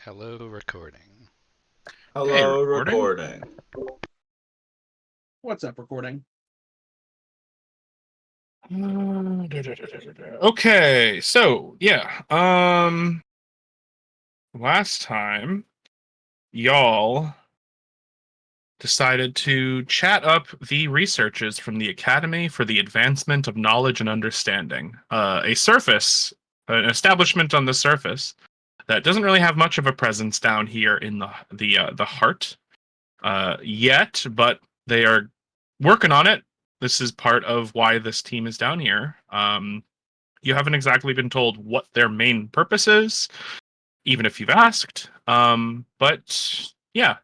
Hello, recording. Hey, Hello, recording. recording. What's up, recording? Okay, so yeah, last time y'all decided to chat up the researches from the Academy for the Advancement of Knowledge and Understanding, an establishment on the surface that doesn't really have much of a presence down here in the heart yet, but they are working on it. This is part of why this team is down here. You haven't exactly been told what their main purpose is, even if you've asked. But yeah,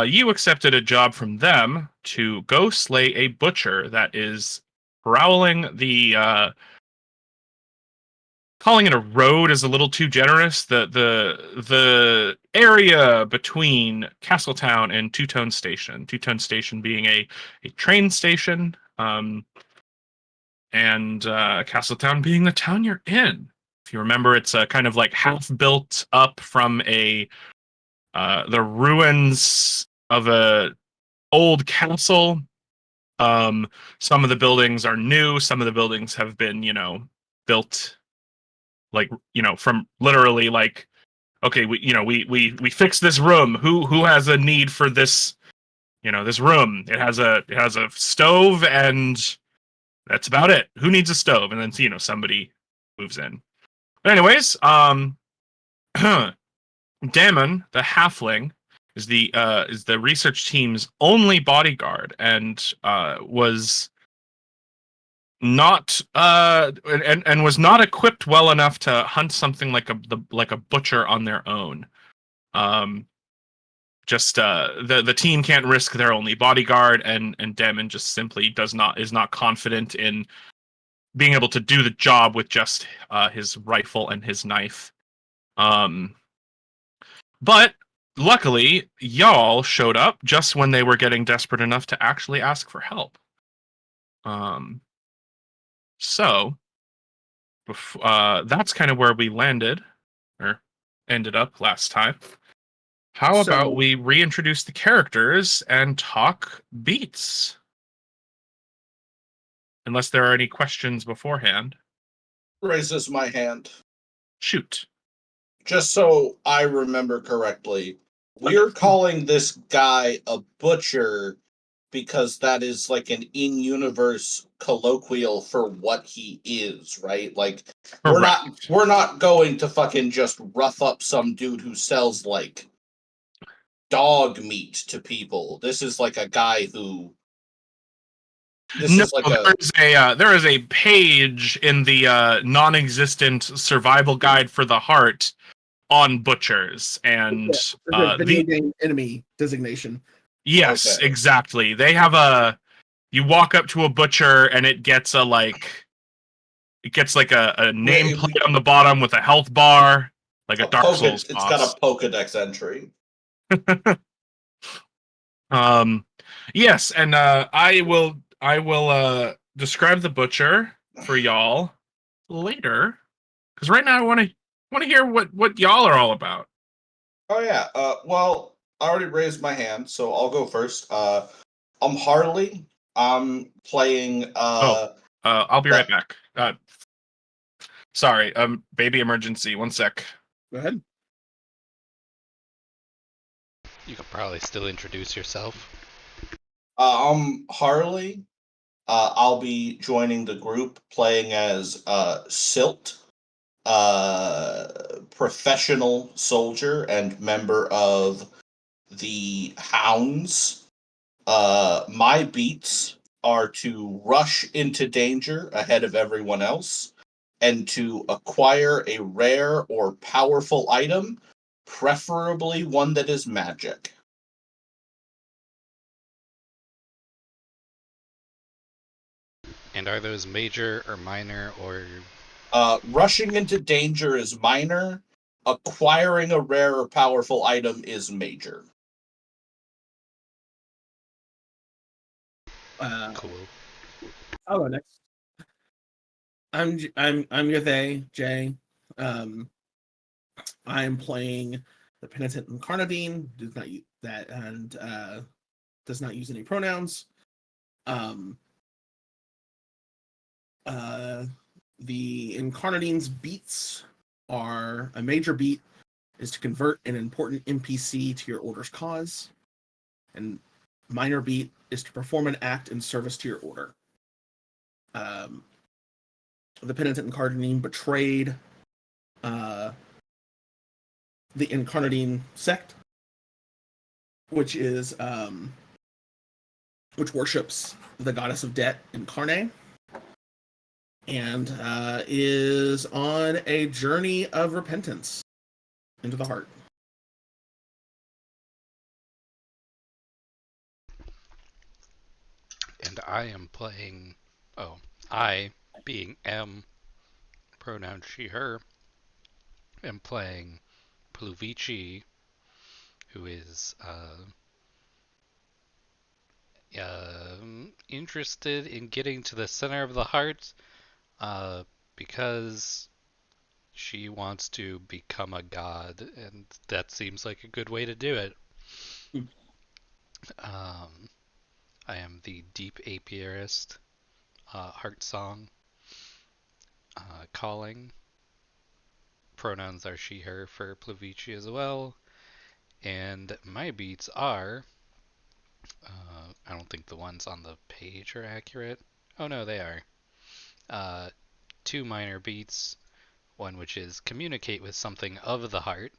you accepted a job from them to go slay a butcher that is prowling calling it a road is a little too generous. The area between Castletown and Two Tone Station. Two Tone Station being a train station, and Castletown being the town you're in. If you remember, it's kind of like half built up from the ruins of a old castle. Some of the buildings are new. Some of the buildings have been, built like from literally like, okay, we fixed this room. Who has a need for this? This room. It has a stove, and that's about it. Who needs a stove? And then somebody moves in. But anyways, Damon, the halfling, is the research team's only bodyguard, and was not and was not equipped well enough to hunt something like a butcher on their own. Um, just the team can't risk their only bodyguard, and Damon just simply is not confident in being able to do the job with just his rifle and his knife. Um, but luckily, y'all showed up just when they were getting desperate enough to actually ask for help. Um, so that's kind of where we landed, or ended up last time. How about we reintroduce the characters and talk beats? Unless there are any questions beforehand. Raises my hand. Shoot. Just so I remember correctly, we're calling this guy a butcher because that is like an in-universe colloquial for what he is, right? Like Correct. we're not going to fucking just rough up some dude who sells like dog meat to people. This is like a guy who No, is like a there is a page in the non-existent survival guide for the heart on butchers, and The video the game enemy designation. yes, Okay. exactly. They have you walk up to a butcher and it gets a nameplate on the bottom with a health bar, like a Dark Souls It's got boss. a Pokedex entry. Yes, and I will describe the butcher for y'all later, because right now I want to hear what y'all are all about. Oh yeah. Well, I already raised my hand, so I'll go first. I'm Harley. I'm playing. I'll be right That. back. Sorry, baby emergency. One sec. Go ahead. You could probably still introduce yourself. I'm Harley. I'll be joining the group playing as Silt, professional soldier and member of the Hounds. My beats are to rush into danger ahead of everyone else and to acquire a rare or powerful item, preferably one that is magic. And are those major or minor or... Rushing into danger is minor. Acquiring a rare or powerful item is major. Cool. I'll go next. I'm your they, Jay. I'm playing The penitent Incarnadine does not use that and does not use any pronouns. The Incarnadine's beats are a major beat is to convert an important NPC to your order's cause, and minor beat is to perform an act in service to your order. The penitent Incarnadine betrayed the Incarnadine sect, which worships the goddess of debt, Incarne, and is on a journey of repentance into the heart. And I am playing. I, being M, pronoun she, her, am playing Pluvici, who is interested in getting to the center of the heart because she wants to become a god, and that seems like a good way to do it. I am the deep apiarist, heart song, calling. Pronouns are she, her for Pluvici as well. And my beats are, I don't think the ones on the page are accurate. Oh no, they are. 2 minor beats, one which is communicate with something of the heart,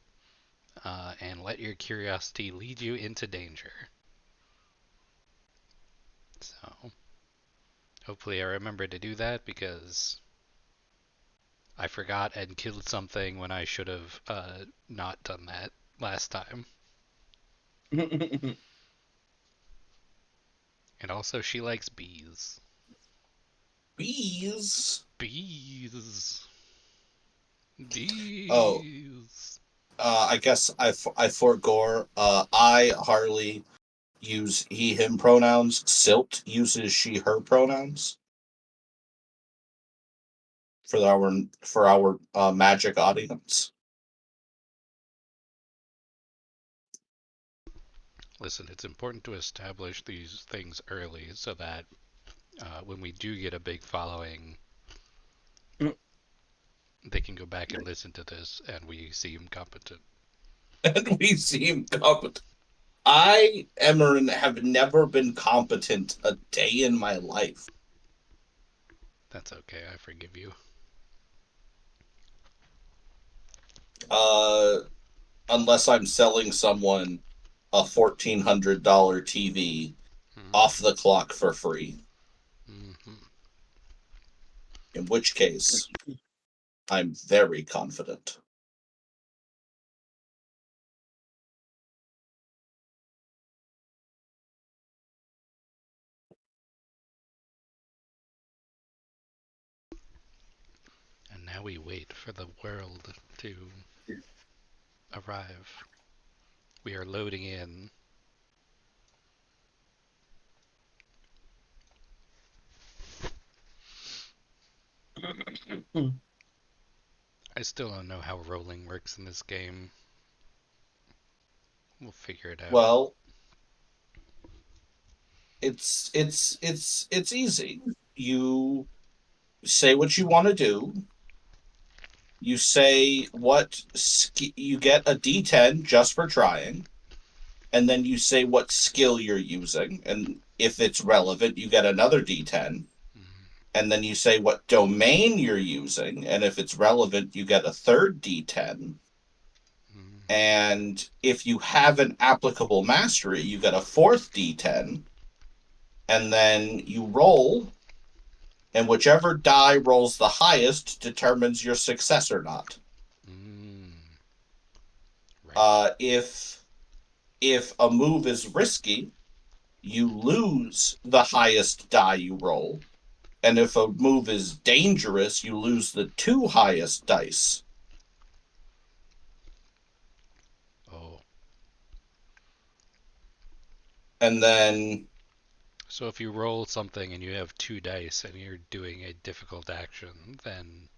and let your curiosity lead you into danger. So, hopefully I remember to do that because I forgot and killed something when I should have not done that last time. And also, she likes bees. Bees. Bees. Bees. Oh. I guess I forego. I, Harley, use he, him pronouns. Silt uses she, her pronouns. For our magic audience. Listen, it's important to establish these things early so that when we do get a big following, they can go back and listen to this and we seem competent. And we seem competent. I, Emmerin, have never been competent a day in my life. That's okay, I forgive you. Unless I'm selling someone a $1,400 TV off the clock for free. Mm-hmm. In which case, I'm very confident. And now we wait for the world to arrive. We are loading in. I still don't know how rolling works in this game. We'll figure it out. Well, it's easy. You say what you want to do. You say what you get a D10 just for trying, and then you say what skill you're using, and if it's relevant, you get another D10. And then you say what domain you're using, and if it's relevant, you get a third D10. And if you have an applicable mastery, you get a fourth D10. And then you roll, and whichever die rolls the highest determines your success or not. Right. If a move is risky, you lose the highest die you roll. And if a move is dangerous, you lose the 2 highest dice. Oh. And then... So if you roll something and you have 2 dice and you're doing a difficult action, then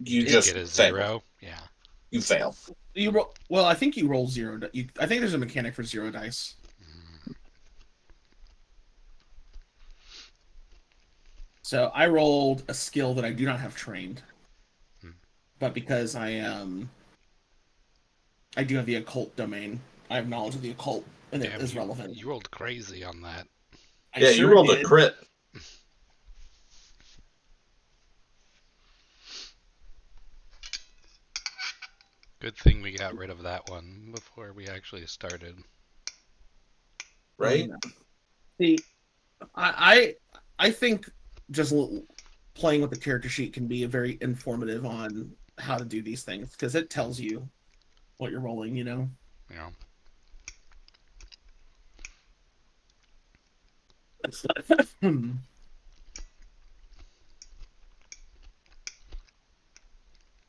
you just get a fail. 0? Yeah. You fail. You roll. Well, I think you roll zero. I think there's a mechanic for 0 dice. So I rolled a skill that I do not have trained, but because I do have the occult domain. I have knowledge of the occult, and it Damn, is relevant. You rolled crazy on that. I Yeah, sure you rolled did. a crit. Good thing we got rid of that one before we actually started. Right? See, I think just playing with the character sheet can be a very informative on how to do these things because it tells you what you're rolling. You know. You know.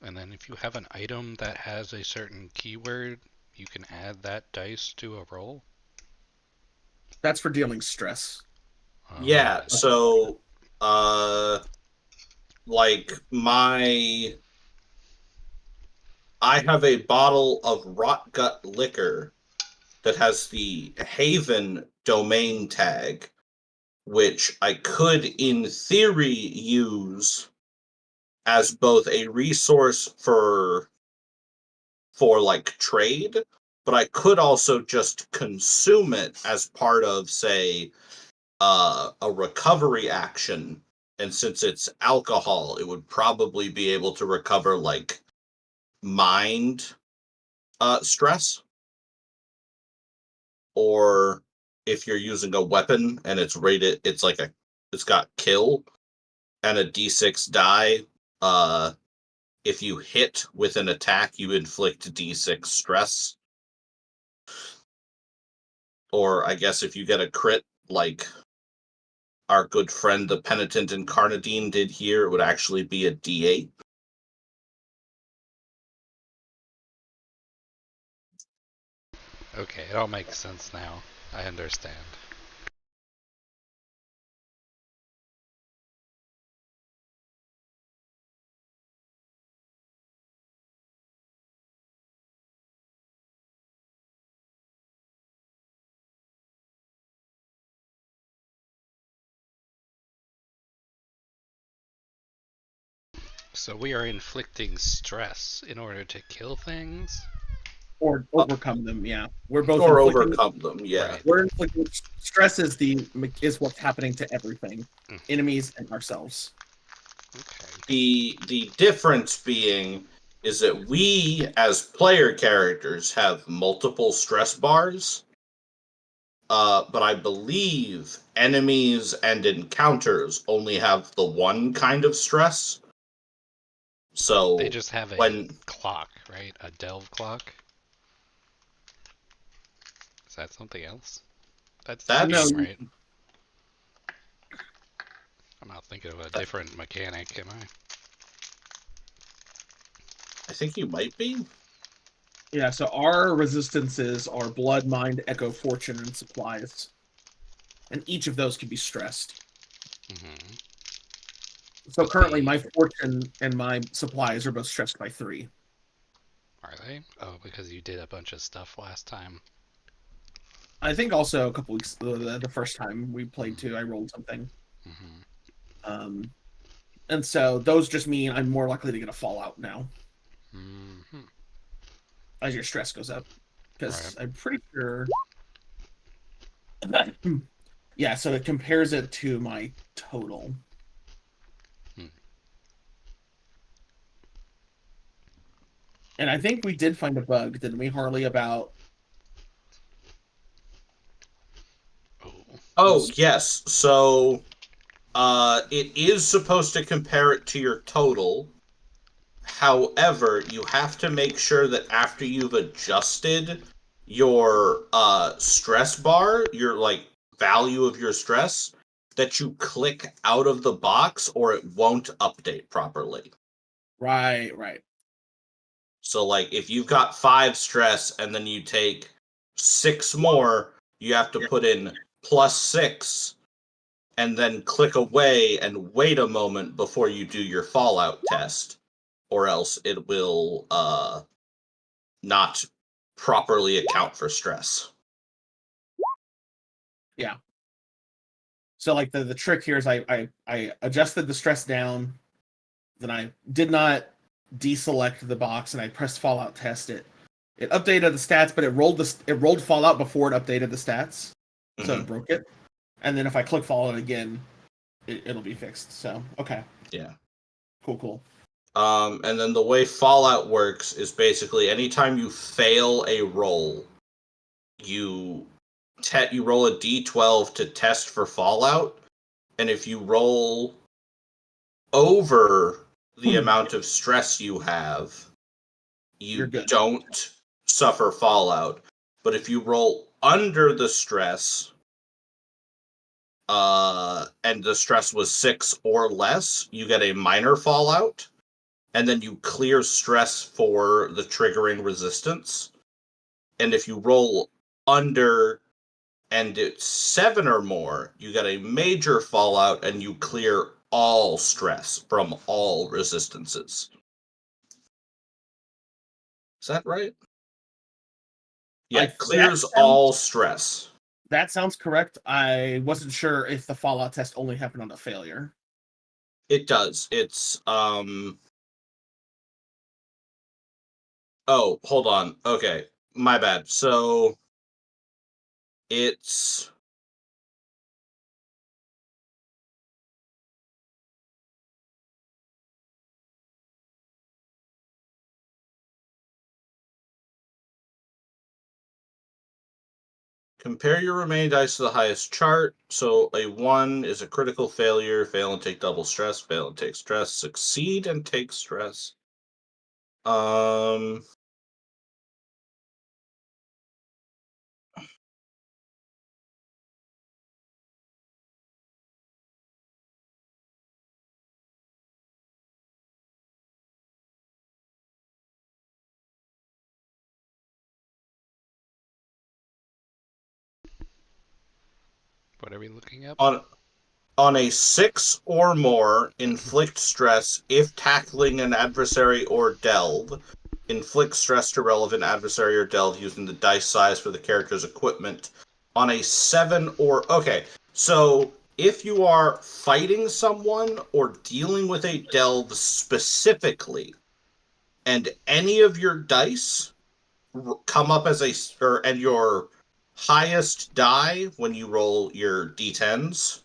And then if you have an item that has a certain keyword, you can add that dice to a roll. That's for dealing stress. Yeah, Oh. so like I have a bottle of rot gut liquor that has the Haven domain tag, which I could in theory use as both a resource for like trade, but I could also just consume it as part of, say, a recovery action. And since it's alcohol, it would probably be able to recover like mind stress. Or if you're using a weapon and it's rated, it's got kill and a d6 die. If you hit with an attack, you inflict d6 stress. Or I guess if you get a crit, like our good friend the Penitent Incarnadine did here, it would actually be a d8. Okay, it all makes sense now. I understand. So we are inflicting stress in order to kill things? Or overcome them. Yeah, we're both Or inflicting. overcome them, yeah. Right. We're inflicting stress is what's happening to everything, Mm. enemies and ourselves. Okay. The difference being is that we as player characters have multiple stress bars. But I believe enemies and encounters only have the one kind of stress. So They just have a when clock, right? A delve clock? Is that something else? That's the that's game, right? I'm not thinking of a different mechanic, am I? I think you might be. Yeah, so our resistances are blood, mind, echo, fortune, and supplies. And each of those can be stressed. Mm-hmm. So But currently my fortune and my supplies are both stressed by 3. Are they? Oh, because you did a bunch of stuff last time. I think also a couple weeks the first time we played too, I rolled something. Mm-hmm. And so those just mean I'm more likely to get a fallout now Mm-hmm. as your stress goes up. Because Right. I'm pretty sure yeah, so it compares it to my total. Hmm. And I think we did find a bug, didn't we, Harley, about Oh, yes. So it is supposed to compare it to your total. However, you have to make sure that after you've adjusted your stress bar, your like value of your stress, that you click out of the box or it won't update properly. Right. So like if you've got 5 stress and then you take 6 more, you have to put in +6 and then click away and wait a moment before you do your fallout test, or else it will not properly account for stress. So like the trick here is I adjusted the stress down, then I did not deselect the box and I pressed Fallout test it. It updated the stats, but it rolled Fallout before it updated the stats, so Mhm. it broke it. And then if I click Fallout again, it'll be fixed. So okay, Yeah. cool. And then the way Fallout works is basically anytime you fail a roll, you roll a d12 to test for Fallout, and if you roll over the amount of stress you have, you You're good. don't suffer Fallout. But if you roll under the stress, and the stress was 6 or less, you get a minor Fallout, and then you clear stress for the triggering resistance. And if you roll under and it's 7 or more, you get a major Fallout and you clear all stress from all resistances. Is that right? Yeah, clears all stress. That sounds correct. I wasn't sure if the Fallout test only happened on a failure. It does. It's oh, hold on. Okay. My bad. So it's compare your remaining dice to the highest chart. So a 1 is a critical failure. Fail and take double stress. Fail and take stress. Succeed and take stress. What are we looking up? On a 6 or more, inflict stress if tackling an adversary or delve. Inflict stress to relevant adversary or delve using the dice size for the character's equipment. On a 7 or... Okay, so if you are fighting someone or dealing with a delve specifically, and any of your dice come up as and your highest die when you roll your d10s,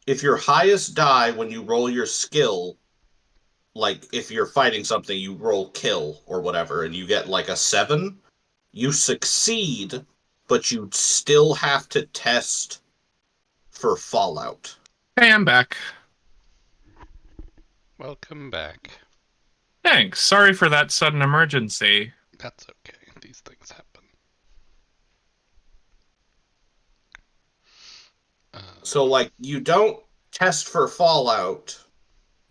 if your highest die when you roll your skill, like if you're fighting something, you roll kill or whatever, and you get like a 7, you succeed, but you still have to test for Fallout. Hey, I'm back. Welcome back. Thanks. Sorry for that sudden emergency. That's okay. These things happen. So, like, you don't test for Fallout,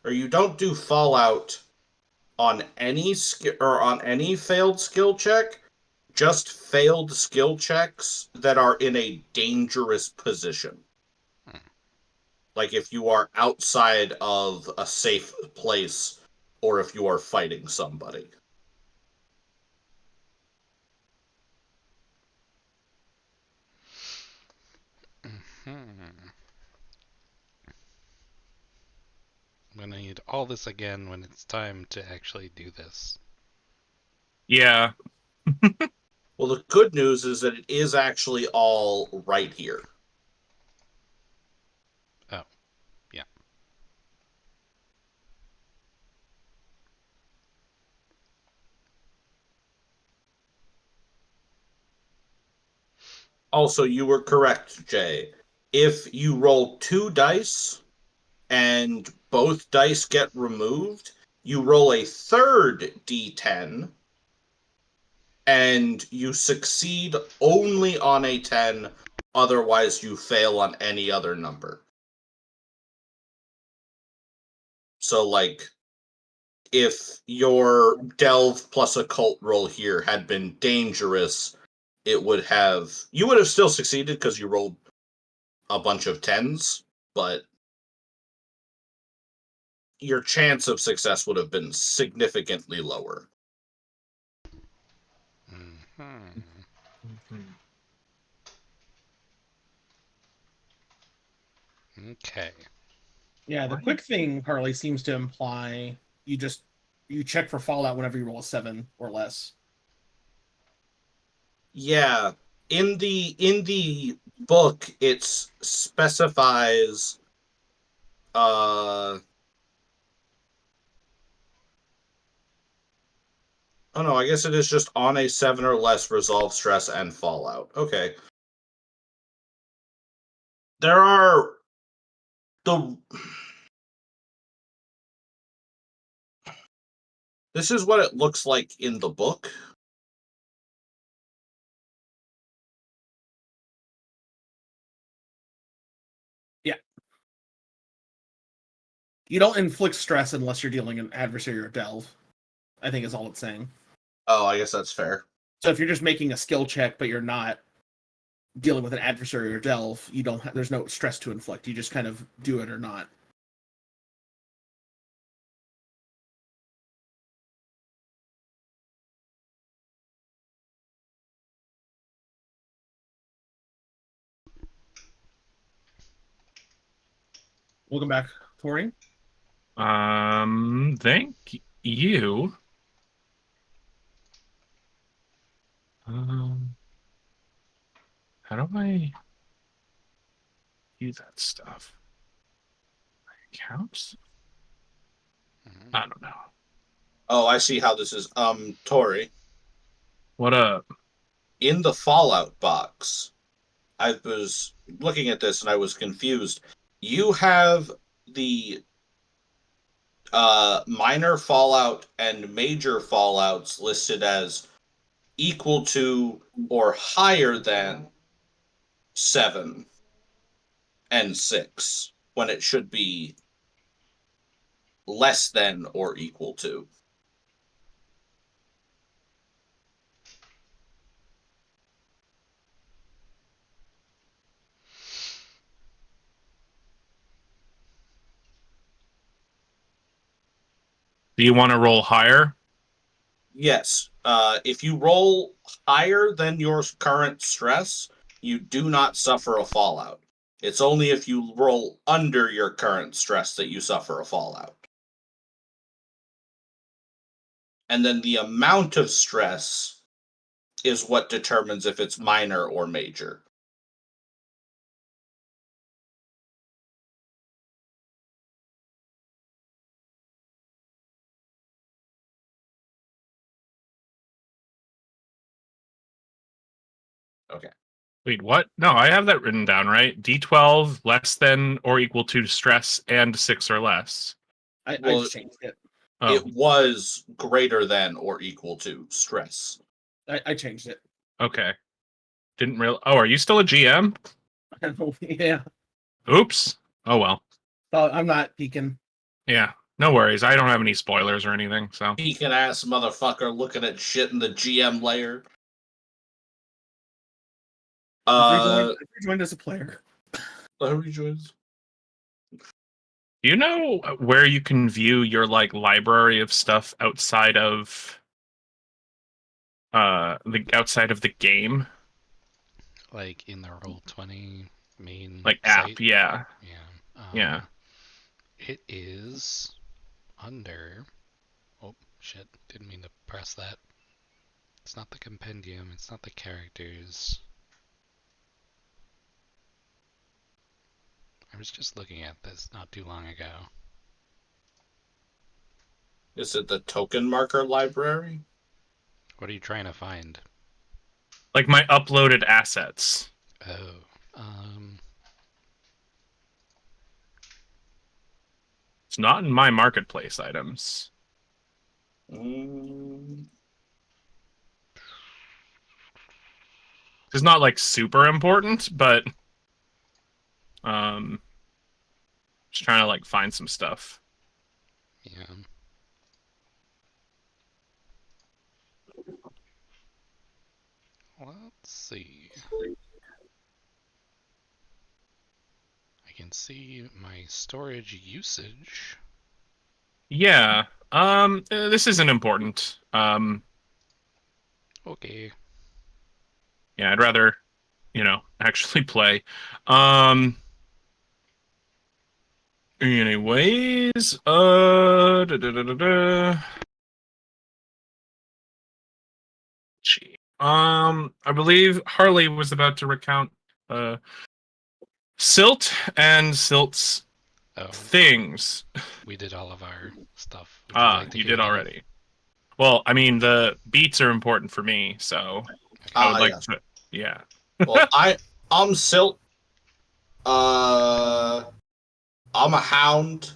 or you don't do Fallout on any or on any failed skill check, just failed skill checks that are in a dangerous position. Like if you are outside of a safe place or if you are fighting somebody. I'm gonna need all this again when it's time to actually do this. Yeah. Well, the good news is that it is actually all right here. Oh, yeah. Also, you were correct, Jay. If you roll 2 dice and both dice get removed, you roll a third d10 and you succeed only on a 10, otherwise you fail on any other number. So, like, if your delve plus occult roll here had been dangerous, you would have still succeeded because you rolled a bunch of 10s, but your chance of success would have been significantly lower. Mhm. Okay. Yeah, the Why? quick thing, Harley, seems to imply you check for fallout whenever you roll a 7 or less. Yeah, in the book, it specifies. Oh no, I guess it is just on a 7 or less resolve stress and fallout. Okay. There are the This is what it looks like in the book. Yeah. You don't inflict stress unless you're dealing an adversary or delve, I think is all it's saying. Oh, I guess that's fair. So if you're just making a skill check, but you're not dealing with an adversary or delve, you don't. There's no stress to inflict. You just kind of do it or not. Welcome back, Tori. Thank you. How do I use that stuff? Accounts? Mhm. I don't know. Oh, I see how this is. Tori, What up? in the Fallout box, I was looking at this and I was confused. You have the minor fallout and major fallouts listed as equal to or higher than 7 and 6 when it should be less than or equal to. Do you want to roll higher? Yes, if you roll higher than your current stress, you do not suffer a fallout. It's only if you roll under your current stress that you suffer a fallout. And then the amount of stress is what determines if it's minor or major. Okay. Wait, what? No, I have that written down, right? D12 less than or equal to stress and 6 or less. I Well, just changed it. Oh, it was greater than or equal to stress. I changed it. okay. Didn't real. Oh, are you still a GM? Yeah. Oops. Oh well. So I'm not peeking. Yeah. No worries. I don't have any spoilers or anything, so. Peeking ass motherfucker looking at shit in the GM layer. I've rejoined as a player. Rejoice. Do you know where you can view your like library of stuff outside of the game? Like in the Roll20 main Like app, site. yeah. Yeah. Yeah. It is under. Oh shit! Didn't mean to press that. It's not the compendium. It's not the characters. I was just looking at this not too long ago. Is it the token marker library? What are you trying to find? Like my uploaded assets. Oh. Um. It's not in my marketplace items. Mm, It's not like super important, but um just trying to like find some stuff. Yeah. Let's see. I can see my storage usage. Yeah. This isn't important. Okay. Yeah, I'd rather, actually play. Um, anyways, gee. I believe Harley was about to recount, uh, Silt and Silt's Oh, things. we did all of our stuff. Would you Ah, like to you hear did again? already. Well, I mean, the beats are important for me, so I Okay. would like Yes. to, yeah. Well, I'm Silt. Uh, I'm a hound.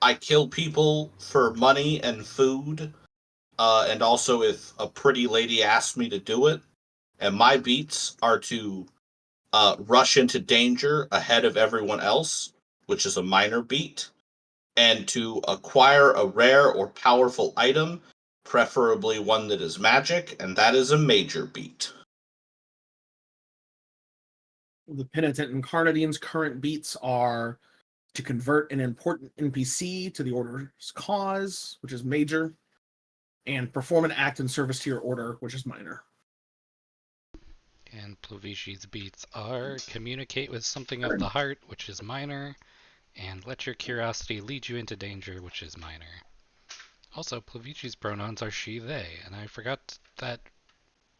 I kill people for money and food, and also if a pretty lady asks me to do it. And my beats are to rush into danger ahead of everyone else, which is a minor beat, and to acquire a rare or powerful item, preferably one that is magic, and that is a major beat. The Penitent Incarnadine's current beats are to convert an important NPC to the Order's cause, which is major, and perform an act in service to your order, which is minor. And Plovici's beats are communicate with something of the heart, which is minor, and let your curiosity lead you into danger, which is minor. Also, Plovici's pronouns are she, they, and I forgot that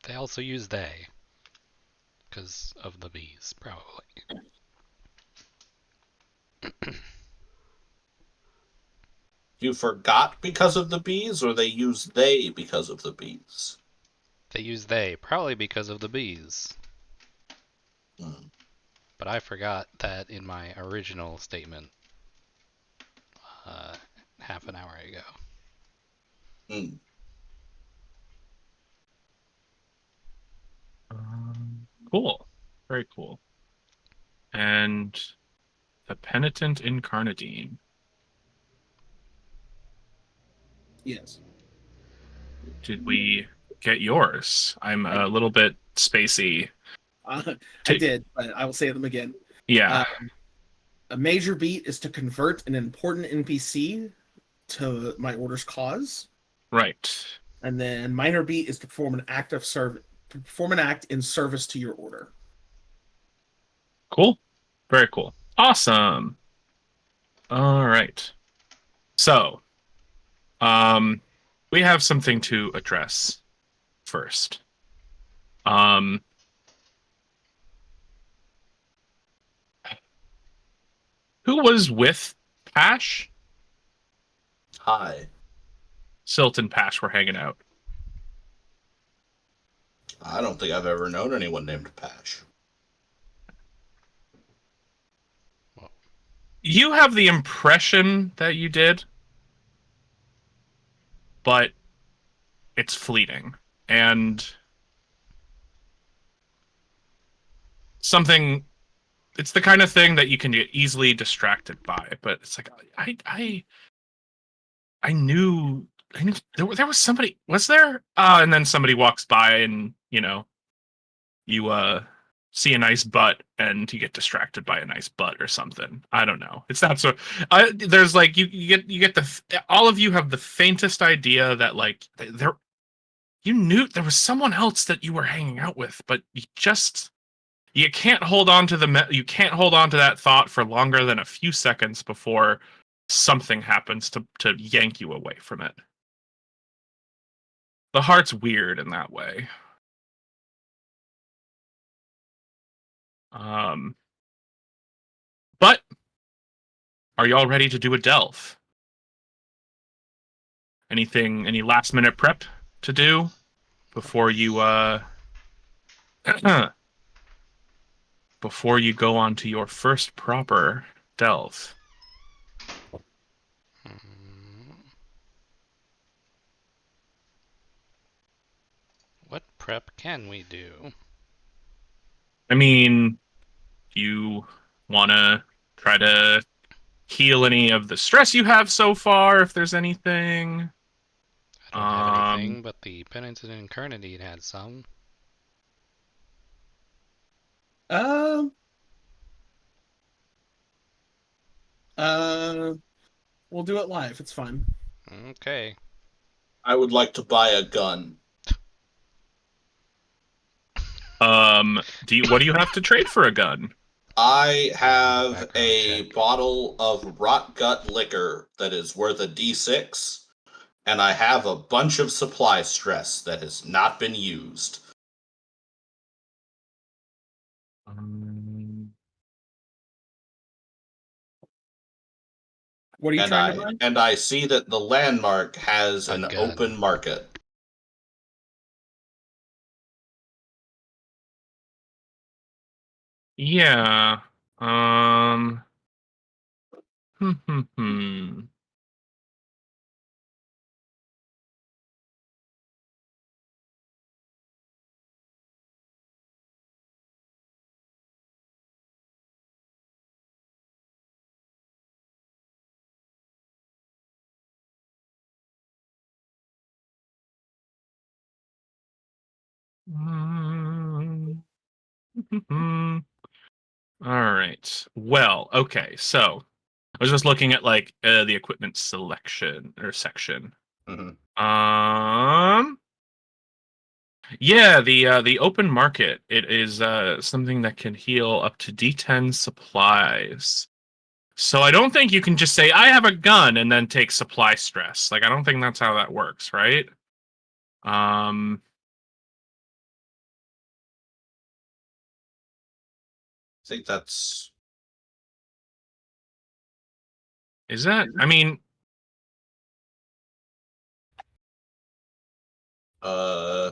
they also use they, because of the bees, probably. You forgot because of the bees, or they use they because of the bees? They use they, probably because of the bees. Hmm. But I forgot that in my original statement uh, half an hour ago. Hmm. Cool. Very cool. And the Penitent Incarnadine. Yes. Did we get yours? I'm I, a little bit spacey. I Ta- did, but I will say them again. yeah, Uh, a major beat is to convert an important NPC to my order's cause, right. and then minor beat is to perform an act of service, perform an act in service to your order. Cool. Very cool. Awesome. All right. So, um, we have something to address first. Um, who was with Pash? Hi. Silt and Pash were hanging out. I don't think I've ever known anyone named Pash. Well, You have the impression that you did, but it's fleeting. And something it's the kind of thing that you can get easily distracted by, but it's like I knew there was somebody, was there? And then somebody walks by and, you see a nice butt and you get distracted by a nice butt or something. I don't know. It's not so there's like you get all of you have the faintest idea that like there you knew there was someone else that you were hanging out with, but you can't hold on to you can't hold on to that thought for longer than a few seconds before something happens to yank you away from it. The heart's weird in that way. Um, but are y'all ready to do a delve? Any last minute prep to do before you before you go on to your first proper delve? what prep can we do? I mean, you want to try to heal any of the stress you have so far, if there's anything. I don't have Um, anything, but the Penitent Incarnadine had some. Um, uh, We'll do it live. It's fun. Okay. I would like to buy a gun. What do you have to trade for a gun? I have Background a check. bottle of rot gut liquor that is worth a D6, and I have a bunch of supply stress that has not been used. What are you trying to buy? And I see that the landmark has A an gun. open market. Yeah. Hmm. All right. Well, okay. So I was just looking at like the equipment selection or section. Mhm. Yeah, the open market. It is something that can heal up to D10 supplies. So I don't think you can just say I have a gun and then take supply stress. Like I don't think that's how that works, right? Um, I think that's is that? I mean, uh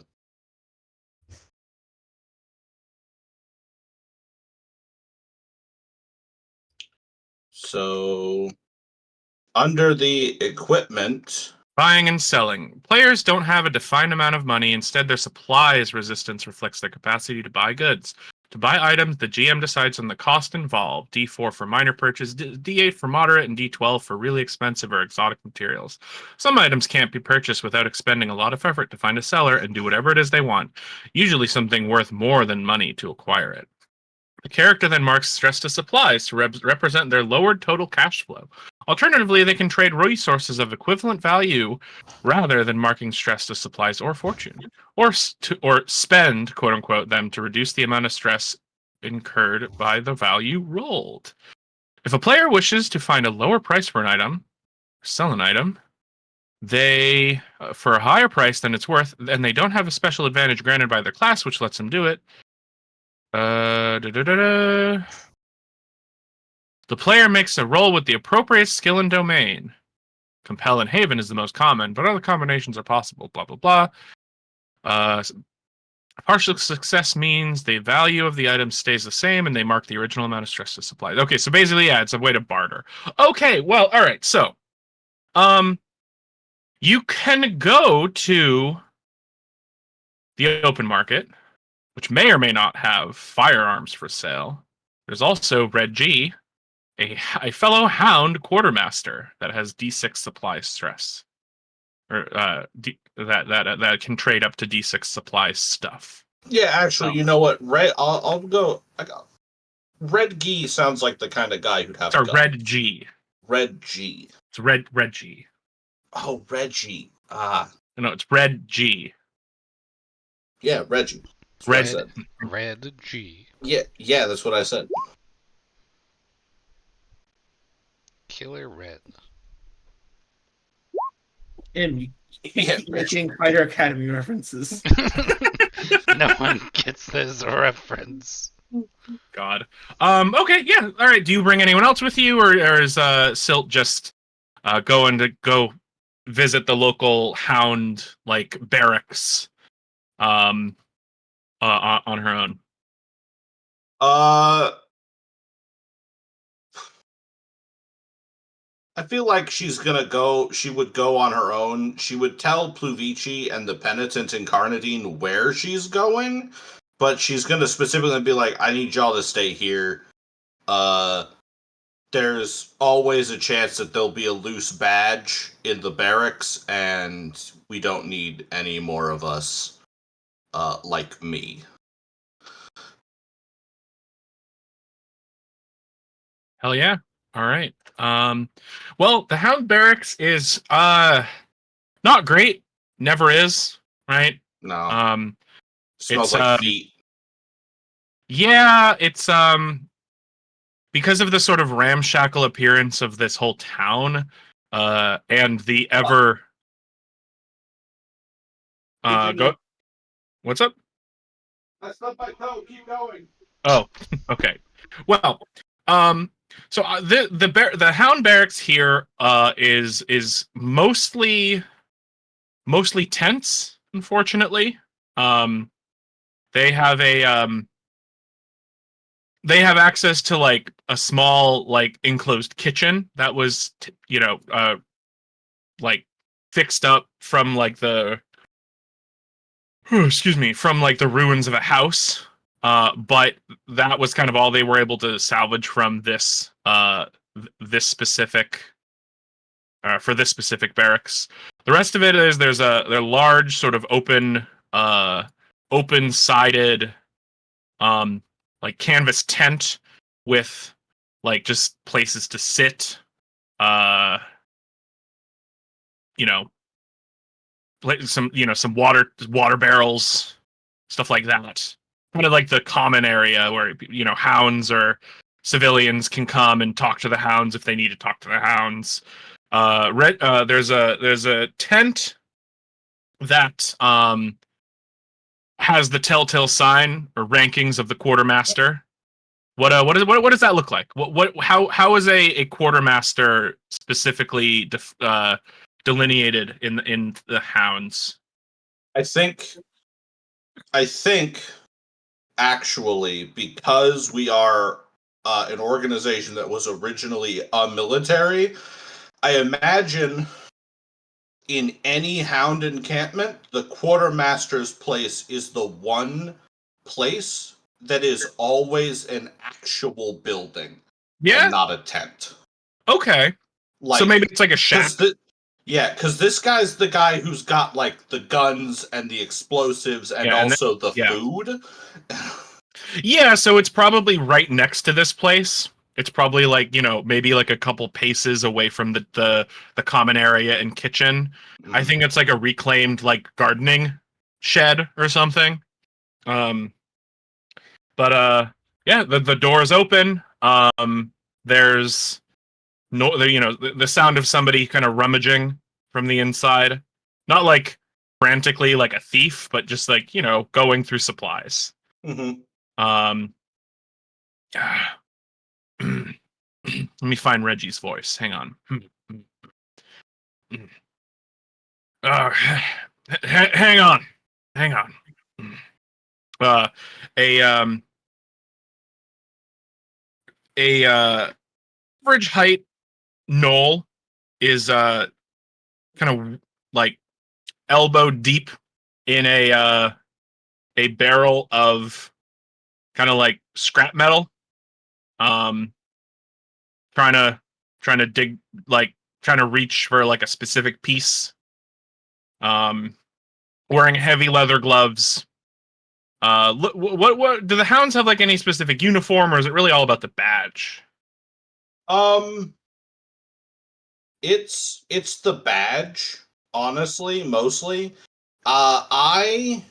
so under the equipment. buying and selling. Players don't have a defined amount of money. Instead, their supplies resistance reflects their capacity to buy goods. To buy items, the GM decides on the cost involved. D4 for minor purchase, D8 for moderate, and D12 for really expensive or exotic materials. Some items can't be purchased without expending a lot of effort to find a seller and do whatever it is they want, usually something worth more than money to acquire it. The character then marks stress to supplies to represent their lowered total cash flow. Alternatively, they can trade resources of equivalent value rather than marking stress to supplies or fortune, or spend quote unquote them to reduce the amount of stress incurred by the value rolled. If a player wishes to find a lower price for an item, sell an item, they for a higher price than it's worth, and they don't have a special advantage granted by their class, which lets them do it. The player makes a roll with the appropriate skill and domain. Compel and Haven is the most common, but other combinations are possible. Blah blah blah. Uh, Partial success means the value of the item stays the same, and they mark the original amount of stress to supply. Okay, so basically, yeah, it's a way to barter. Okay, well, all right. So, you can go to the open market, which may or may not have firearms for sale. There's also Red G, a fellow hound quartermaster that has D6 supply stress, or that can trade up to D6 supply stuff. Yeah, actually, Oh. you know what? I'll go. Red Gee sounds like the kind of guy who'd have Or a gun. Red G. Red G. It's Red G. Oh, Reggie. Ah, No, it's Red G. yeah, Reggie. That's what I Red. said. Red G. Yeah, that's what I said. Killer Red. And you Yeah, keep making Fighter Academy references. No one gets this reference. God. Okay, yeah. All right. Do you bring anyone else with you, or is Silt just going to go visit the local hound like barracks on her own? I feel like she's gonna go. She would go on her own. She would tell Pluvici and the penitent Incarnadine where she's going, but she's gonna specifically be like, "I need y'all to stay here. Uh, there's always a chance that there'll be a loose badge in the barracks, and we don't need any more of us, like me." Hell yeah. All right. Well, the Hound Barracks is not great. Never is, right? No. Um, Smells it's like feet. yeah, it's because of the sort of ramshackle appearance of this whole town, and the ever Continue. go. What's up? That's not my toe. Keep going. Oh, okay. Well, um, so the Hound Barracks here is mostly tents, unfortunately. Um, they have they have access to like a small like enclosed kitchen that was like fixed up from like the excuse me, from like the ruins of a house. But that was kind of all they were able to salvage from this specific for this specific barracks. The rest of it is they're large sort of open sided like canvas tent with like just places to sit. Uh, you know, some some water barrels, stuff like that. Kind of like the common area where hounds or civilians can come and talk to the hounds if they need to talk to the hounds. There's a tent that has the telltale sign or rankings of the quartermaster. What does that look like? How is a quartermaster specifically delineated in the hounds? I think actually, because we are an organization that was originally a military, I imagine in any hound encampment, the quartermaster's place is the one place that is always an actual building and Yeah. not a tent. Okay. So Like, maybe it's like a shack. because this guy's the guy who's got like the guns and the explosives and Yeah, and then, also the yeah. food. Yeah, so it's probably right next to this place. It's probably like, maybe like a couple paces away from the common area and kitchen. I think it's like a reclaimed like gardening shed or something. Um but yeah, the door is open. There's no the sound of somebody kind of rummaging from the inside. Not like frantically like a thief, but just like, going through supplies. Mm-hmm. Um Let me find Reggie's voice. Hang on. Uh, hang on. Hang on. Uh, a a average height knoll is kind of like elbow deep in a barrel of kind of like scrap metal. Um, trying to dig like trying to reach for like a specific piece. Wearing heavy leather gloves. What do the hounds have like any specific uniform, or is it really all about the badge? Um, it's the badge, honestly, mostly. I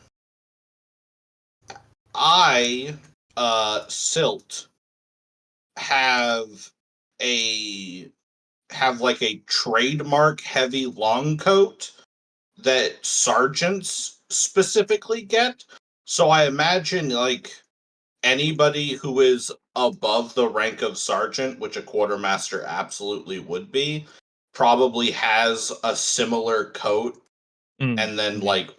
Silt have like a trademark heavy long coat that sergeants specifically get. So I imagine like anybody who is above the rank of sergeant, which a quartermaster absolutely would be, probably has a similar coat, and then like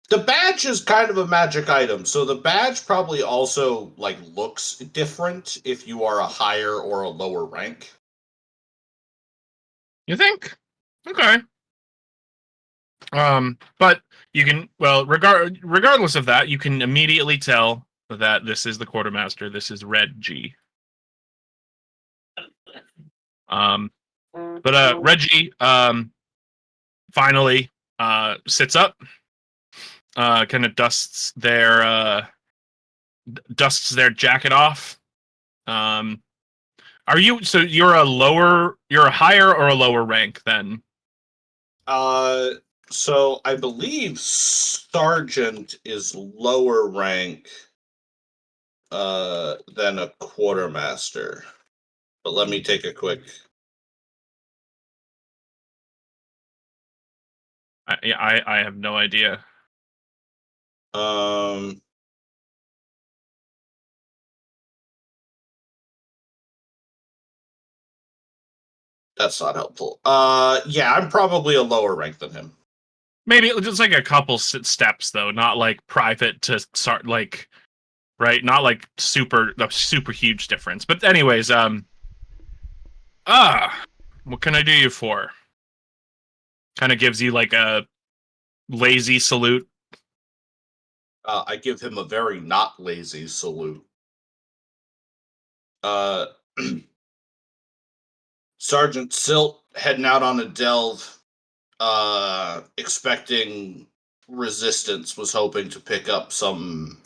the badge is kind of a magic item, so the badge probably also like looks different if you are a higher or a lower rank. You think? Okay. But you can regardless of that, you can immediately tell that this is the quartermaster. This is Red G. But Reggie finally sits up, kind of dusts dusts their jacket off. Are you? So you're a higher or a lower rank then? So I believe sergeant is lower rank than a quartermaster. But let me take a quick. I have no idea. Um, that's not helpful. Yeah, I'm probably a lower rank than him. Maybe just like a couple steps though, not like private to start like, right? Not like a super huge difference. But anyways, what can I do you for? Kind of gives you like a lazy salute. I give him a very not lazy salute. Uh, Sergeant Silt heading out on a delve, expecting resistance, was hoping to pick up something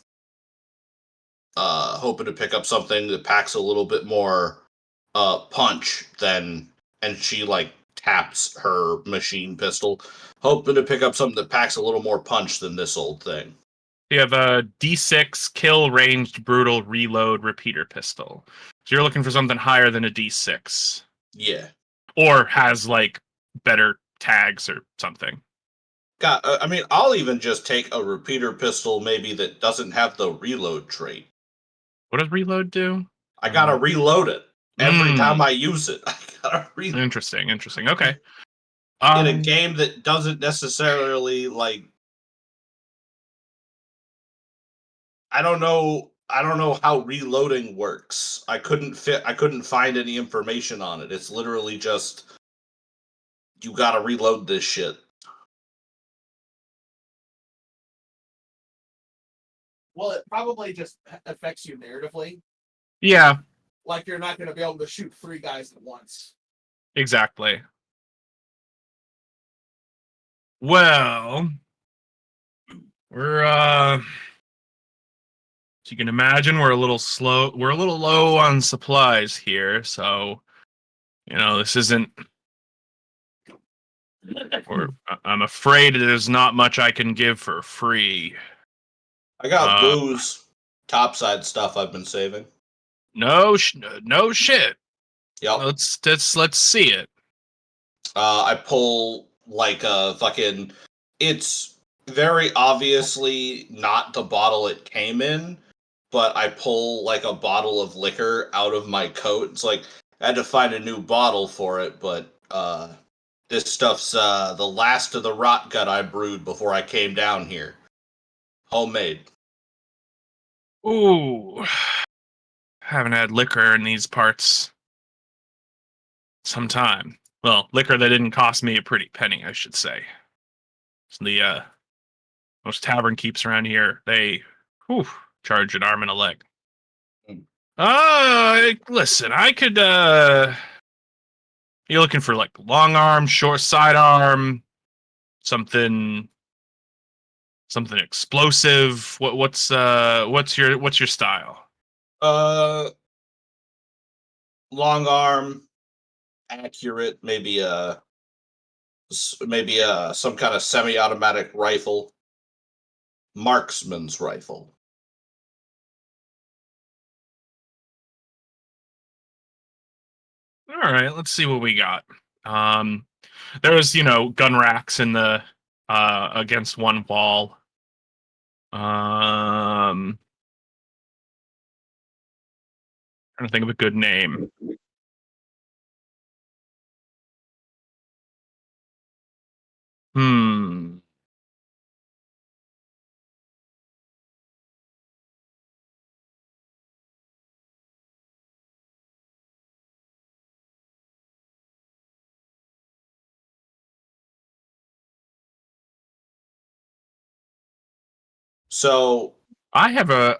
that packs a little bit more punch than, and she like taps her machine pistol, hoping to pick up something that packs a little more punch than this old thing. You have a D6 kill ranged brutal reload repeater pistol. So you're looking for something higher than a D6. Yeah. Or has like better tags or something. God, I mean, I'll even just take a repeater pistol maybe that doesn't have the reload trait. What does reload do? I gotta reload it every time Mm. I use it. I gotta reload. Interesting. Okay. In a game that doesn't necessarily like, I don't know how reloading works. I couldn't find any information on it. It's literally just you gotta reload this shit. Well, it probably just affects you narratively. Yeah, Like you're not going to be able to shoot 3 guys at once. exactly. Well, we're as you can imagine, we're a little slow. We're a little low on supplies here, so this isn't. I'm afraid there's not much I can give for free. I got booze, topside stuff I've been saving. No shit. Yep. Let's see it. I pull like a fucking. It's very obviously not the bottle it came in, but I pull like a bottle of liquor out of my coat. It's like I had to find a new bottle for it, but this stuff's the last of the rot gut I brewed before I came down here. Homemade. Ooh, haven't had liquor in these parts some time. Well, liquor that didn't cost me a pretty penny, I should say. So the most tavern keeps around here, they charge an arm and a leg. Listen, I could you're looking for like long arm, short sidearm, something explosive. What's your style? Long arm, accurate, maybe some kind of semi-automatic rifle, marksman's rifle. All right, let's see what we got. There's gun racks in the against one wall. Trying to think of a good name. So I have a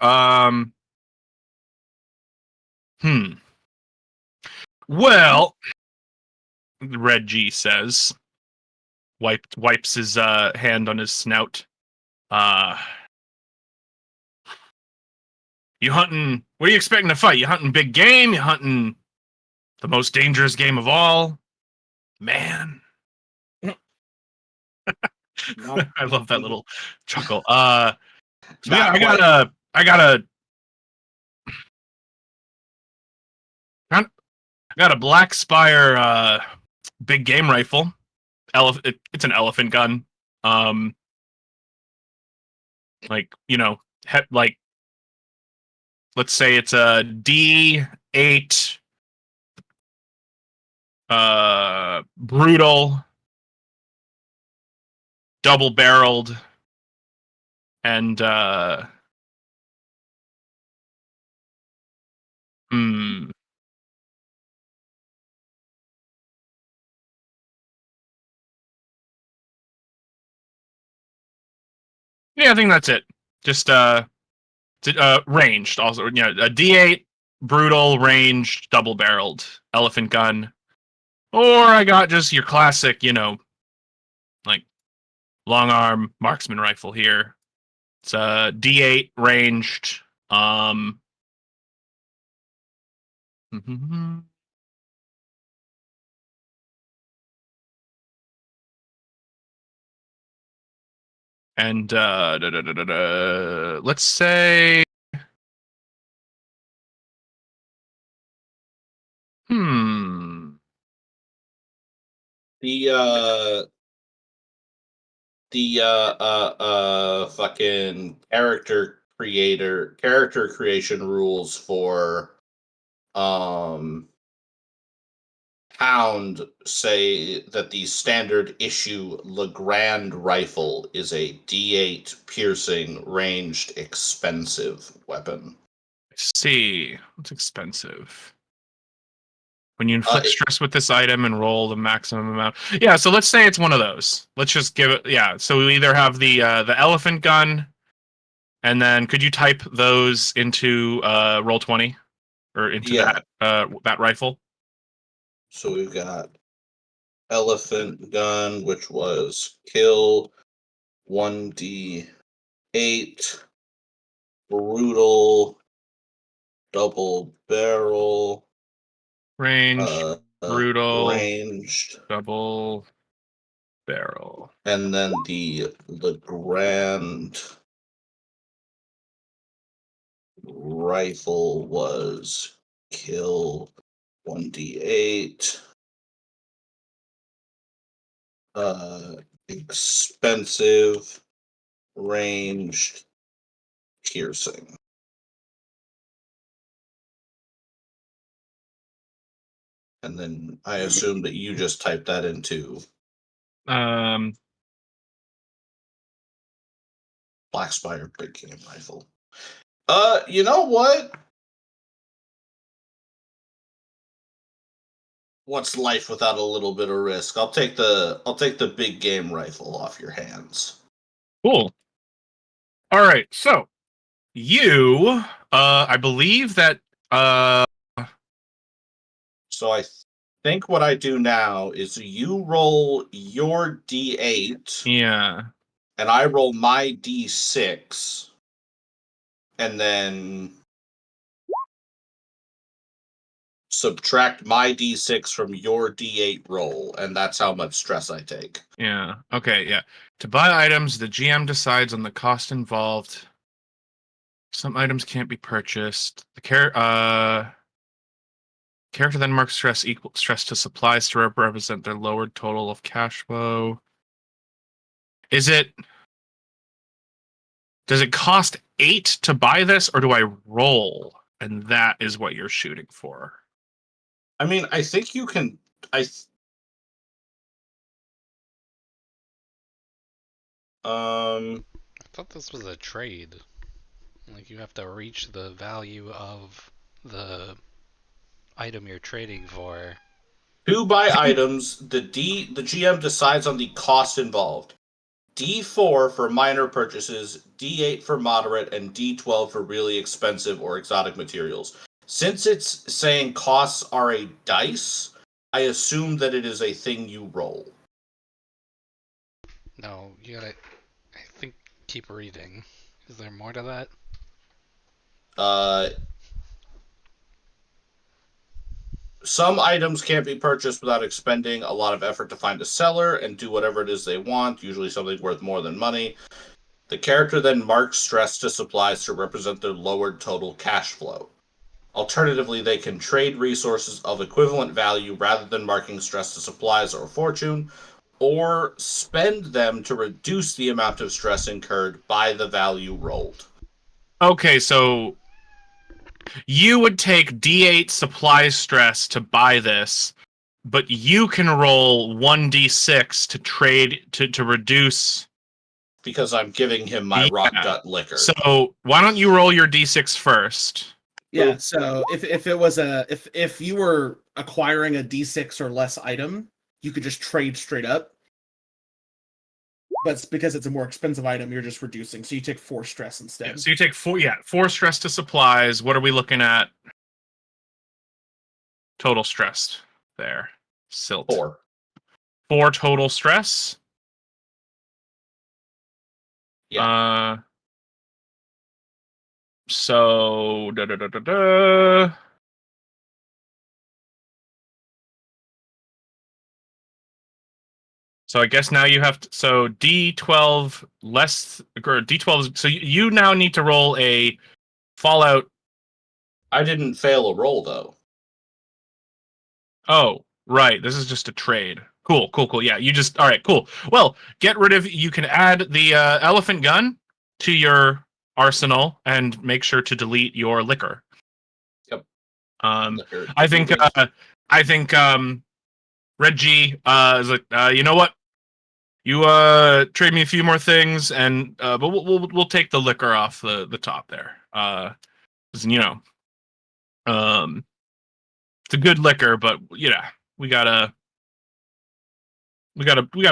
Well, Red G says, wipes his hand on his snout. You hunting? What are you expecting to fight? You hunting big game? You hunting the most dangerous game of all? Man, Not, I not love that legal. little chuckle. So yeah, Not I quite. got a Black Spire big game rifle. It's an elephant gun. Um, like like let's say it's a D8 brutal double barreled and hmm, yeah, I think that's it. Just ranged also, a D8 brutal ranged double barreled elephant gun. Or I got just your classic, like long arm marksman rifle here. It's a D8 ranged. And let's say, hmm, The fucking character creation rules for um Hound say that the standard issue Legrand rifle is a D8 piercing ranged expensive weapon. let's see, what's expensive? When you Uh, inflict stress with this item and roll the maximum amount. Yeah, so let's say it's one of those. Let's just give it. Yeah, so we either have the elephant gun, and then could you type those into Roll20 or into yeah, that rifle? so we've got elephant gun, which was kill 1d8, brutal double barrel, Ranged, brutal, ranged, double barrel. and then the Legrand rifle was kill 1d8, uh expensive, ranged, piercing. And then I assume that you just typed that into Um, Black Spire big game rifle. You know what? What's life without a little bit of risk? I'll take the big game rifle off your hands. cool. All right, so you, I believe that, So I think what I do now is you roll your d8 yeah, and I roll my d6 and then subtract my d6 from your d8 roll, and that's how much stress I take. yeah, okay, yeah. To buy items, the GM decides on the cost involved. Some items can't be purchased. The character then marks stress equal stress to supplies to represent their lowered total of cash flow. Is it? Does it cost 8 to buy this, or do I roll? And that is what you're shooting for. I mean, I think you can. I thought this was a trade. Like you have to reach the value of the item you're trading for. To buy items, the GM decides on the cost involved. D4 for minor purchases, D8 for moderate, and D12 for really expensive or exotic materials. Since it's saying costs are a dice, I assume that it is a thing you roll. No, you gotta. I think keep reading. Is there more to that? Some items can't be purchased without expending a lot of effort to find a seller and do whatever it is they want, usually something worth more than money. The character then marks stress to supplies to represent their lowered total cash flow. Alternatively, they can trade resources of equivalent value rather than marking stress to supplies or fortune, or spend them to reduce the amount of stress incurred by the value rolled. Okay, so you would take D8 supply stress to buy this, but you can roll 1d6 to trade to reduce. Because I'm giving him my rock gut liquor. So why don't you roll your d6 first? Yeah, so if it was if you were acquiring a D6 or less item, you could just trade straight up. But because it's a more expensive item, you're just reducing. So you take 4 stress instead. Yeah, so you take 4 stress to supplies. What are we looking at? Total stress there. Silt. 4 total stress. Yeah. So da da da da da. So I guess now you have to, so D12 less or D12. So you now need to roll a Fallout. I didn't fail a roll though. Oh, right. This is just a trade. Cool. Yeah, you just all right. Cool. Well, get rid of. You can add the elephant gun to your arsenal and make sure to delete your liquor. Yep. Liquor. I think Reggie is like, you know what? You trade me a few more things, and but we'll take the liquor off the top there. 'Cause, you know, it's a good liquor, but yeah, we got a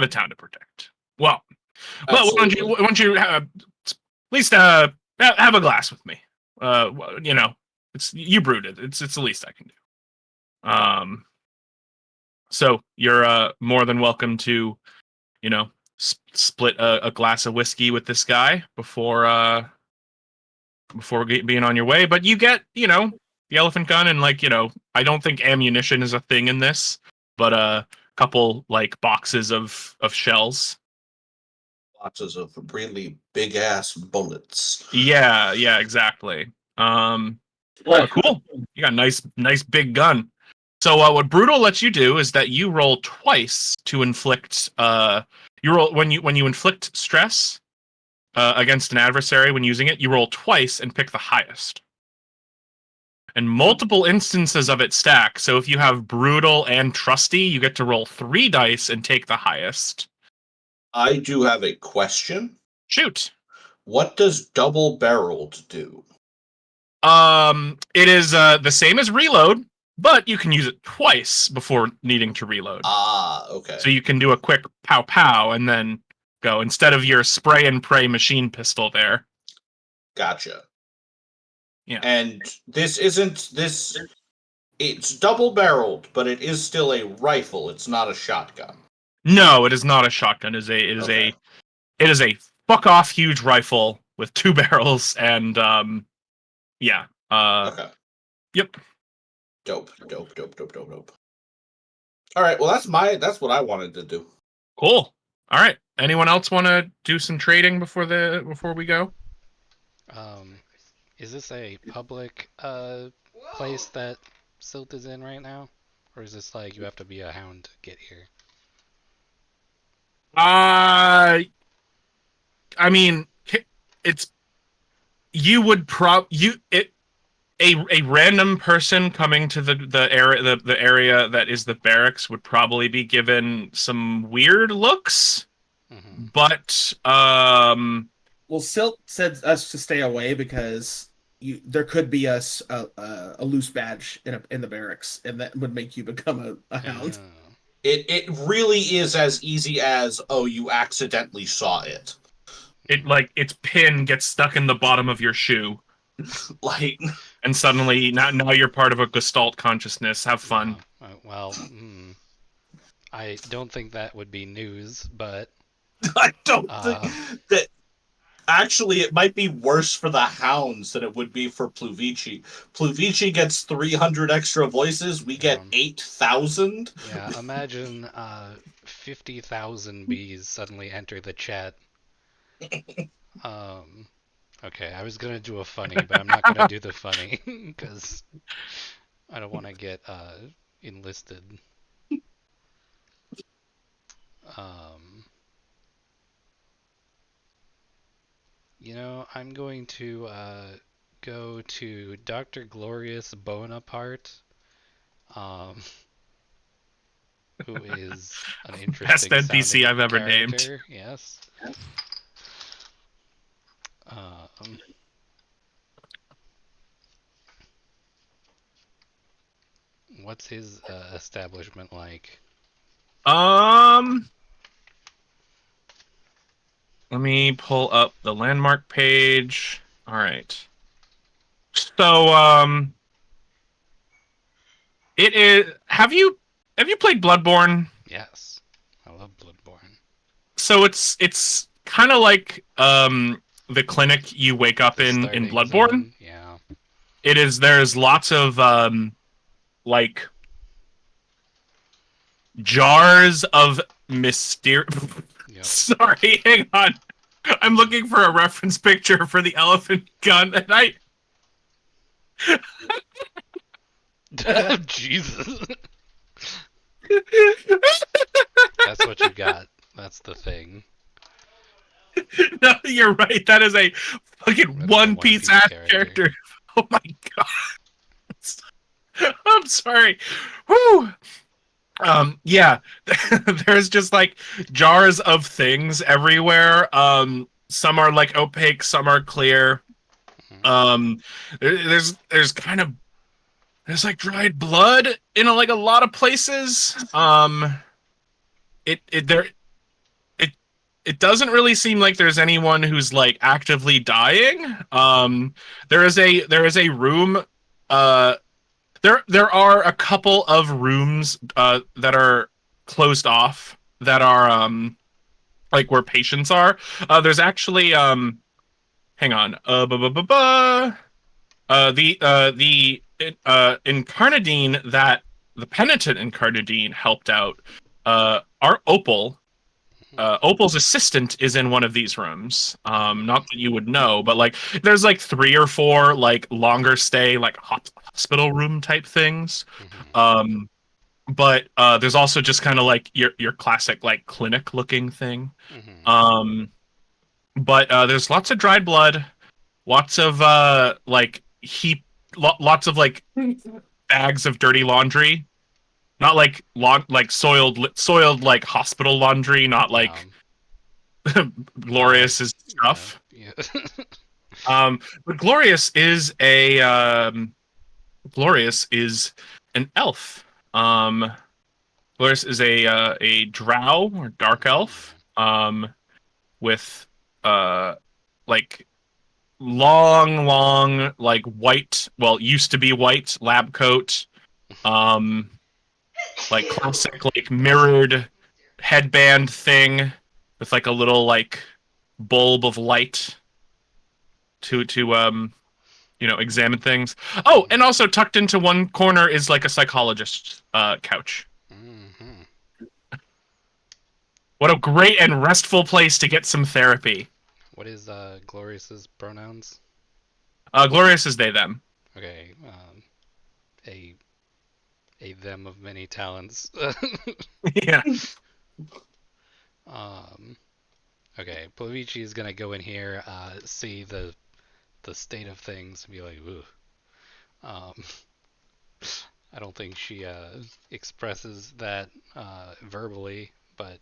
town to protect. Well, but why don't you at least have a glass with me? You know, it's you brewed it. It's the least I can do. So you're more than welcome to, you know, split a glass of whiskey with this guy before being on your way. But you get, you know, the elephant gun and, like, you know, I don't think ammunition is a thing in this, but a couple like boxes of shells. Boxes of really big ass bullets. Yeah, exactly. Cool. You got a nice big gun. So what Brutal lets you do is that you roll twice to inflict. You roll when you inflict stress against an adversary when using it. You roll twice and pick the highest. And multiple instances of it stack. So if you have Brutal and Trusty, you get to roll 3 dice and take the highest. I do have a question. Shoot. What does double-barreled do? It is the same as reload, but you can use it twice before needing to reload. Okay. So you can do a quick pow pow and then go instead of your spray and pray machine pistol there. Gotcha. Yeah. And this isn't this. It's double-barreled, but it is still a rifle. It's not a shotgun. No, it is not a shotgun. It is a fuck off huge rifle with 2 barrels and yeah. Okay. Yep. Dope. All right. Well, that's what I wanted to do. Cool. All right. Anyone else want to do some trading before we go? Is this a public place that Silt is in right now, or is this like you have to be a hound to get here? I mean, it's you would a random person coming to the area that is the barracks would probably be given some weird looks. Mm-hmm. But well, Silt said us to stay away because there could be a loose badge in the barracks, and that would make you become a hound. It really is as easy as, oh, you accidentally saw it. It like its pin gets stuck in the bottom of your shoe. Like, and suddenly now you're part of a Gestalt consciousness. Have fun. I don't think that would be news, but I don't think that Actually, it might be worse for the hounds than it would be for Pluvici. Pluvici gets 300 extra voices. We get 8,000. Yeah, imagine 50,000 bees suddenly enter the chat. Okay, I was gonna do a funny, but I'm not gonna do the funny because I don't want to get enlisted. Um, I'm going to go to Dr. Glorious Bonaparte, um, who is an Best interesting NPC sounding I've ever named. character. Yes. Um, what's his establishment like? Um, Let me pull up the landmark page. All right. So, it is. Have you played Bloodborne? Yes, I love Bloodborne. So it's kind of like the clinic you wake up The in starting Bloodborne. zone, yeah. It is. There's lots of like jars of mystery. Yep. Sorry, hang on. I'm looking for a reference picture for the elephant gun, and I. Jesus. That's what you got. That's the thing. No, you're right. That is a fucking That is a One One Piece Piece ass character. character. Oh my god. I'm sorry. Whew. Yeah. There's just like jars of things everywhere. Some are like opaque, some are clear. Mhm. There's kind of there's like dried blood in like a lot of places. It it there it it doesn't really seem like there's anyone who's like actively dying. There is a room. Uh, there are a couple of rooms that are closed off that are like where patients are. There's actually hang on. The Incarnadine that the penitent Incarnadine helped out. Our Opal's assistant is in one of these rooms. Not that you would know, but like there's like three or four like longer stay like hospital room type things. Mhm. Um, but there's also just kind of like your classic like clinic looking thing. Mhm. Um, but there's lots of dried blood, lots of like lots of like bags of dirty laundry. Not like like soiled like hospital laundry, not Yeah. like Uh, Glorious yeah. stuff. Yeah. But Glorious is an elf. Um, Glorious is a drow or dark elf. With uh like long like white, well, used to be white lab coat. Um, like classic like mirrored headband thing with like a little like bulb of light to examine things. Oh, and also tucked into one corner is like a psychologist's couch. Mhm. What a great and restful place to get some therapy. What is Glorious's pronouns? Glorious is they them. Okay. A a them of many talents. Yeah. um. Okay. Plavici is gonna go in here, see the state of things, and be like, ooh. Um. I don't think she expresses that verbally, but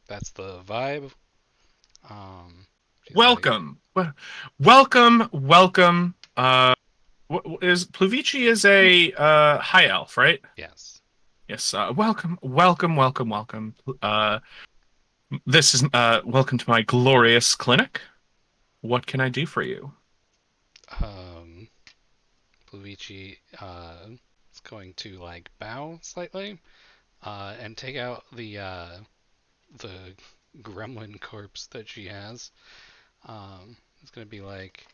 that's the vibe. She's like, Welcome. Welcome. Is Pluvici is a high elf, right? yes. Yes. Welcome. This is welcome to my glorious clinic. What can I do for you? Um, Luigi is going to like bow slightly, and take out the gremlin corpse that she has. It's gonna be like,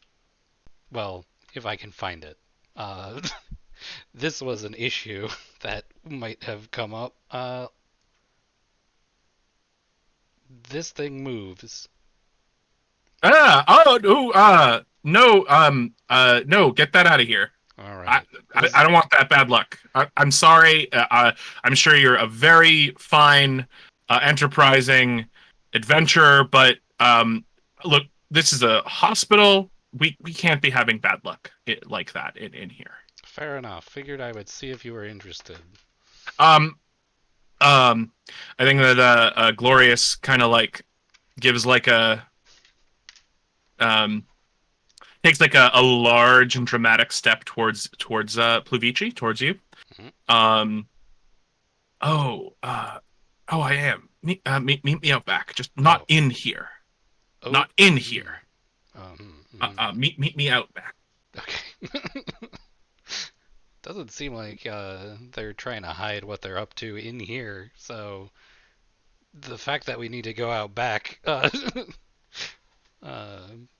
well, if I can find it. Uh, this was an issue that might have come up. This thing moves. No, get that out of here. All I, right. I don't want that bad luck. I'm sorry. I'm sure you're a very fine, enterprising adventurer, but look, this is a hospital. We can't be having bad luck like that in here. Fair enough. Figured I would see if you were interested. Um, I think that Glorious kind of like gives like a um takes like a large and dramatic step towards Pluvici, towards you. Mhm. Um. Oh, I am. Meet me out back. Just not Oh. in here. Oh. Not in here. Meet me out back. Okay. Doesn't seem like they're trying to hide what they're up to in here. So the fact that we need to go out back,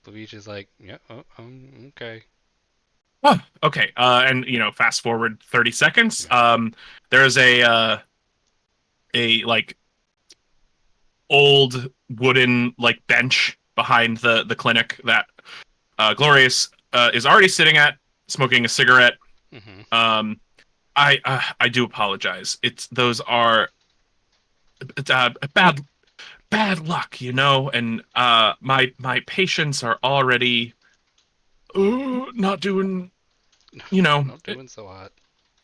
Bleach is like, yeah, okay. Oh, okay. And fast forward 30 seconds. Yeah. There's a like old wooden like bench behind the clinic that Glorious is already sitting at, smoking a cigarette. Hmm. I do apologize. Those are bad luck, and my patients are already not doing, Not doing so hot.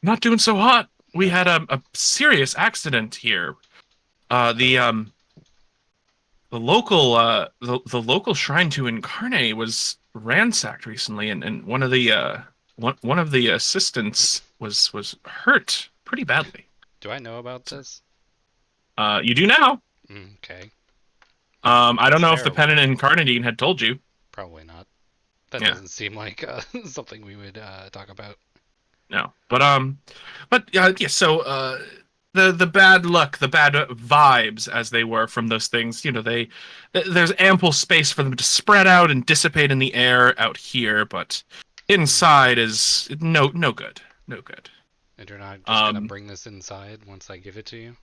not doing so hot. We No. had a serious accident here. The local the local shrine to Incarne was ransacked recently, and one of the assistants was hurt pretty badly. Do I know about this? You do now. Okay. I don't know if the Terrible. penitent Incarnadine had told you. Probably not. That Yeah. doesn't seem like something we would talk about. No, but yeah. So the bad luck, the bad vibes, as they were from those things, there's ample space for them to spread out and dissipate in the air out here, but inside is no good, no good. And you're not just gonna Um, bring this inside once I give it to you?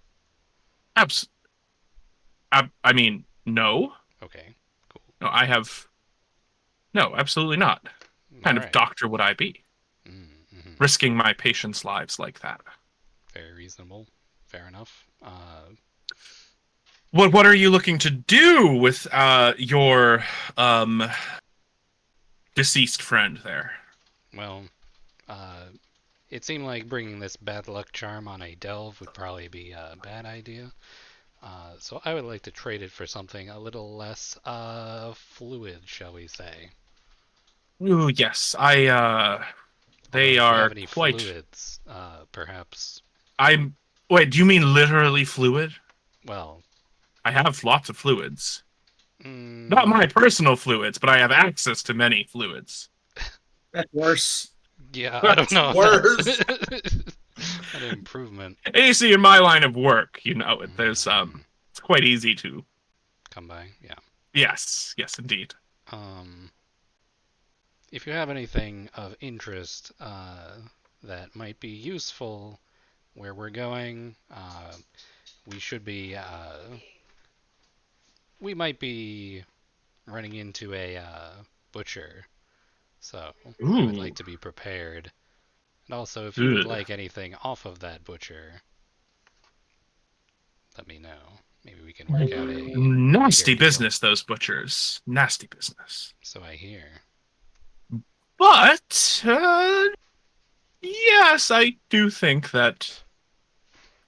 abs- I mean, no, Okay. Cool. no, no, absolutely not. What All kind of right. doctor would I be, Mm-hmm. risking my patients' lives like that? Very reasonable. Fair enough. What are you looking to do with your deceased friend there? Well, uh, it seemed like bringing this bad luck charm on a delve would probably be a bad idea. So I would like to trade it for something a little less fluid, shall we say? Ooh, yes, Although they if you have are any quite. fluids, perhaps. I'm. Wait, do you mean literally fluid? Well, I have lots of fluids. Not mm, my personal fluids, but I have access to many fluids. That's worse. yeah, I don't That's know if worse. that's an improvement. You see, in my line of work, there's Mm, it's quite easy to. come by, yeah. Yes, indeed. Um, if you have anything of interest that might be useful where we're going, we should be. We might be running into a butcher, so I would Ooh. like to be prepared. And also, if you would Ugh. like anything off of that butcher, let me know. Maybe we can work out a Nasty bigger deal. business, those butchers. Nasty business. So I hear. But yes, I do think that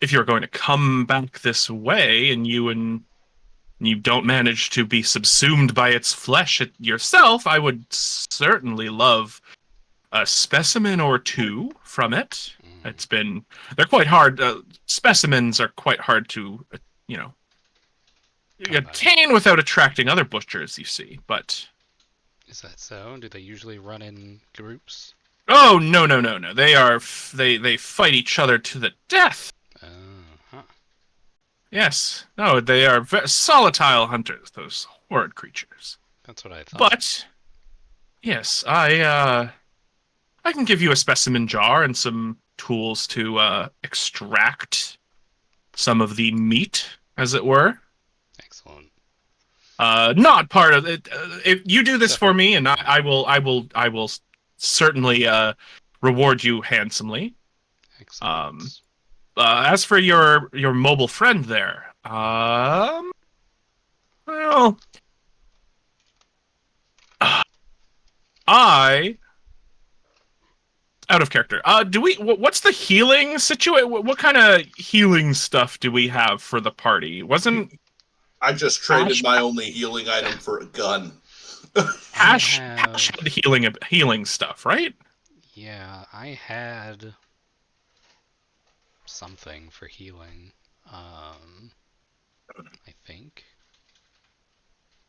if you're going to come back this way and you don't manage to be subsumed by its flesh yourself, I would certainly love a specimen or two from it. They're quite hard. Specimens are quite hard to, you know, Come by. obtain without attracting other butchers, you see. But Is that so? Do they usually run in groups? oh no. They fight each other to the death. Huh. Yes. No, they are volatile hunters, those horrid creatures. That's what I thought. But yes, I can give you a specimen jar and some tools to extract some of the meat, as it were. Excellent. Not part of it. If you do this for Separate. me, and I will certainly reward you handsomely. Excellent. As for your mobile friend there, well, I out of character. Do we? What's the healing situation? What kind of healing stuff do we have for the party? Wasn't I just traded Ash my only healing item for a gun. Ash have had healing stuff, right? Yeah, I had something for healing. I think.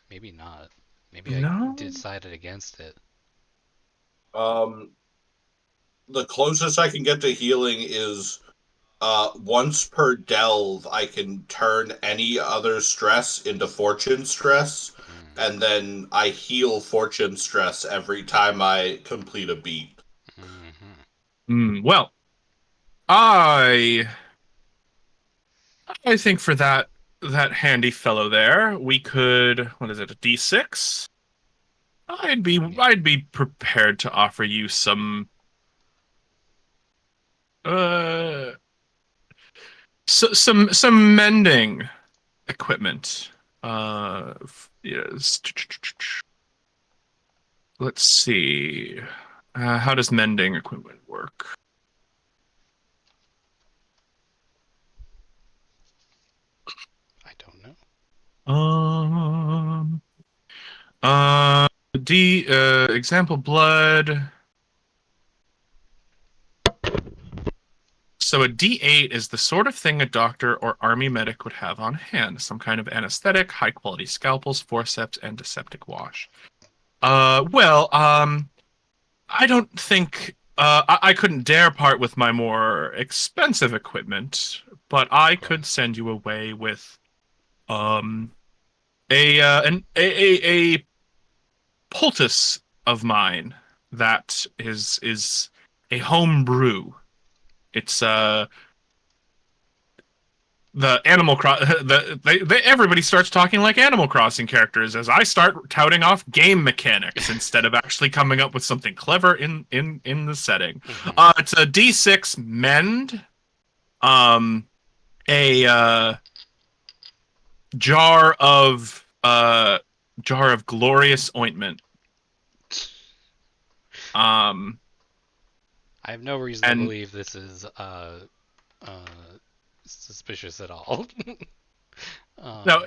Maybe not. Maybe I No. decided against it. Um, the closest I can get to healing is once per delve, I can turn any other stress into fortune stress, Mm, and then I heal fortune stress every time I complete a beat. Well, I I think for that handy fellow there, we could, what is it, a D6? Yeah. I'd be prepared to offer you uh some mending equipment. Yes. Let's see. How does mending equipment work? I don't know. Um. Uh. D. Example blood. So a D8 is the sort of thing a doctor or army medic would have on hand. Some kind of anesthetic, high quality scalpels, forceps, antiseptic wash. I don't think I couldn't dare part with my more expensive equipment, but I Of could course. send you away with um a poultice of mine that is a home brew. It's the everybody starts talking like Animal Crossing characters as I start touting off game mechanics instead of actually coming up with something clever in the setting. Mm-hmm. It's a D6 mend, um, a jar of glorious ointment, um, I have no reason to and believe this is uh suspicious at all. no,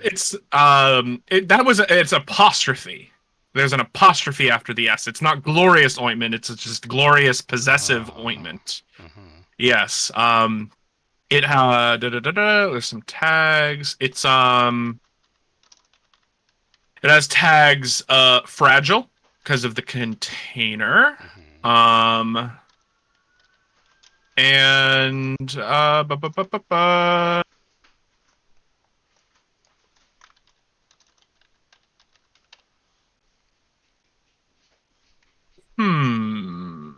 um, it's apostrophe. There's an apostrophe after the S. It's not glorious ointment. It's just glorious possessive ointment. mhm. Yes. It there's some tags. It has tags fragile because of the container. Mhm. Um and hmm.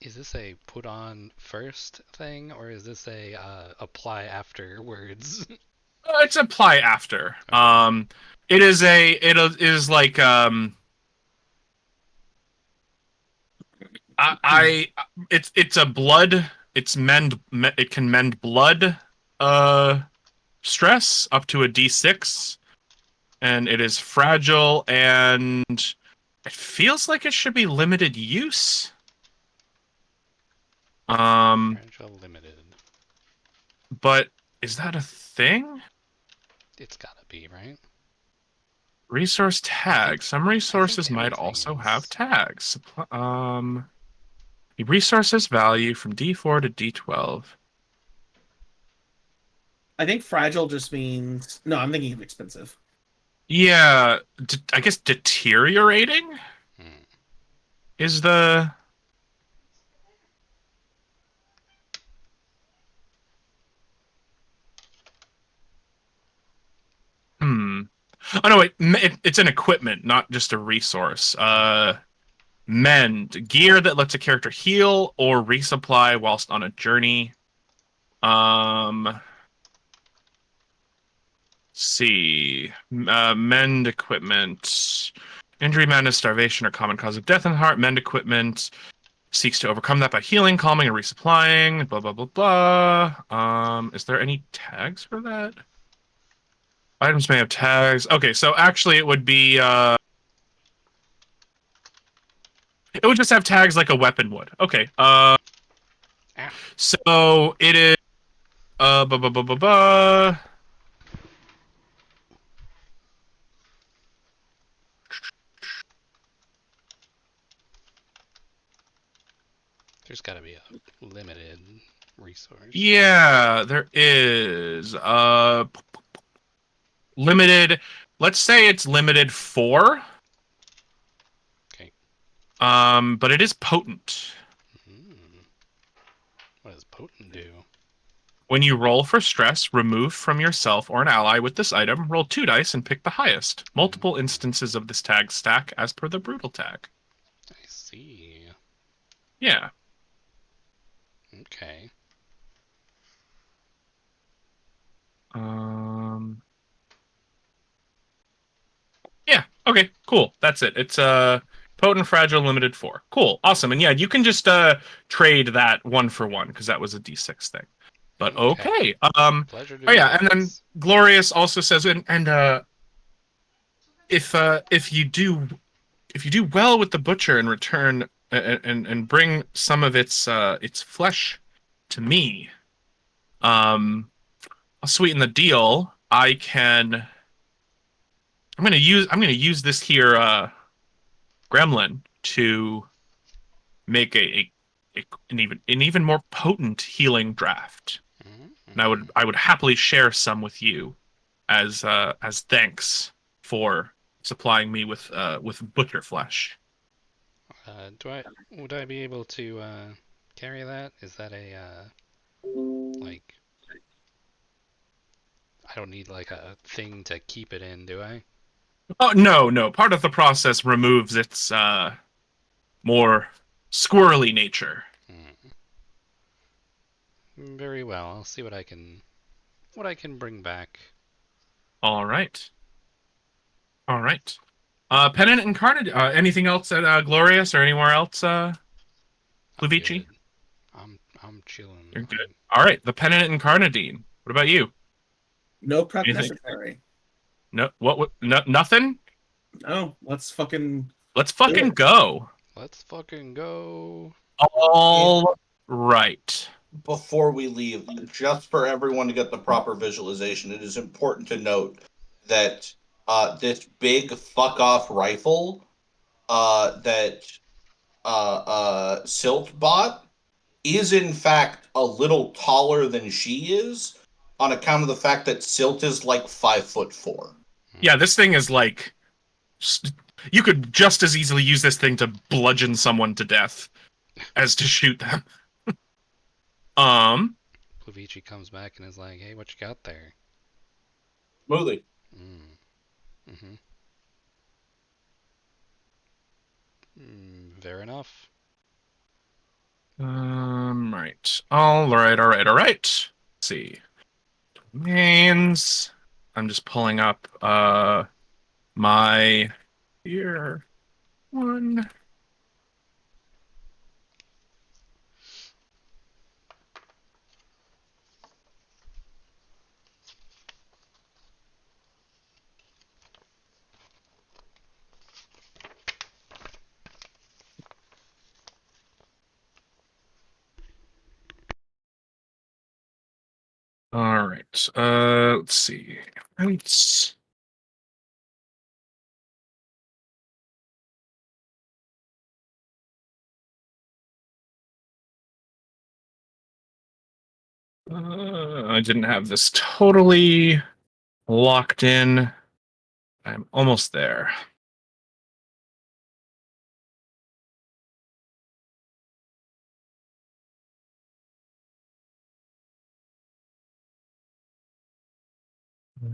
Is this a put on first thing, or is this a apply afterwards? It's apply after. Okay. It is like I it's a blood. It can mend blood uh stress up to a D6, and it is fragile, and it feels like it should be limited use. Um, Fragile limited. but is that a thing? It's gotta be, right? Resource I think tag. Some I think resources might everything also have is. tags. The resources value from D4 to D12. I think fragile just means no. I'm thinking of expensive. Yeah, I guess deteriorating Hmm. is the Oh no, wait, it's an equipment, not just a resource. Mend, gear that lets a character heal or resupply whilst on a journey. Let's see. Mend equipment. Injury, madness, starvation are common cause of death in the heart. Mend equipment seeks to overcome that by healing, calming, and resupplying. Blah blah blah blah. Is there any tags for that? Items may have tags. Okay, so actually it would be it would just have tags like a weapon would. Okay. Ah, So it is blah blah blah blah blah. there's got to be a limited resource. Yeah, there is. Limited. Let's say it's limited 4. Okay. But it is potent. Hmm. What does potent do? When you roll for stress, remove from yourself or an ally with this item, roll 2 dice and pick the highest. Multiple instances of this tag stack as per the brutal tag. I see. Yeah. Okay. Yeah. Okay. Cool. That's it. It's potent, fragile, limited 4. Cool. Awesome. And yeah, you can just trade that 1 for 1 because that was a D6 thing. But okay. Pleasure Oh doing yeah, and then business. Glorious also says, and if you do well with the butcher and return and bring some of its flesh to me, I'll sweeten the deal. I'm gonna use this here gremlin to make an even more potent healing draft. And I would happily share some with you as thanks for supplying me with butcher flesh. Would I be able to carry that? Is that a like I don't need like a thing to keep it in, do I? Oh no. Part of the process removes its more squirrely nature. Hmm. Very well. I'll see what I can bring back. All right. All right. Pennant and Carnage. Anything else at Glorious or anywhere else? I'm Luvici? good. I'm chilling. You're good. All right. The Pennant and Carnadine. What about you? No prep Anything? necessary. No. What? No, nothing. No, let's fucking Let's do fucking it. go. Let's fucking go. All right. Before we leave, just for everyone to get the proper visualization, it is important to note that this big fuck off rifle that Silt bought is in fact a little taller than she is on account of the fact that Silt is like 5'4". Yeah, this thing is like you could just as easily use this thing to bludgeon someone to death as to shoot them. Um, Plavici comes back and is like, "Hey, what you got there?" Smoothly. Mm. Mm-hmm. Fair enough. right. All right. Let's see. Domains. I'm just pulling up my tier 1. All right. Let's see. It's I didn't have this totally locked in. I'm almost there.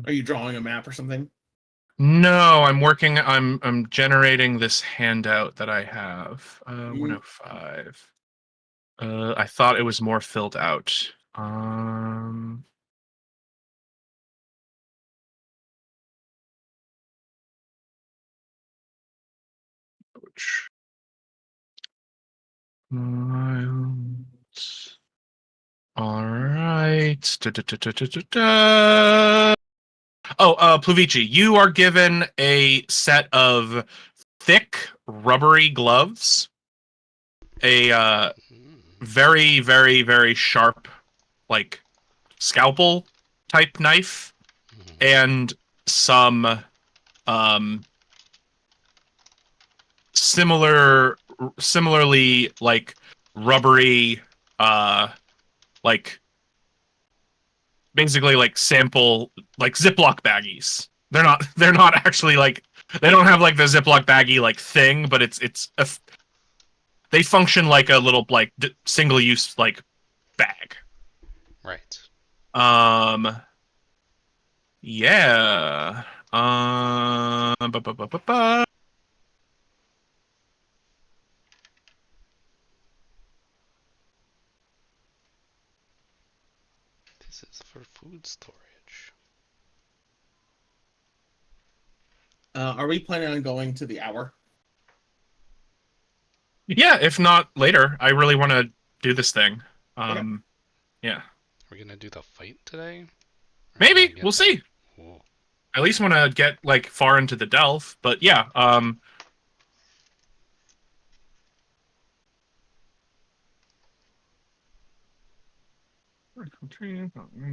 Are you drawing a map or something? No, I'm working. I'm generating this handout that I have. 105. I thought it was more filled out. Ouch. Miles. All right. Oh, Pluvici, you are given a set of thick, rubbery gloves, a very, very, very sharp, like scalpel type knife, and some similarly like rubbery, like basically like sample like Ziploc baggies. They're not actually like they don't have like the Ziploc baggie like thing, but they function like a little like single use like bag. Right. Yeah. This is for food storage. Are we planning on going to the hour? Yeah, if not later, I really want to do this thing. Okay. Yeah. Are we gonna do the fight today? Or are we Maybe gonna we'll get that? see. Whoa. I at least want to get like far into the delve, but yeah.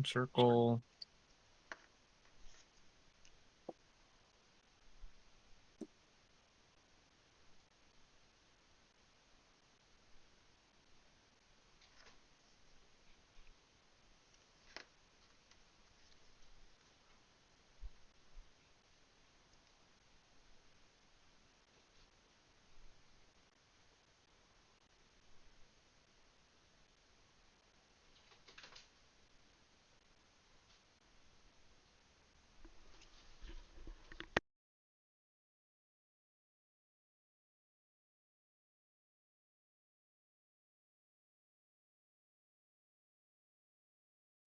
Circle.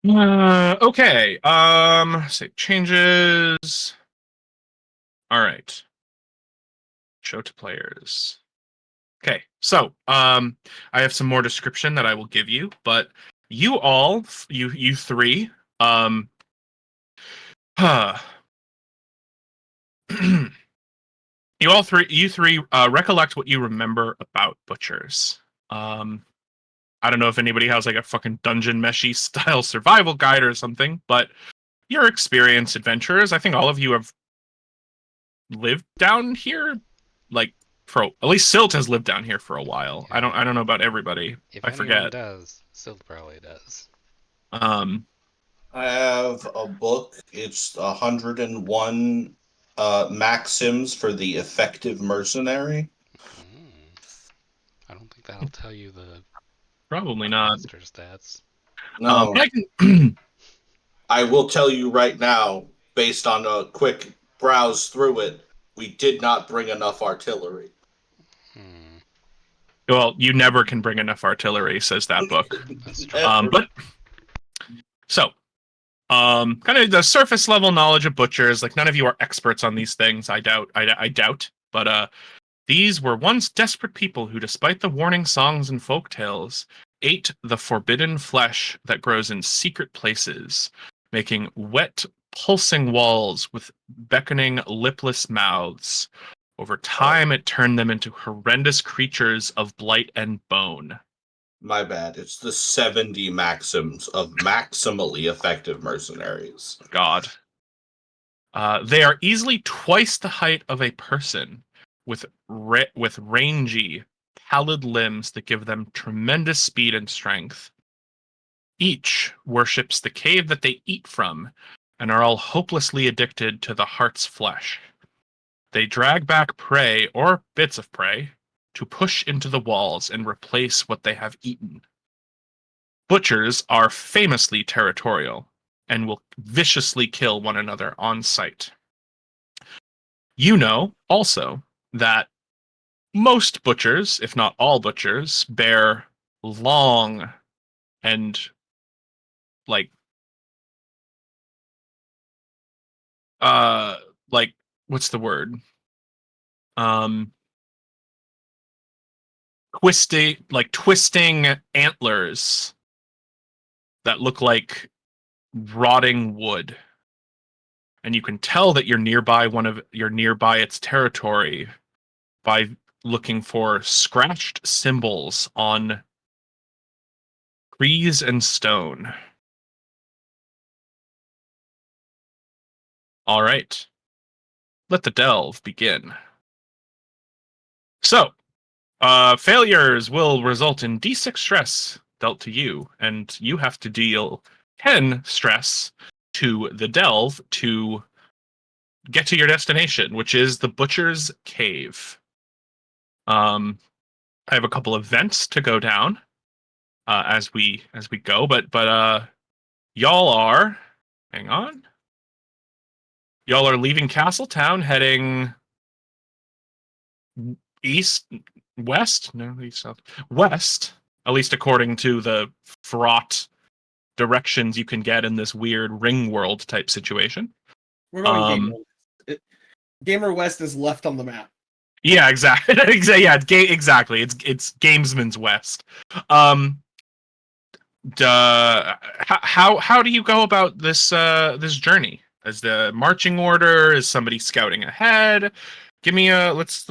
Okay. Save changes. All right. Show to players. Okay. So, I have some more description that I will give you, but you all, you three, huh. you three, recollect what you remember about butchers. I don't know if anybody has like a fucking dungeon meshy style survival guide or something, but your experienced adventurers, I think all of you have lived down here, like for at least Silt has lived down here for a while. Yeah. I don't know about everybody. If I anyone forget. does, Silt probably does. Um, I have a book. It's 101 maxims for the effective mercenary. I don't think that'll tell you the Probably not. monster stats. No, But I can. I will tell you right now, based on a quick browse through it, we did not bring enough artillery. Hmm. Well, you never can bring enough artillery, says that book. That's true. But so, kind of the surface level knowledge of butchers. Like none of you are experts on these things. I doubt. I doubt. But these were once desperate people who, despite the warning songs and folk tales, ate the forbidden flesh that grows in secret places, making wet, pulsing walls with beckoning, lipless mouths. Over time, it turned them into horrendous creatures of blight and bone. My bad. It's the 70 maxims of maximally effective mercenaries. God. They are easily twice the height of a person, with rangy, pallid limbs that give them tremendous speed and strength. Each worships the cave that they eat from, and are all hopelessly addicted to the heart's flesh. They drag back prey or bits of prey to push into the walls and replace what they have eaten. Butchers are famously territorial and will viciously kill one another on sight. You know also that most butchers, if not all butchers, bear long and like uh like what's the word? Um twisting antlers that look like rotting wood. And you can tell that you're nearby its territory by looking for scratched symbols on trees and stone. All right. Let the delve begin. So, failures will result in D6 stress dealt to you, and you have to deal 10 stress to the delve to get to your destination, which is the Butcher's Cave. I have a couple of vents to go down as we go, but y'all are hang on. Y'all are leaving Castletown, heading east, west, no, east, south, west. At least according to the fraught directions you can get in this weird ring world type situation. We're going Gamer West. Gamer West is left on the map. Yeah, exactly. Yeah, exactly. It's Gamesman's West. How do you go about this this journey? Is the marching order? Is somebody scouting ahead? Give me a let's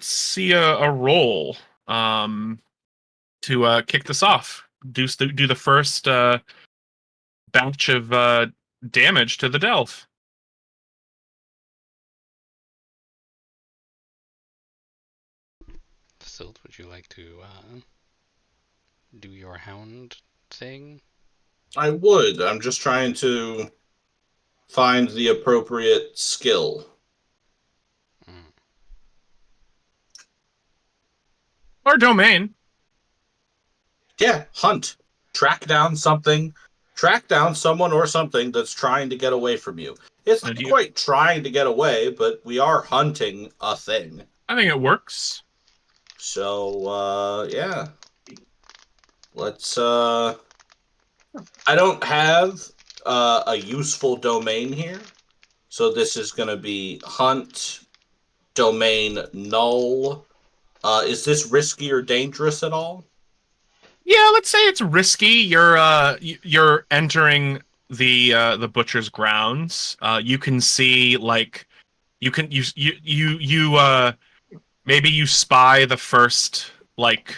see a roll to kick this off. Do the first batch of damage to the delve. Silt, would you like to do your hound thing? I would. I'm just trying to find the appropriate skill. Mm. Or domain. Yeah, hunt. Track down something. Track down someone or something that's trying to get away from you. It's not quite trying to get away, but we are hunting a thing. I think it works. So, yeah. Let's, I don't have a useful domain here. So this is going to be hunt, domain null. Is this risky or dangerous at all? Yeah, let's say it's risky. You're entering the butcher's grounds. You can see like you maybe you spy the first like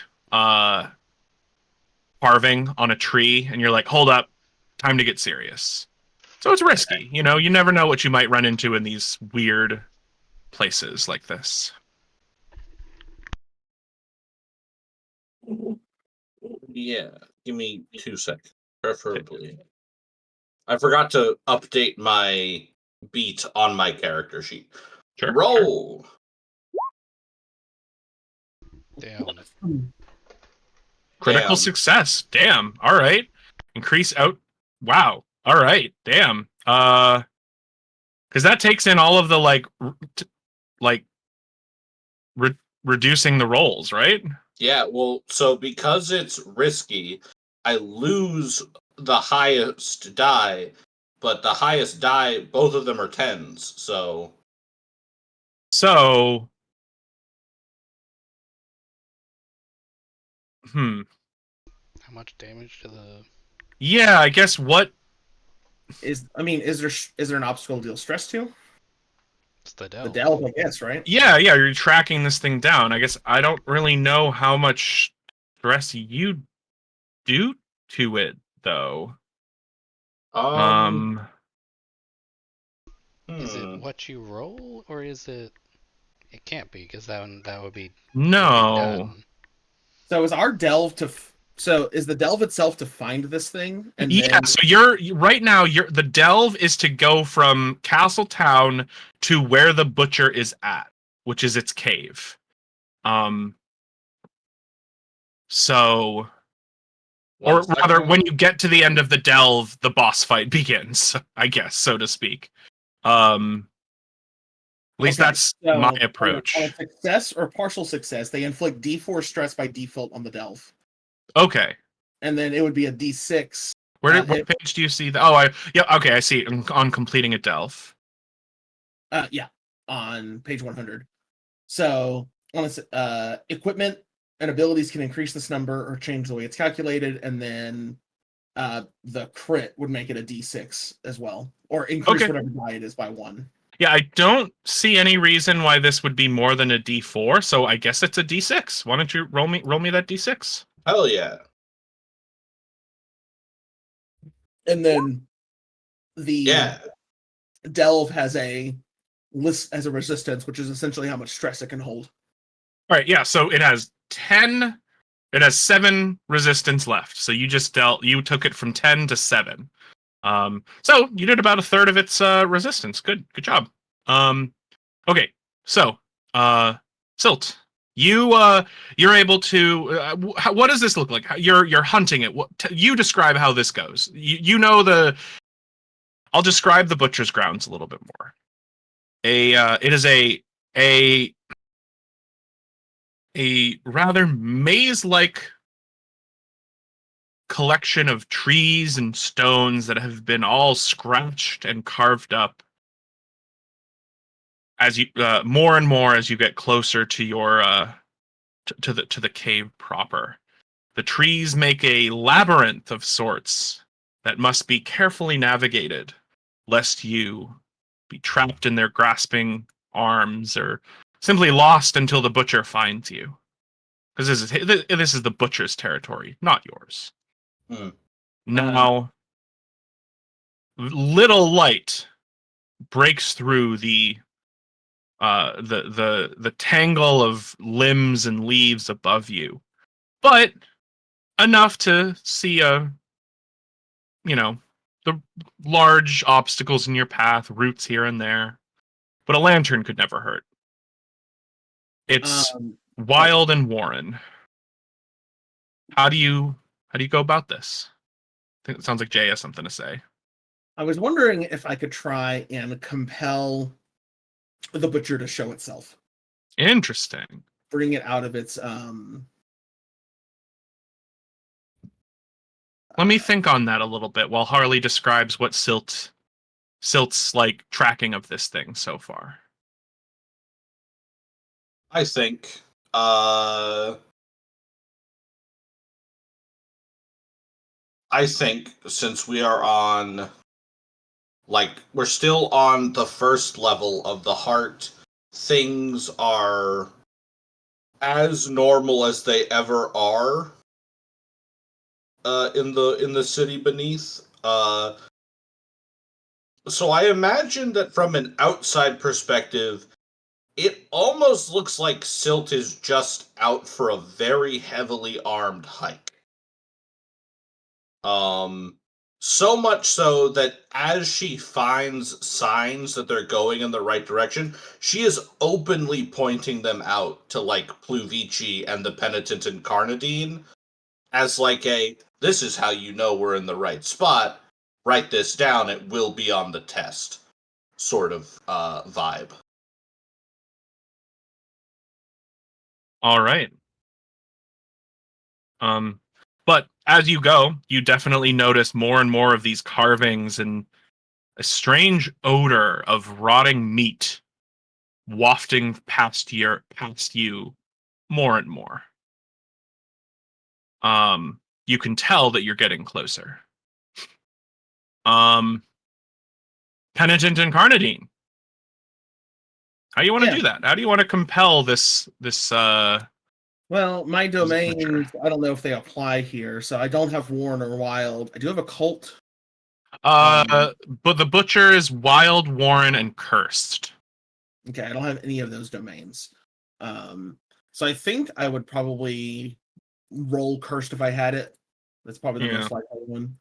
carving on a tree, and you're like, hold up, time to get serious. So it's risky. You know, you never know what you might run into in these weird places like this. Yeah, give me 2 seconds, preferably. I forgot to update my beat on my character sheet. Sure. Roll. Damn. Critical Damn. success. Damn. All right. Increase out. Wow. All right. Damn. Because that takes in all of the reducing the rolls, right? Yeah, well, so because it's risky, I lose the highest die, but the highest die, both of them are 10s, so... So, How much damage to the... yeah, I guess what... Is there an obstacle to deal stress to? It's the The delve. delve, I guess, right? Yeah, you're tracking this thing down. I guess I don't really know how much stress you do to it, though. Is it what you roll, or is it... It can't be, because that would be No. done. So is our delve so is the delve itself to find this thing? And Yeah, then... so right now the delve is to go from Castletown to where the butcher is at, which is its cave. So or rather, when you get to the end of the delve, the boss fight begins, I guess, so to speak. At least Okay, that's so my on approach. a success or partial success, they inflict D4 stress by default on the delve, Okay. and then it would be a D6. What If page do you see that? Oh, yeah, okay, I see it on completing a delve. yeah, on page 100. So on equipment and abilities can increase this number or change the way it's calculated, and then the crit would make it a D6 as well, or increase Okay. whatever die it is by 1. Yeah, I don't see any reason why this would be more than a D4, so I guess it's a D6. Why don't you roll me that D6? Hell yeah. And then the Yeah. delve has a resistance, which is essentially how much stress it can hold. All right, yeah, so it has 7 resistance left. So you took it from 10 to 7. So you did about a third of its resistance. Good job. Okay, so Silt, you're able to. What does this look like? You're hunting it. You describe how this goes. You know the. I'll describe the butcher's grounds a little bit more. It is a rather maze-like collection of trees and stones that have been all scratched and carved up as you more and more as you get closer to your to the cave proper. The trees make a labyrinth of sorts that must be carefully navigated, lest you be trapped in their grasping arms or simply lost until the butcher finds you. Because this is the butcher's territory, not yours. Hmm. Now, little light breaks through the tangle of limbs and leaves above you, but enough to see the large obstacles in your path, roots here and there. But a lantern could never hurt. It's wild and warren. How do you go about this? I think it sounds like Jay has something to say. I was wondering if I could try and compel the butcher to show itself. Interesting. Bring it out of its Let me think on that a little bit while Harley describes what Silt's like tracking of this thing so far. I think since we are on, we're still on the first level of the heart, things are as normal as they ever are in the city beneath. So I imagine that from an outside perspective, it almost looks like Silt is just out for a very heavily armed hike. So much so that as she finds signs that they're going in the right direction, she is openly pointing them out to Pluvici and the Penitent Incarnadine as this is how you know we're in the right spot. Write this down, it will be on the test sort of vibe. All right. But as you go, you definitely notice more and more of these carvings and a strange odor of rotting meat wafting past you more and more. You can tell that you're getting closer. Penitent Incarnadine. How do you want to do that? How do you want to compel this well, my domains, I don't know if they apply here, so I don't have Warren or Wild. I do have a cult. But the butcher is Wild, Warren, and Cursed. Okay, I don't have any of those domains. So I think I would probably roll Cursed if I had it. That's probably the most likely one.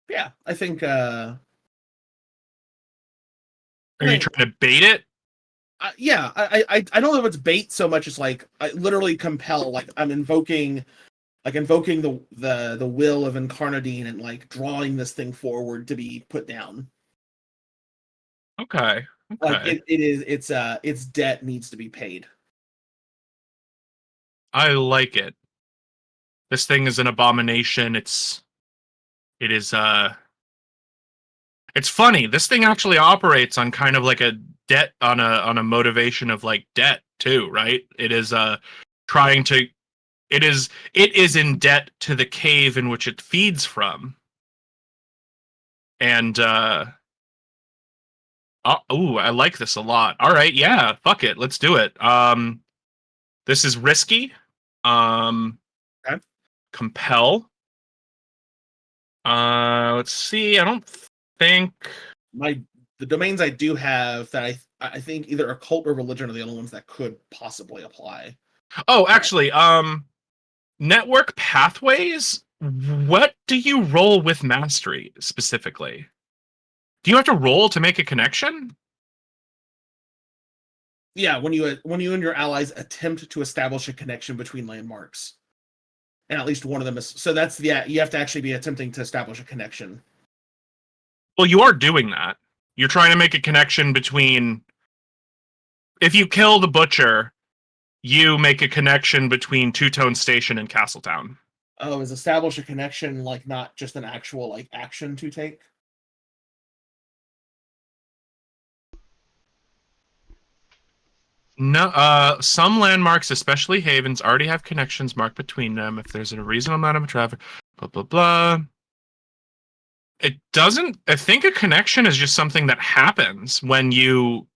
Yeah, I think Are you trying to bait it? Yeah, I don't know if it's bait so much as I literally compel, I'm invoking the will of Incarnadine and drawing this thing forward to be put down. Okay. Like Okay. its debt needs to be paid. I like it. This thing is an abomination. It is it's funny. This thing actually operates on kind of like a debt on a motivation of like debt too, right? It is trying to it is in debt to the cave in which it feeds from. And ooh, I like this a lot. All right, yeah, fuck it. Let's do it. This is risky. Okay. Compel. Let's see. I don't think The domains I do have that I think either occult or religion are the only ones that could possibly apply. Oh, actually, network pathways. What do you roll with mastery specifically? Do you have to roll to make a connection? Yeah, when you and your allies attempt to establish a connection between landmarks, and at least one of them is so that's yeah, you have to actually be attempting to establish a connection. Well, you are doing that. You're trying to make a connection between. If you kill the butcher, you make a connection between Two Tone Station and Castletown. Oh, is establish a connection like not just an actual like action to take? No, some landmarks, especially havens, already have connections marked between them if there's a reasonable amount of traffic. Blah blah blah. It doesn't. I think a connection is just something that happens when you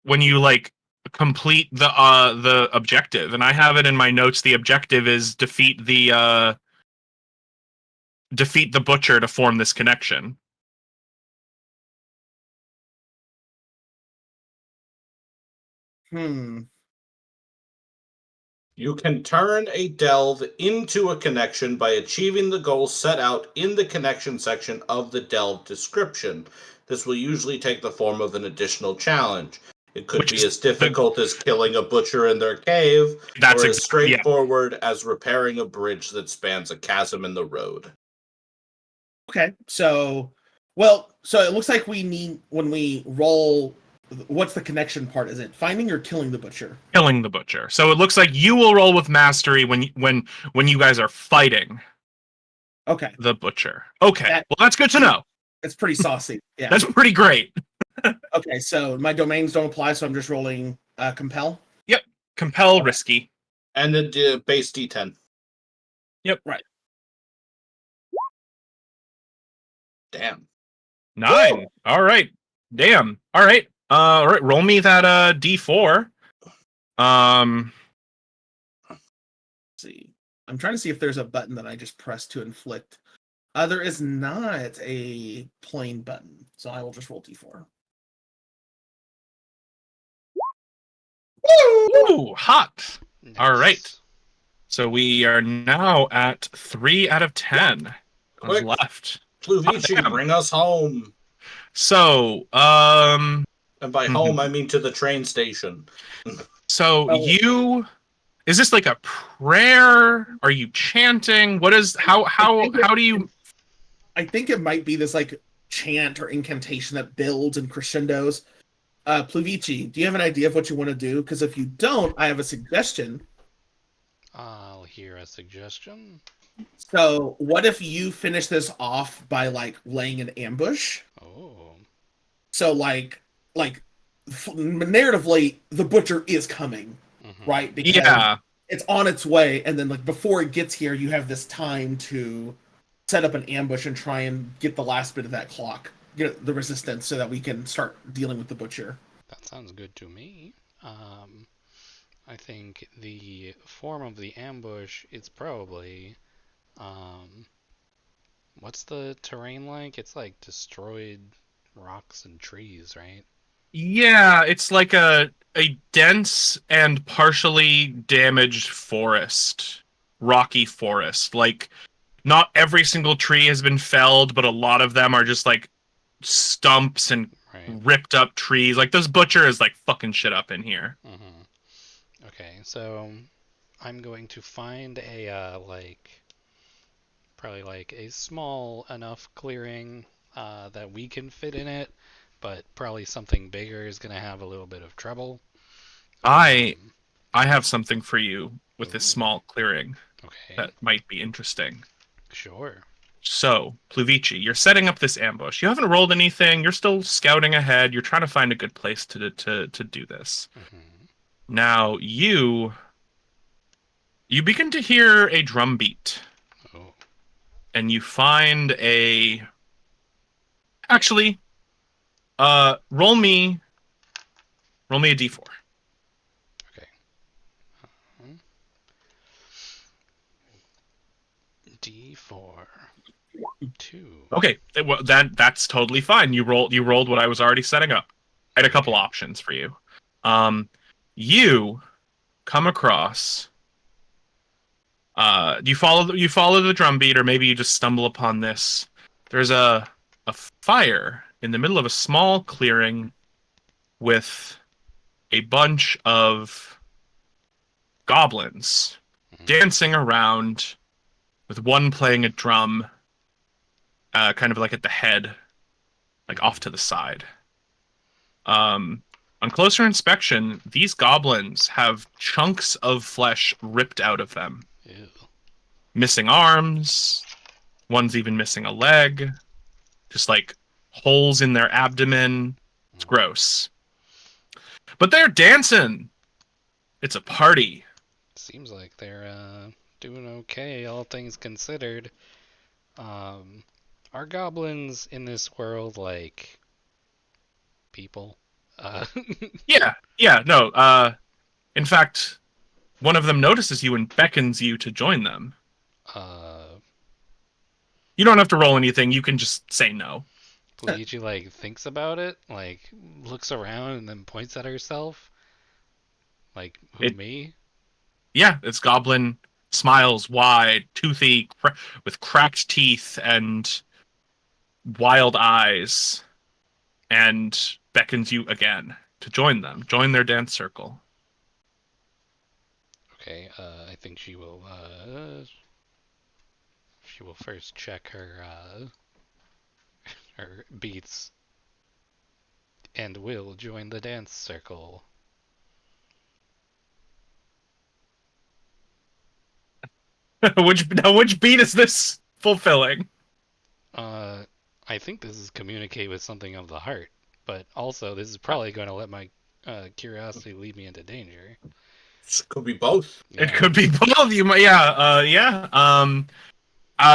like complete the objective. And I have it in my notes. The objective is defeat the butcher to form this connection. You can turn a delve into a connection by achieving the goals set out in the connection section of the delve description. This will usually take the form of an additional challenge. It could Which be is as difficult as killing a butcher in their cave, That's or as exactly, yeah. straightforward as repairing a bridge that spans a chasm in the road. Okay, so it looks like we need when we roll. What's the connection part? Is it finding or killing the butcher? Killing the butcher. So it looks like you will roll with mastery when you guys are fighting Okay, the butcher. Okay, well that's good to know. it's pretty saucy. Yeah. That's pretty great. Okay, so my domains don't apply, so I'm just rolling compel. Yep. Compel, Okay. risky. And the base D10. Yep. Right. Damn. 9. Woo! All right. Damn. All right. All right. Roll me that D4. Let's see. I'm trying to see if there's a button that I just press to inflict. There is not a plain button, so I will just roll D4. Ooh, hot. Nice. All right. So we are now at 3 out of 10. Quick. Left. Pluvici, bring us home. So, And by home, I mean to the train station. So is this like a prayer? Are you chanting? What is how do you? I think it might be this like chant or incantation that builds and crescendos. Pluvici, do you have an idea of what you want to do? Because if you don't, I have a suggestion. I'll hear a suggestion. So, what if you finish this off by like laying an ambush? Oh. So, narratively, the butcher is coming, right? Because Yeah. it's on its way, and then like before it gets here, you have this time to set up an ambush and try and get the last bit of that clock, get the resistance, so that we can start dealing with the butcher. That sounds good to me. I think the form of the ambush is probably, what's the terrain like? It's like destroyed rocks and trees, right? Yeah, it's like a dense and partially damaged forest, rocky forest. Like not every single tree has been felled, but a lot of them are just like stumps and ripped up trees. Like this butcher is like fucking shit up in here. Okay, so I'm going to find a probably like a small enough clearing that we can fit in it, but probably something bigger is gonna have a little bit of trouble. I have something for you with this Ooh. small clearing Okay, that might be interesting. sure. So, Pluvici, you're setting up this ambush. You haven't rolled anything. You're still scouting ahead. You're trying to find a good place to do this. Hmm. Now, you begin to hear a drum beat, Oh, and you find a. Actually, roll me a d4. okay. D4. 2. Okay, well, that's totally fine. You rolled what I was already setting up. I had a couple Okay. options for you. You come across. You follow the drum beat, or maybe you just stumble upon this. There's a fire in the middle of a small clearing with a bunch of goblins Mhm. dancing around, with one playing a drum, kind of like at the head, like off to the side. Um, on closer inspection, these goblins have chunks of flesh ripped out of them, Ew. missing arms. One's even missing a leg, just like holes in their abdomen. It's gross. But they're dancing. It's a party. Seems like they're doing okay, all things considered. Are goblins in this world like people? Uh, Yeah, no. In fact, one of them notices you and beckons you to join them. uh, You don't have to roll anything. You can just say no. Luigi like thinks about it, like looks around and then points at herself. Like, who, It, me? yeah, it's goblin, smiles wide, toothy, with cracked teeth and wild eyes, and beckons you again to join them. Join their dance circle. Okay, I think she will first check her beats and will join the dance circle. which beat is this fulfilling? Uh, I think this is communicate with something of the heart, but also this is probably going to let my curiosity lead me into danger. Could be both. It Yeah. could be both. You might, yeah.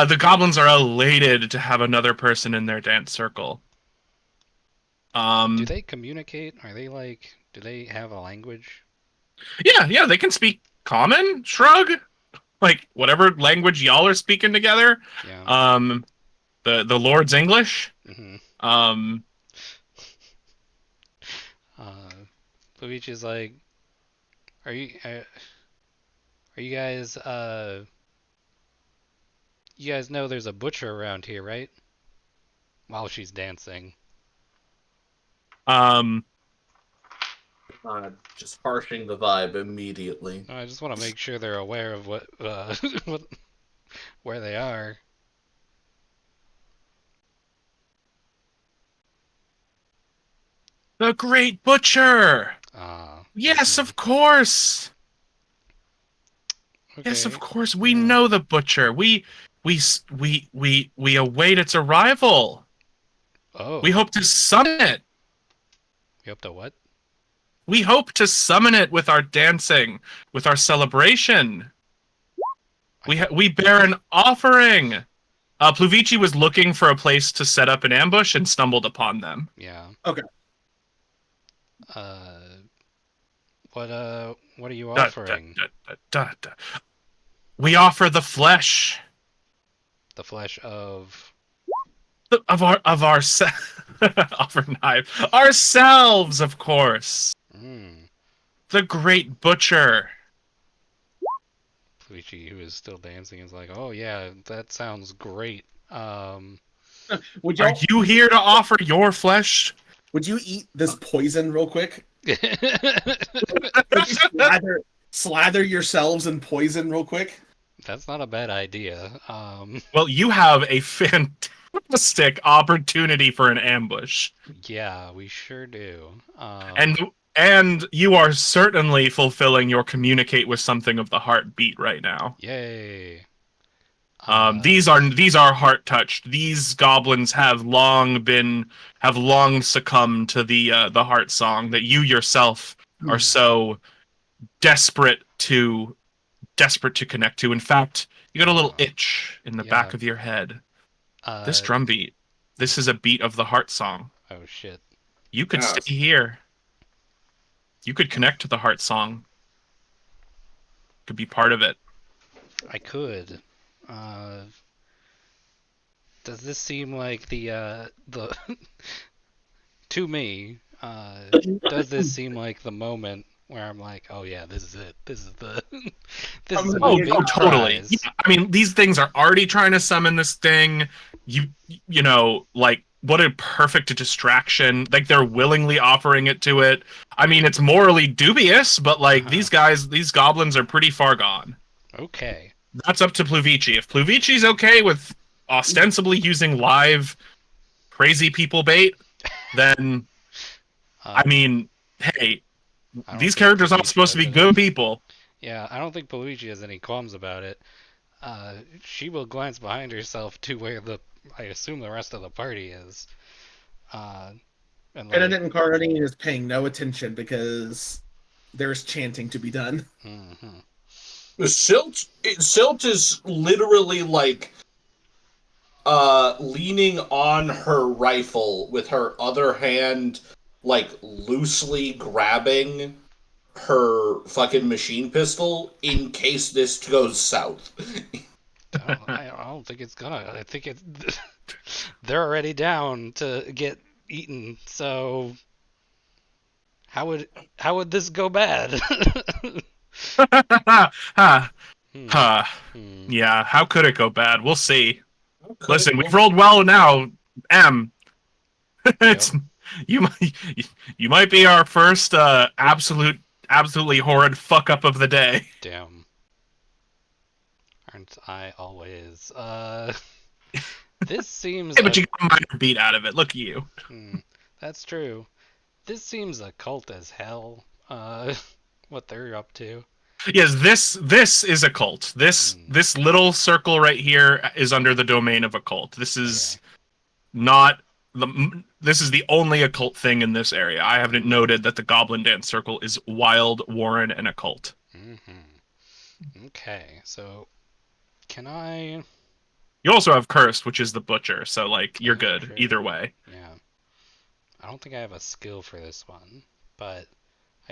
The goblins are elated to have another person in their dance circle. Do they communicate? Are they like? Do they have a language? Yeah, they can speak common, shrug, like whatever language y'all are speaking together. Yeah. The Lord's English. Hmm. Um, Uh, Luigi's like, are you guys you guys know there's a butcher around here, right? While she's dancing. um, Just harshing the vibe immediately. No, I just want to make sure they're aware of what what, where they are. the Great Butcher. Ah. Yes, of course. Okay. Yes, of course. We Yeah. know the Butcher. We await its arrival. Oh. We hope to summon it. You up to what? We hope to summon it with our dancing, with our celebration. We bear an offering. Pluvici was looking for a place to set up an ambush and stumbled upon them. Yeah. Okay. What are you offering? We offer the flesh The flesh of of our offer knife ourselves, of course. mm, The Great Butcher. Luigi, who is still dancing, is like, oh yeah, that sounds great. Would Are you you here to offer your flesh? would you eat this poison real quick? That's Slather yourselves in poison real quick. not a bad idea. Well, you have a fantastic fantastic opportunity for an ambush. Yeah, we sure do. And you are certainly fulfilling your communicate with something of the heart beat right now. Yay. These are heart touched. These goblins have long succumbed to the heart song that you yourself are so desperate to connect to. In fact, you got a little itch in the yeah. back of your head. This Uh, drum beat, this is a beat of the heart song. oh shit. You could Yes. stay here. You could connect to the heart song. Could be part of it. I could. Does this seem like the to me, does this seem like the moment where I'm like, oh yeah, this is it. This is the this is my Oh, big totally. prize. Yeah, I mean, these things are already trying to summon this thing. You know, like what a perfect distraction. Like they're willingly offering it to it. I mean, it's morally dubious, but like these goblins are pretty far gone. Okay. That's up to Pluvici. If Pluvici's okay with ostensibly using live crazy people bait, then I mean, hey, I don't these think characters aren't Luigi supposed to has be any. good people. Yeah, I don't think Luigi has any qualms about it. She will glance behind herself to where I assume the rest of the party is. And Benedict and Carnadine is paying no attention because there's chanting to be done. Mm-hmm. Silt is literally like leaning on her rifle with her other hand like loosely grabbing her fucking machine pistol in case this goes south. I don't think it's gonna. I think it. They're already down to get eaten. So how would this go bad? Ha, Hmm. ha. Hmm. Yeah, how could it go bad? We'll see. Listen, we've rolled well now. M. It's you might be our first absolutely horrid fuck up of the day. Damn. Aren't I always? This seems Hey, but you got a minor beat out of it. Look at you. That's true. This seems occult as hell. What they're up to. Yes, this is a cult. This little circle right here is under the domain of a cult. This is not this is the only occult thing in this area. I haven't noted that the Goblin Dance Circle is wild, Warren, and occult. Mm-hmm. Okay, so can I? You also have Cursed, which is the butcher, so like you're good True. either way. Yeah. I don't think I have a skill for this one, but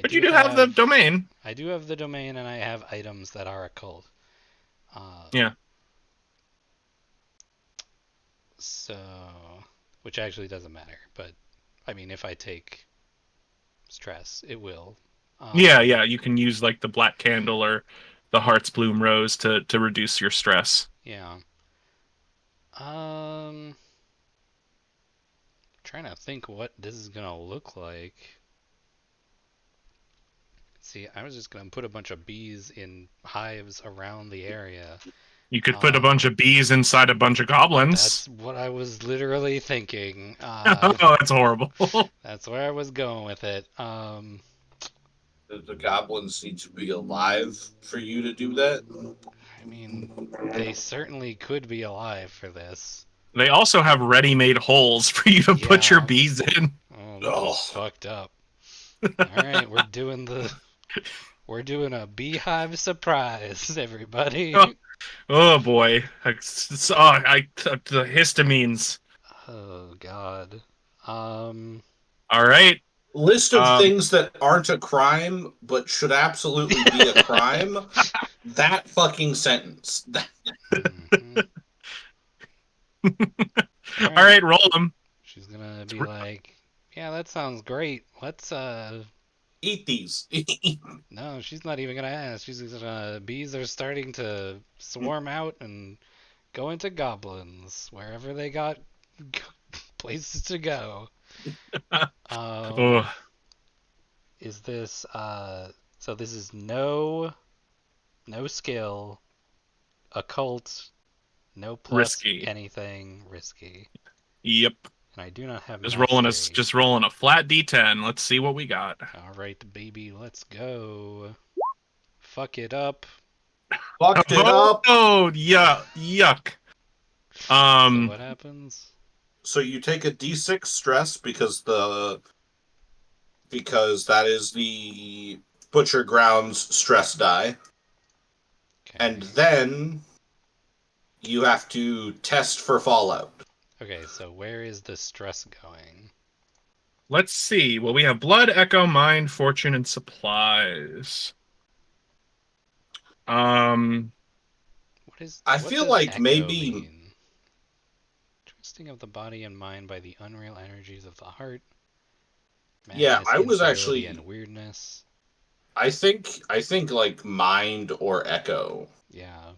But you do have the domain. I do have the domain, and I have items that are occult. Yeah. So, which actually doesn't matter, but I mean, if I take stress, it will. Yeah, you can use like the black candle or the heart's bloom rose to reduce your stress. Yeah. Trying to think what this is gonna look like. See, I was just gonna put a bunch of bees in hives around the area. You could put a bunch of bees inside a bunch of goblins. That's what I was literally thinking. Oh, that's horrible. That's where I was going with it. The goblins need to be alive for you to do that. I mean, they certainly could be alive for this. They also have ready-made holes for you to put your bees in. Oh, this is fucked up. All right, we're doing a beehive surprise, everybody. Oh boy, the histamines. Oh God. All right. List of things that aren't a crime but should absolutely be a crime. That fucking sentence. Mm-hmm. All right, roll them. She's gonna be like, "Yeah, that sounds great. Let's eat these." No, she's not even gonna ask. She's gonna. Bees are starting to swarm out and go into goblins wherever they got places to go. Is this so this is no skill, occult, No plus Risky. anything risky. Yep. And I do not have Just mastery. rolling a flat D10. Let's see what we got. All right, baby, let's go. Fuck it up. Fucked it up. Oh, yeah, yuck. So what happens? So you take a D6 stress because that is the Butcher Grounds stress die, Okay. and then you have to test for fallout. Okay, so where is the stress going? Let's see. Well, we have blood, echo, mind, fortune, and supplies. I What feel does like echo maybe mean? Twisting of the body and mind by the unreal energies of the heart. Yeah, Madness, I was instability, actually and weirdness. I think like mind or echo. Yeah.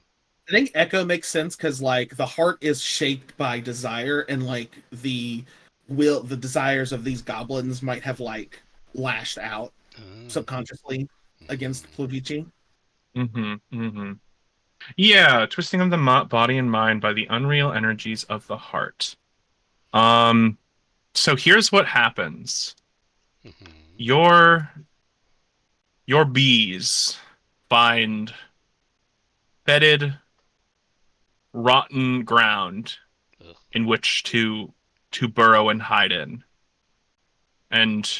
I think Echo makes sense because like the heart is shaped by desire, and like the desires of these goblins might have like lashed out subconsciously against Plovici. Yeah, twisting of the body and mind by the unreal energies of the heart. So here's what happens. Your bees find fetid, rotten ground Ugh. in which to burrow and hide in. And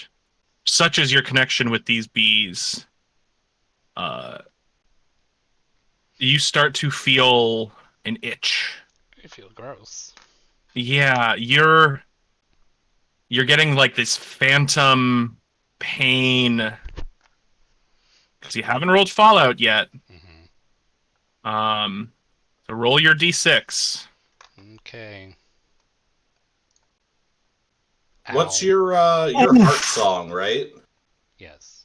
such is your connection with these bees, you start to feel an itch. I feel gross. Yeah, you're getting like this phantom pain because you haven't rolled Fallout yet. So roll your d6. Okay. What's Ow. your heart song, right? Yes.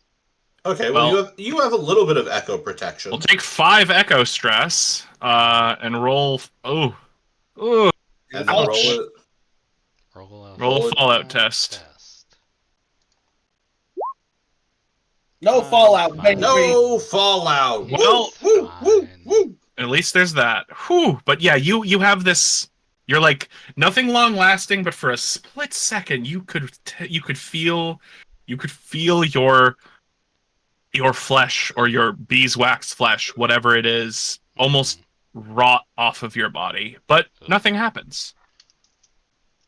Okay, well you have a little bit of echo protection. We'll take 5 echo stress and roll. Oh, And Ouch. roll a Fallout test. No fallout, Fine. baby. No fallout. Well, woo, woo, woo. At least there's that. Whew. But yeah, you have this. You're like nothing long lasting, but for a split second, you could feel your flesh or your beeswax flesh, whatever it is, almost rot off of your body. But nothing happens.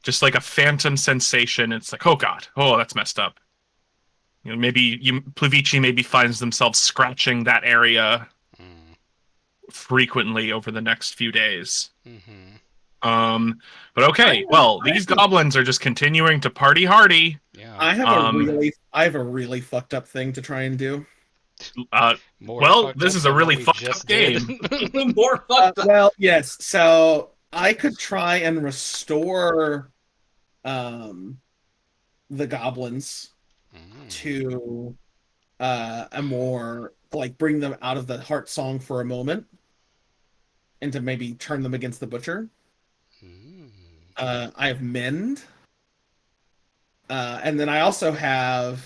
Just like a phantom sensation. It's like, oh god, oh that's messed up. You know, maybe Plovici maybe finds themselves scratching that area frequently over the next few days. But okay, well, these goblins are just continuing to party hardy. Yeah. I have a really fucked up thing to try and do. Well, this is a really fucked up game. More fucked up. Well, yes. So I could try and restore the goblins to a more like bring them out of the heart song for a moment and to maybe turn them against the butcher. I have mend, and then I also have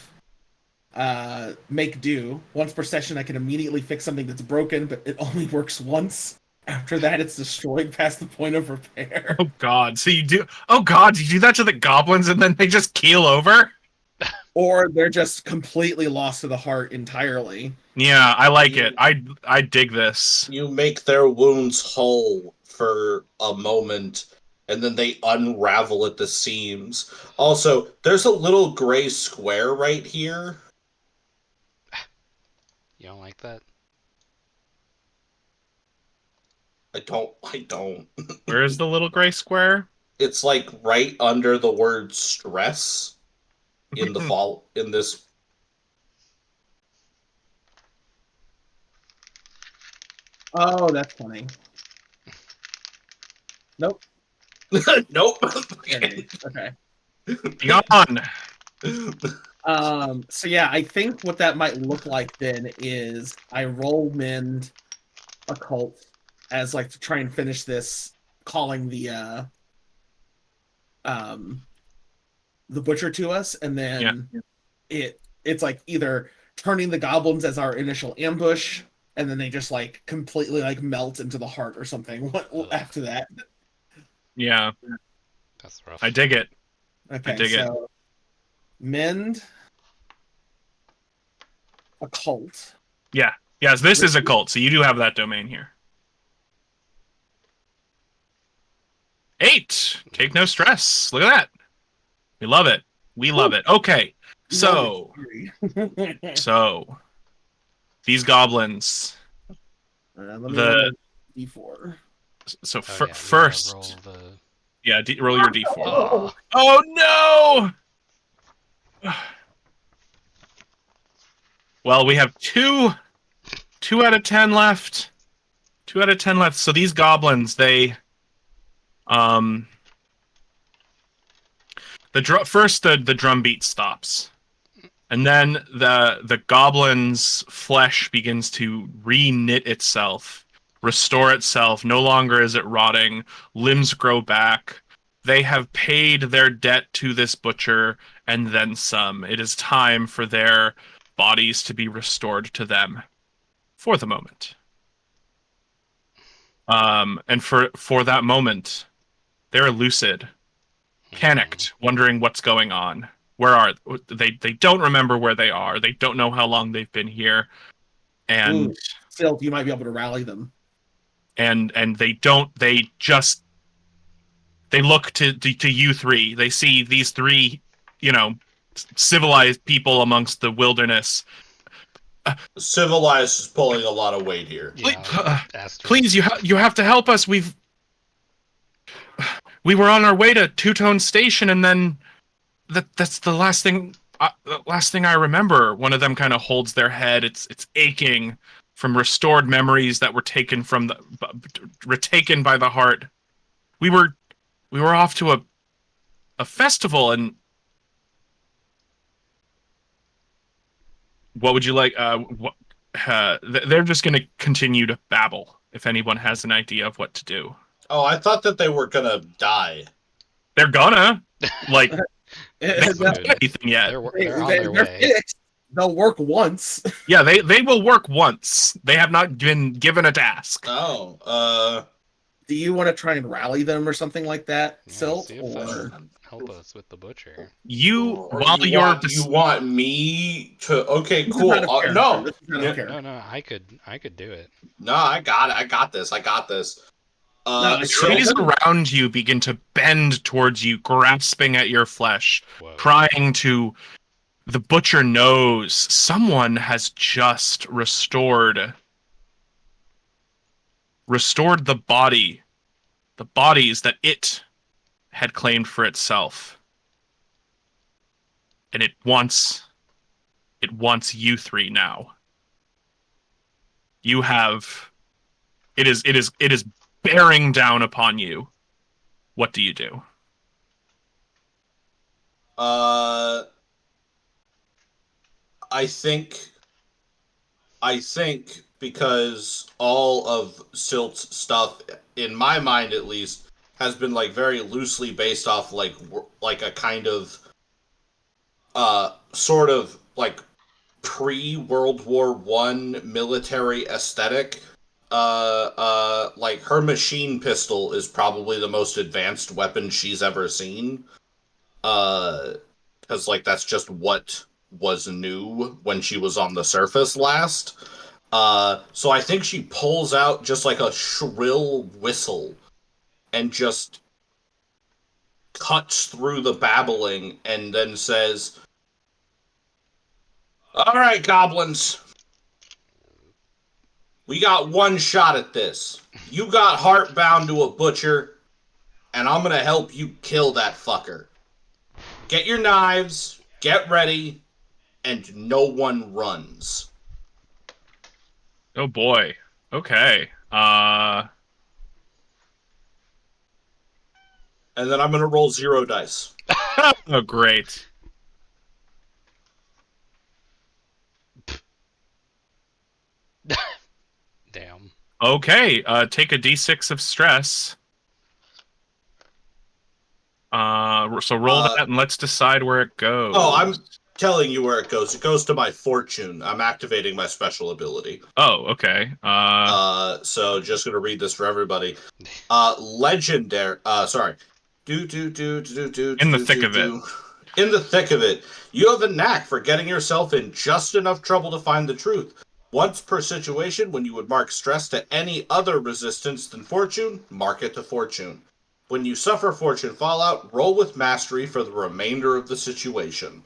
make do. Once per session I can immediately fix something that's broken, but it only works once. After that it's destroyed past the point of repair. Oh god, so you do that to the goblins and then they just keel over? Or they're just completely lost to the heart entirely. Yeah, I like it. I dig this. You make their wounds whole for a moment, and then they unravel at the seams. Also, there's a little gray square right here. You don't like that? I don't. Where is the little gray square? It's like right under the word stress in this. Oh, that's funny. Nope. Nope. Okay. Beyond. So yeah, I think what that might look like then is I roll mend occult as like to try and finish this, calling the butcher to us, and then it's like either turning the goblins as our initial ambush, and then they just like completely like melt into the heart or something. What after that? Yeah, That's rough. I dig it. Okay, dig it. so mend, occult. Yeah. Yes, this is a cult, so you do have that domain here. 8. Take no stress. Look at that. We love it. We love it. Okay. So these goblins. Let me roll D4. So Oh, yeah, we gotta first, roll the... yeah, roll your D4. Oh, Oh no! Well, we have 2 out of 10 left. 2 out of 10 left. So these goblins, they the drum beat stops. And then the goblin's flesh begins to re-knit itself, restore itself. No longer is it rotting. Limbs grow back. They have paid their debt to this butcher and then some. It is time for their bodies to be restored to them for the moment. And for that moment, they're lucid, panicked, wondering what's going on. Where are they? They don't remember where they are. They don't know how long they've been here, and Still, you might be able to rally them. And they don't. They look to you three. They see these 3, civilized people amongst the wilderness. Civilized is pulling a lot of weight here. yeah, Please, you have to help us. We were on our way to Two-Tone Station, and then that's the last thing. The last thing I remember. One of them kind of holds their head. It's aching from restored memories that were taken retaken by the heart. We were off to a festival, and what would you like? They're just going to continue to babble. If anyone has an idea of what to do. Oh, I thought that they were gonna die. They're gonna like. They're anything yet. They're on their way. fixed. They'll work once. Yeah, they will work once. They have not been given a task. Oh, Do you want to try and rally them or something like that, Yeah, Silt? see if Or help us with the butcher. You you want me to? Okay, cool. No, No, I could do it. no, I got it. I got this. No, the So- trees around you begin to bend towards you, grasping at your flesh, Whoa. trying to. The butcher knows someone has just restored the bodies that it had claimed for itself, and it wants you 3 now. You have it is bearing down upon you. What do you do? I think because all of Silt's stuff, in my mind at least, has been like very loosely based off like a kind of sort of like pre-World War I military aesthetic. Like her machine pistol is probably the most advanced weapon she's ever seen. Because like that's just what was new when she was on the surface last. So I think she pulls out just like a shrill whistle and just cuts through the babbling and then says, "All right, goblins. We got one shot at this. You got heart bound to a butcher, and I'm gonna help you kill that fucker. Get your knives, get ready, and no one runs." Oh boy. Okay. And then I'm gonna roll 0 dice. Oh great. Damn. Okay, take a d6 of stress. So roll that and let's decide where it goes. Oh, telling you where it goes. It goes to my fortune. I'm activating my special ability. Oh, okay. So just gonna read this for everybody. Legendary. Sorry. In the thick of it. In the thick of it, you have a knack for getting yourself in just enough trouble to find the truth. Once per situation, when you would mark stress to any other resistance than fortune, mark it to fortune. When you suffer fortune fallout, roll with mastery for the remainder of the situation.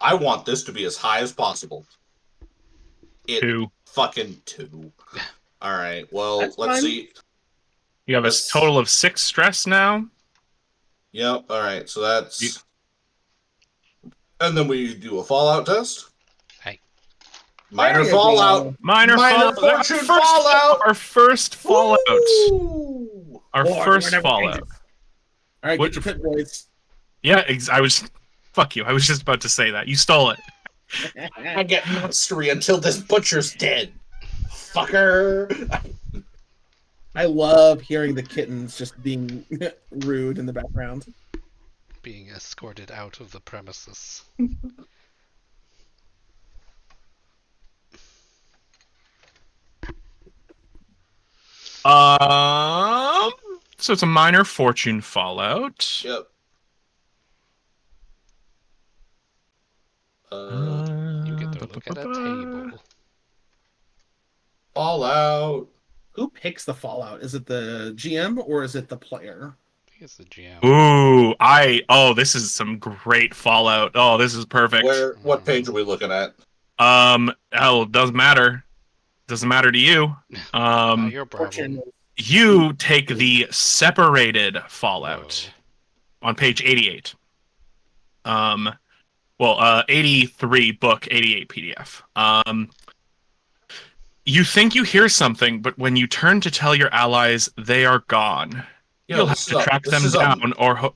I want this to be as high as possible. It 2. fucking 2. All right. Well, That's let's fine. see. You have a Let's- total of 6 stress now. Yep. All right. So that's. And then we do a fallout test. Hey. Minor There you fallout. go. Minor fallout. fortune Our first fallout. Our first fallout. Woo! Our Boy, first never fallout. changes. All right, What- get your pit boys. Yeah, I was. Fuck you. I was just about to say that. You stole it. I get mastery until this butcher's dead. Fucker. I love hearing the kittens just being rude in the background. Being escorted out of the premises. So it's a minor fortune fallout. Yep. You get to look at a table. Fallout. Who picks the Fallout? Is it the GM or is it the player? I think it's the GM. Ooh, this is some great fallout. Oh, this is perfect. What page are we looking at? Hell, doesn't matter. Doesn't matter to you. Not your problem. Fortune. You take the separated fallout on page 88. 83 book, 88 PDF. You think you hear something, but when you turn to tell your allies, they are gone. You'll have to track them down or...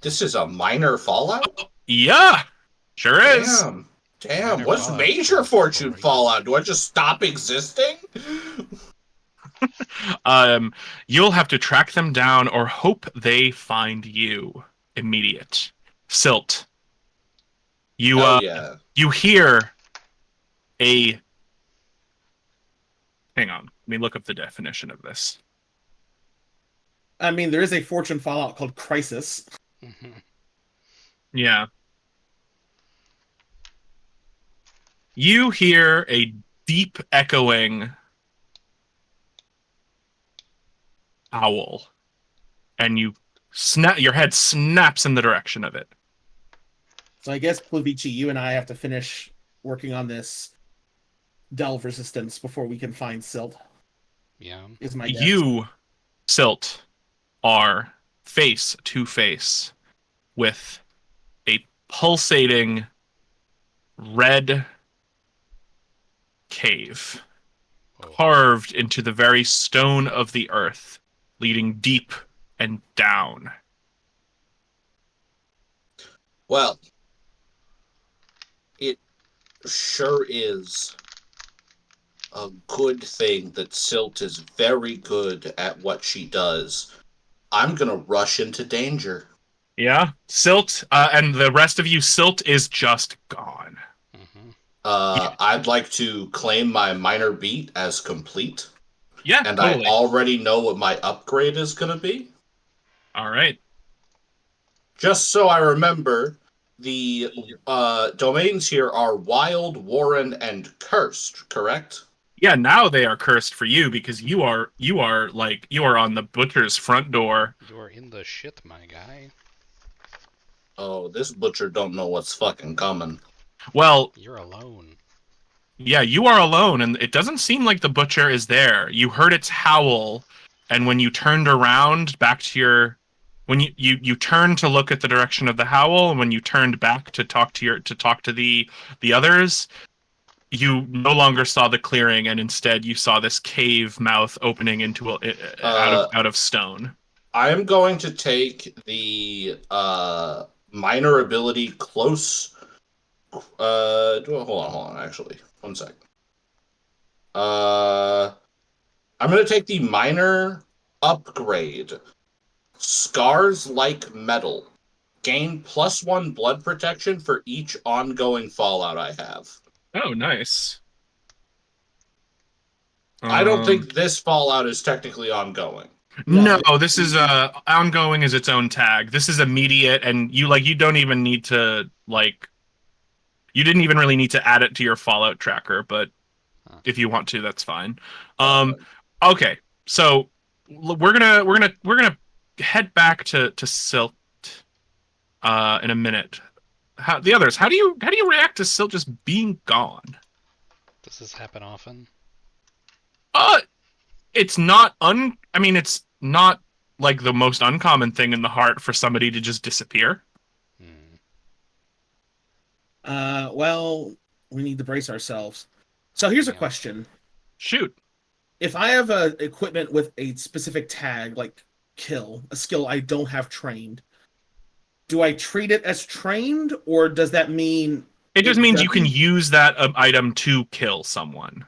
This is a minor fallout? Yeah, sure is. Damn. Minor What's fallout. major fortune fallout? Do I just stop existing? You'll have to track them down or hope they find you. Immediate. Silt. You Yeah. you hear a... Hang on. Let me look up the definition of this. I mean, there is a Fortune Fallout called Crisis. Yeah. You hear a deep echoing owl, and your head snaps in the direction of it. So I guess, Plavici, you and I have to finish working on this delve resistance before we can find Silt. Yeah. Is my guess. You, Silt, are face to face with a pulsating red cave carved into the very stone of the earth, leading deep and down. Well, it sure is a good thing that Silt is very good at what she does. I'm gonna rush into danger. Yeah, Silt, and the rest of you, Silt is just gone. I'd like to claim my minor beat as complete. Yeah, And totally. I already know what my upgrade is gonna be. All right. Just so I remember, the domains here are Wild, Warren, and Cursed, correct? Yeah, now they are cursed for you because you are on the butcher's front door. You're in the shit, my guy. Oh, this butcher don't know what's fucking coming. Well, You're alone. yeah, you are alone, and it doesn't seem like the butcher is there. You heard its howl, and when you turned around back to your, when you turned to look at the direction of the howl, and when you turned back to talk to the others, you no longer saw the clearing, and instead you saw this cave mouth opening into out of stone. I am going to take the minor ability close. Hold on, actually. 1 sec. I'm going to take the minor upgrade. Scars like metal. Gain +1 blood protection for each ongoing fallout I have. Oh, nice. I don't think this fallout is technically ongoing. No, this is ongoing is its own tag. This is immediate, and you don't even need to you didn't even really need to add it to your Fallout tracker, but if you want to, that's fine. Okay, so we're gonna head back to Silt in a minute. How do you react to Silt just being gone? Does this happen often? It's not I mean, it's not like the most uncommon thing in the heart for somebody to just disappear. Well, we need to brace ourselves. So here's a Yeah. question. Shoot. If I have a equipment with a specific tag, like kill, a skill I don't have trained, do I treat it as trained, or does that mean It just means you can doesn't- use that item to kill someone.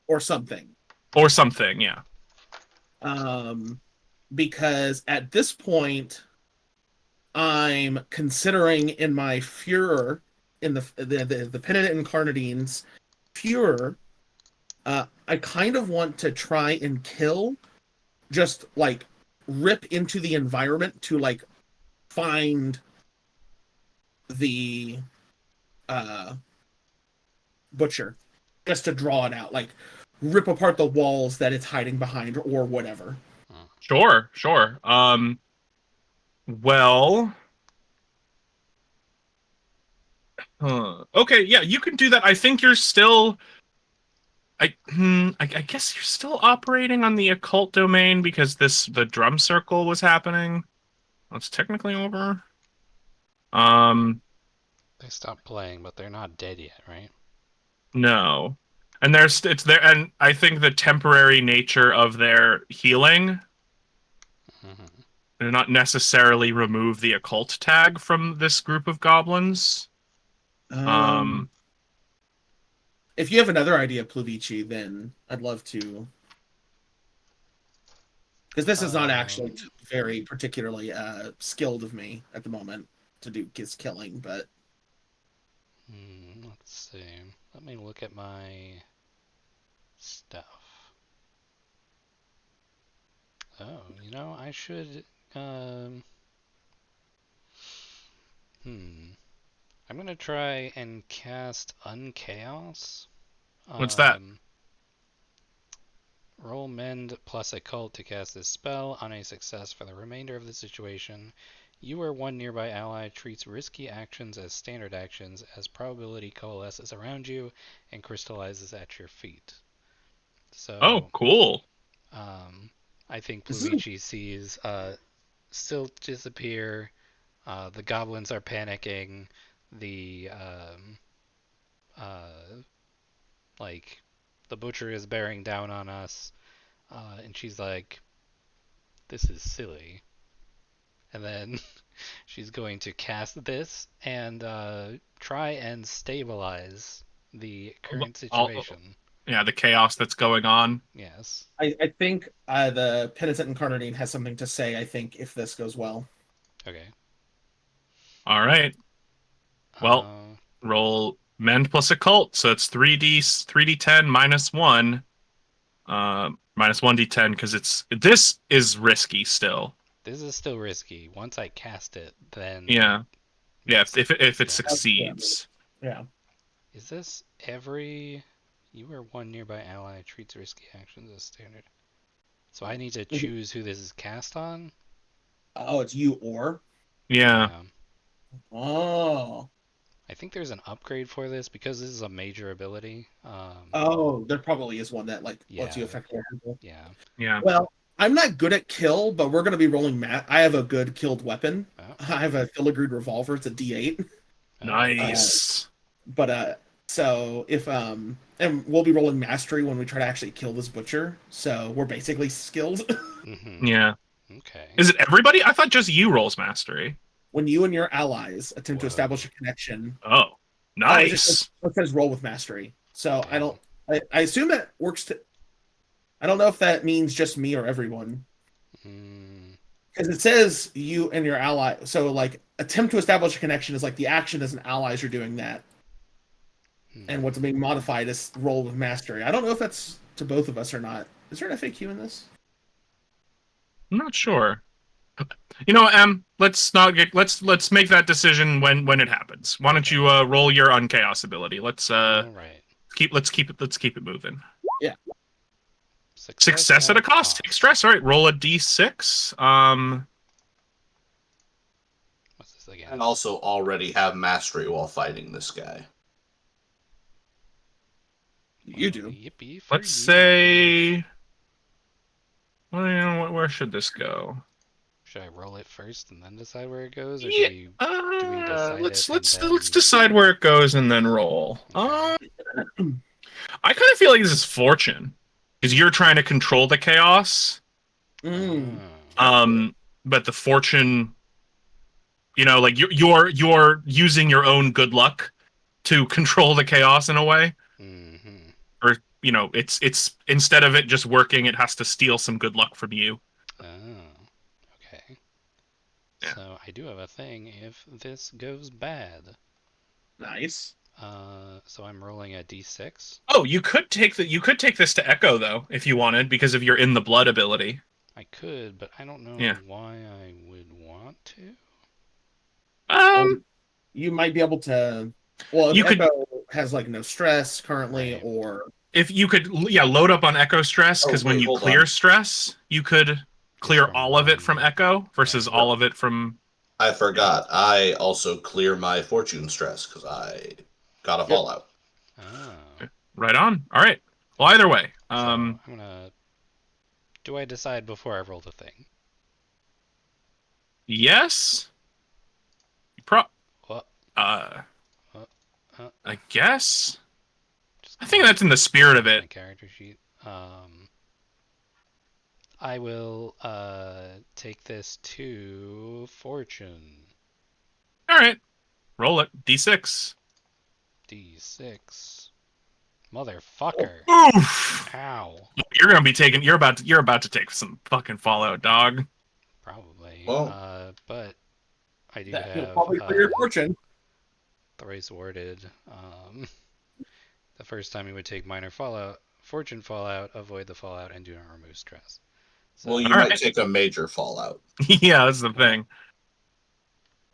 or something? Or something, yeah. Because at this point, I'm considering in my Furor, in the Penitent Incarnadine's Furor, I kind of want to try and kill, just like rip into the environment to like find the butcher, just to draw it out, like rip apart the walls that it's hiding behind or whatever. Sure. Well, okay, yeah, you can do that. I think you're still I guess you're still operating on the occult domain because the drum circle was happening. Well, it's technically over. They stopped playing, but they're not dead yet, right? No. And it's there, and I think the temporary nature of their healing did not necessarily remove the occult tag from this group of goblins. If you have another idea, Pluvici, then I'd love to. Because this is not actually very particularly skilled of me at the moment to do kiss killing, but Let's see. Let me look at my stuff. Oh, I should. I'm gonna try and cast Unchaos. What's that? Roll Mend plus Occult to cast this spell. On a success for the remainder of the situation, you or one nearby ally treats risky actions as standard actions as probability coalesces around you and crystallizes at your feet. So, oh, cool. I think Pluvici sees Silt disappear. The goblins are panicking. The the butcher is bearing down on us, and she's like, "This is silly." And then she's going to cast this and try and stabilize the current situation. Yeah, the chaos that's going on. Yes. I think the Penitent Incarnadine has something to say, I think, if this goes well. Okay. All right. Well, roll Mend plus Occult, so it's 3d10 minus 1. Minus 1d10 because this is risky still. This is still risky. Once I cast it, then yeah, if it succeeds. Yeah. Is this every you or one nearby ally treats risky actions as standard? So I need to choose who this is cast on? Oh, it's you or? Yeah. Oh. I think there's an upgrade for this because this is a major ability. There probably is one that lets you affect more people. Yeah. Yeah. Well, I'm not good at kill, but we're going to be rolling I have a good killed weapon. Oh. I have a filigreed revolver. It's a D8. Nice. So if and we'll be rolling mastery when we try to actually kill this butcher. So we're basically skilled. Mm-hmm. Yeah. Okay. Is it everybody? I thought just you rolls mastery. When you and your allies attempt to establish a connection. Oh, nice. It says roll with mastery. So I assume that works I don't know if that means just me or everyone. Because it says you and your ally. So attempt to establish a connection is like the action as an ally as you're doing that, and what's being modified is roll with mastery. I don't know if that's to both of us or not. Is there an FAQ in this? I'm not sure. You know, let's not get let's make that decision when it happens. Why don't you roll your unchaos ability? Let's All right. keep it moving. Yeah. Success at a cost. Take stress. All right, roll a d6. What's this again? And also already have mastery while fighting this guy. You do. Yippee for Let's you. say. Well, where should this go? Should I roll it first and then decide where it goes, or Yeah, do we decide let's it and let's then- decide where it goes and then roll. Okay. I kind of feel like this is fortune because you're trying to control the chaos. Mm. But the fortune, you know, like you're using your own good luck to control the chaos in a way, Mm-hmm. or you know, it's instead of it just working, it has to steal some good luck from you. Oh, okay. Yeah. So I do have a thing if this goes bad. Nice. So I'm rolling a d6. Oh, you could take this to Echo though if you wanted because of your in the blood ability. I could, but I don't know Yeah. why I would want to. You might be able to. Well, if You could- Echo has like no stress currently, Right. or If you could, load up on Echo stress because Oh, when wait, you hold clear on. stress, you could clear From all of it from one. Echo versus all of it from. I forgot. I also clear my fortune stress because I got a fallout. Oh. Right on. All right. Well, either way, So I'm gonna. Do I decide before I roll the thing? yes. What? I guess. Just I think that's in the spirit of my it. character sheet. I will take this to fortune. All right. Roll it. D6. D6. Motherfucker. Oof. Ow. You're about to take some fucking fallout, dog. Probably. Well. But I do that will have probably clear your fortune. thrice warded. The first time you would take minor fallout, fortune fallout, avoid the fallout, and do not remove stress. So Well, you All might right. take a major fallout. Yeah, that's the thing.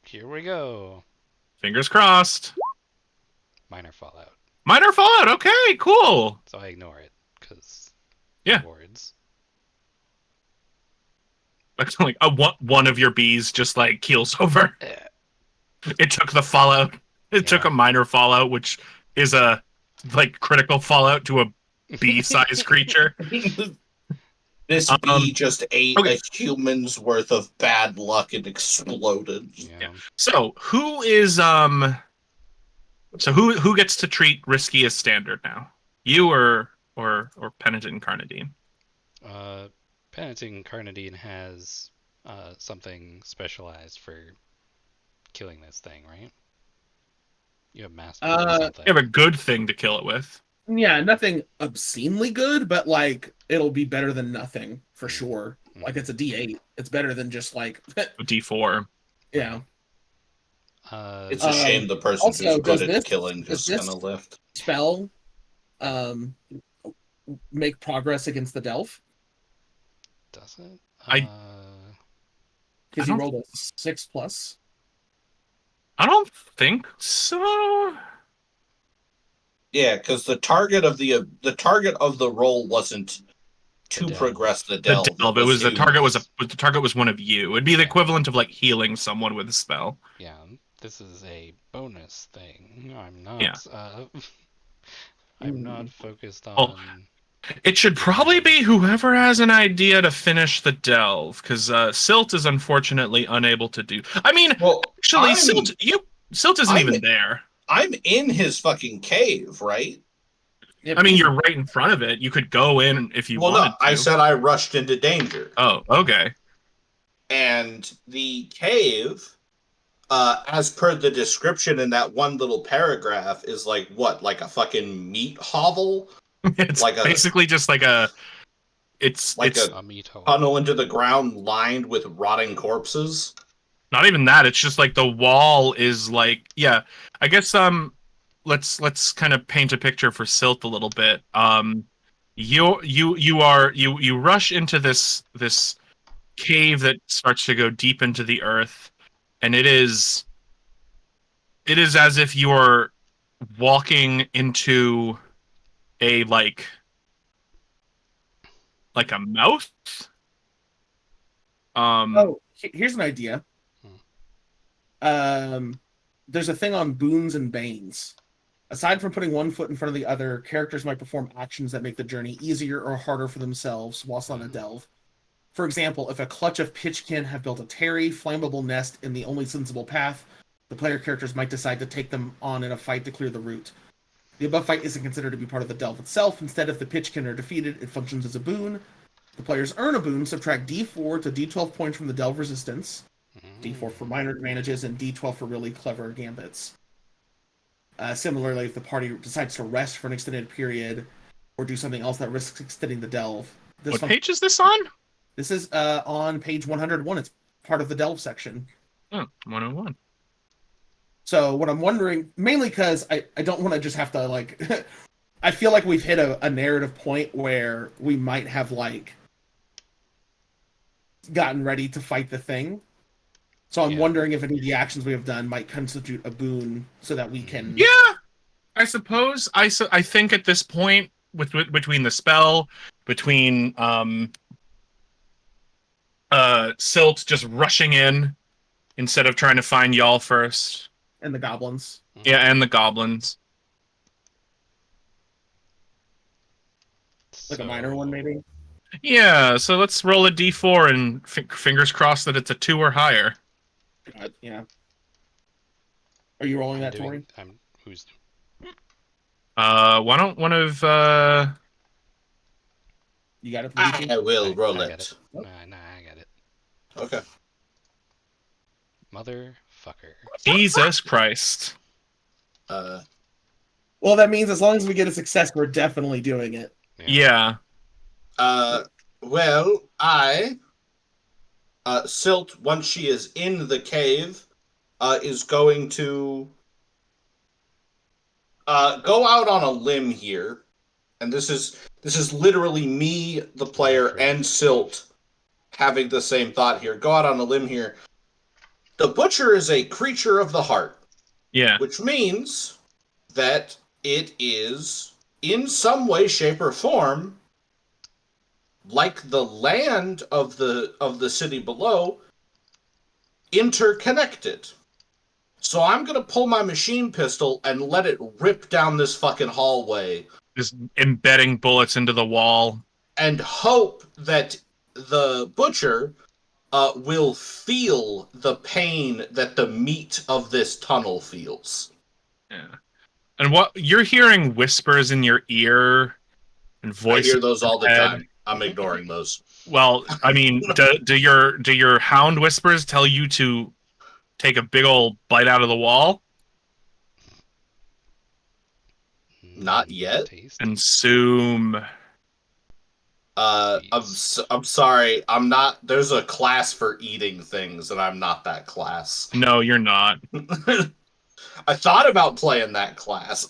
here we go. Fingers crossed. Minor fallout. Minor fallout. Okay, cool. So I ignore it because Yeah. wards. Like one of your bees just like keels over. Eh. It took the fallout. It took Yeah. a minor fallout, which is a like critical fallout to a bee-sized creature. This bee just ate okay. a human's worth of bad luck and exploded. Yeah. So who is So who gets to treat risky as standard now? You or Penitent Carnadine? Penitent Carnadine has something specialized for killing this thing, right? You have mastery or something. You have a good thing to kill it with. Yeah, nothing obscenely good, but like it'll be better than nothing for sure. Like it's a D8. It's better than just like A D4. yeah. It's a shame the person also, who's good does at this- killing does just this- gonna lift. Spell make progress against the Delph Does it? I- because I he don't- rolled a 6+. I don't think so. Yeah, because the target of the roll wasn't to delve. progress the The delve. delve. It was the to- target was one of you. It'd be the equivalent of like healing someone with a spell. Yeah, this is a bonus thing. I'm not. Yeah. I'm not focused on. Oh. It should probably be whoever has an idea to finish the delve, because Silt is unfortunately unable to do. I mean, Well, actually, I'm- Silt isn't I'm- even there. I'm in his fucking cave, right? I mean, you're right in front of it. You could go in if you Well, wanted no, I to. said I rushed into danger. Oh, okay. And the cave, as per the description in that one little paragraph, is like what? Like a fucking meat hovel? It's Like a- basically just like a. It's Like it's a A meat hole. Tunnel into the ground lined with rotting corpses? Not even that. It's just like the wall is like, yeah. I guess let's kind of paint a picture for Silt a little bit. You rush into this cave that starts to go deep into the earth, and it is as if you're walking into a like a mouth. Oh, here's an idea. Hmm. There's a thing on boons and banes. Aside from putting one foot in front of the other, characters might perform actions that make the journey easier or harder for themselves whilst on a delve. For example, if a clutch of Pitchkin have built a tarry, flammable nest in the only sensible path, the player characters might decide to take them on in a fight to clear the route. The above fight isn't considered to be part of the delve itself. Instead, if the Pitchkin are defeated, it functions as a boon. The players earn a boon, subtract d4 to d12 points from the delve resistance, d4 for minor advantages, and d12 for really clever gambits. Similarly, if the party decides to rest for an extended period or do something else that risks extending the delve. What page is this on? This is on page 101. It's part of the delve section. Oh, 101. So what I'm wondering, mainly because I don't want to just have to, like... I feel like we've hit a narrative point where we might have, like, gotten ready to fight the thing. So I'm wondering if any of the actions we have done might constitute a boon so that we can... Yeah, I suppose. I think at this point, between the spell, between Silt just rushing in instead of trying to find y'all first. And the goblins. Yeah, and the goblins. Like a minor one, maybe? Yeah, so let's roll a d4 and fingers crossed that it's a 2 or higher. Yeah. Are you rolling that, Tori? Who's... Why don't one of You got it? I will roll I it. got it. Nah, I got it. Okay. Motherfucker. Jesus Christ. Well, that means as long as we get a success, we're definitely doing it. Yeah. Well, Silt, once she is in the cave, is going to go out on a limb here, and this is literally me, the player, and Silt having the same thought here. Go out on a limb here. The Butcher is a creature of the heart. Yeah. Which means that it is, in some way, shape, or form, like the land of the city below, interconnected. So I'm gonna pull my machine pistol and let it rip down this fucking hallway. Just embedding bullets into the wall. And hope that the Butcher will feel the pain that the meat of this tunnel feels. Yeah. And what you're hearing whispers in your ear and voices. I hear those all the time. I'm ignoring those. Well, I mean, do your hound whispers tell you to take a big old bite out of the wall? Not yet. Consume. I'm sorry. I'm not. There's a class for eating things, and I'm not that class. No, you're not. I thought about playing that class.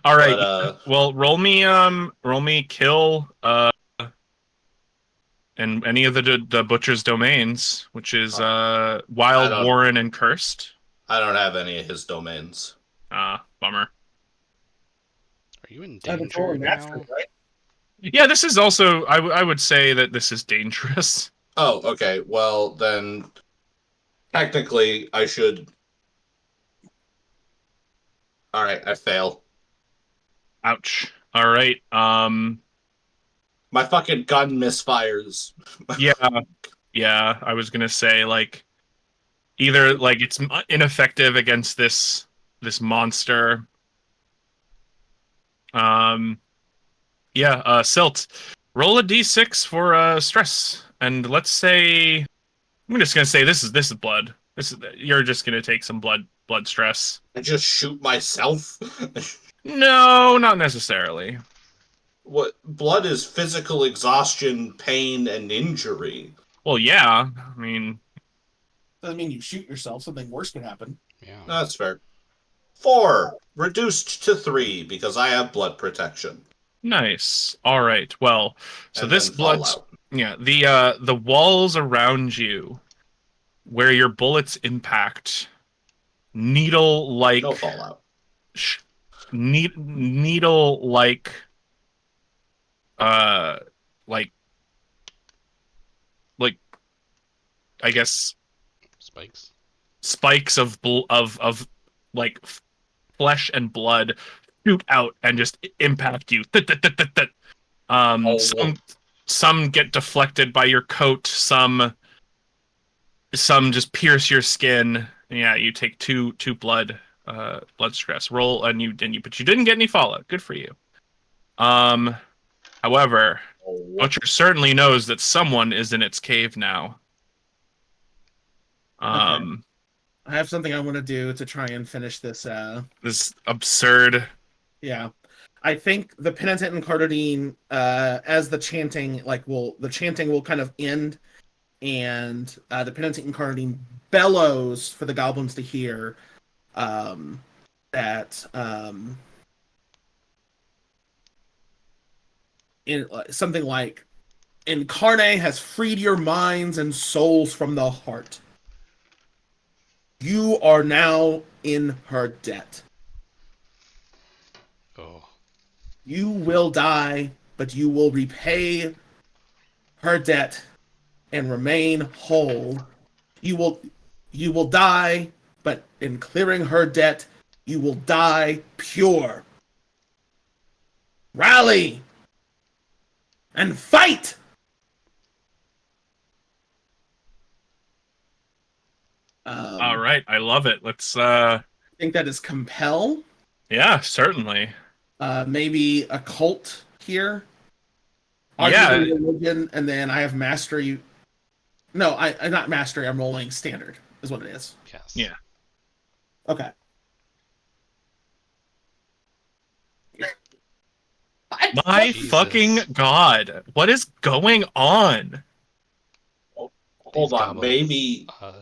All right. But, well, roll me kill and any of the Butcher's domains, which is Wild, Warren, and Cursed. I don't have any of his domains. Bummer. Are you in danger now? Right? Yeah, this is also. I would say that this is dangerous. Oh, okay. Well, then, technically, I should. All right, I fail. Ouch. All right. My fucking gun misfires. Yeah. I was gonna say like, either like it's ineffective against this monster. Silt, roll a d6 for stress, and let's say I'm just gonna say this is blood. You're just gonna take some blood stress. I just shoot myself. No, not necessarily. What blood is physical exhaustion, pain, and injury. Well, yeah. I mean, Doesn't mean you shoot yourself. Something worse could happen. Yeah. That's fair. 4, reduced to 3 because I have blood protection. Nice. All right. Well, so And this then blood, fallout. yeah, the walls around you, where your bullets impact, needle-like, No fallout. needle-like, uh, like, like, I guess Spikes. spikes of like flesh and blood shoot out and just impact you. Oh, Some get deflected by your coat. Some just pierce your skin. Yeah, you take two blood stress. Roll and you but you didn't get any fallout. Good for you. However, Butcher certainly knows that someone is in its cave now. Okay. I have something I want to do to try and finish this. This absurd. Yeah, I think the penitent and Cardadine, as the chanting, the chanting will kind of end, and the penitent and Cardadine bellows for the goblins to hear that in something like, Incarne has freed your minds and souls from the heart. You are now in her debt. Oh. You will die, but you will repay her debt and remain whole. You will die, but in clearing her debt, you will die pure. Rally and fight! All right, I love it. Let's I think that is compel. yeah, certainly. Maybe a cult here. Yeah. Arguably religion, and then I have mastery. No, I'm not mastery. I'm rolling standard, is what it is. Yes. Yeah. Okay. My Jesus. fucking god. What is going on? Hold These on. goblins,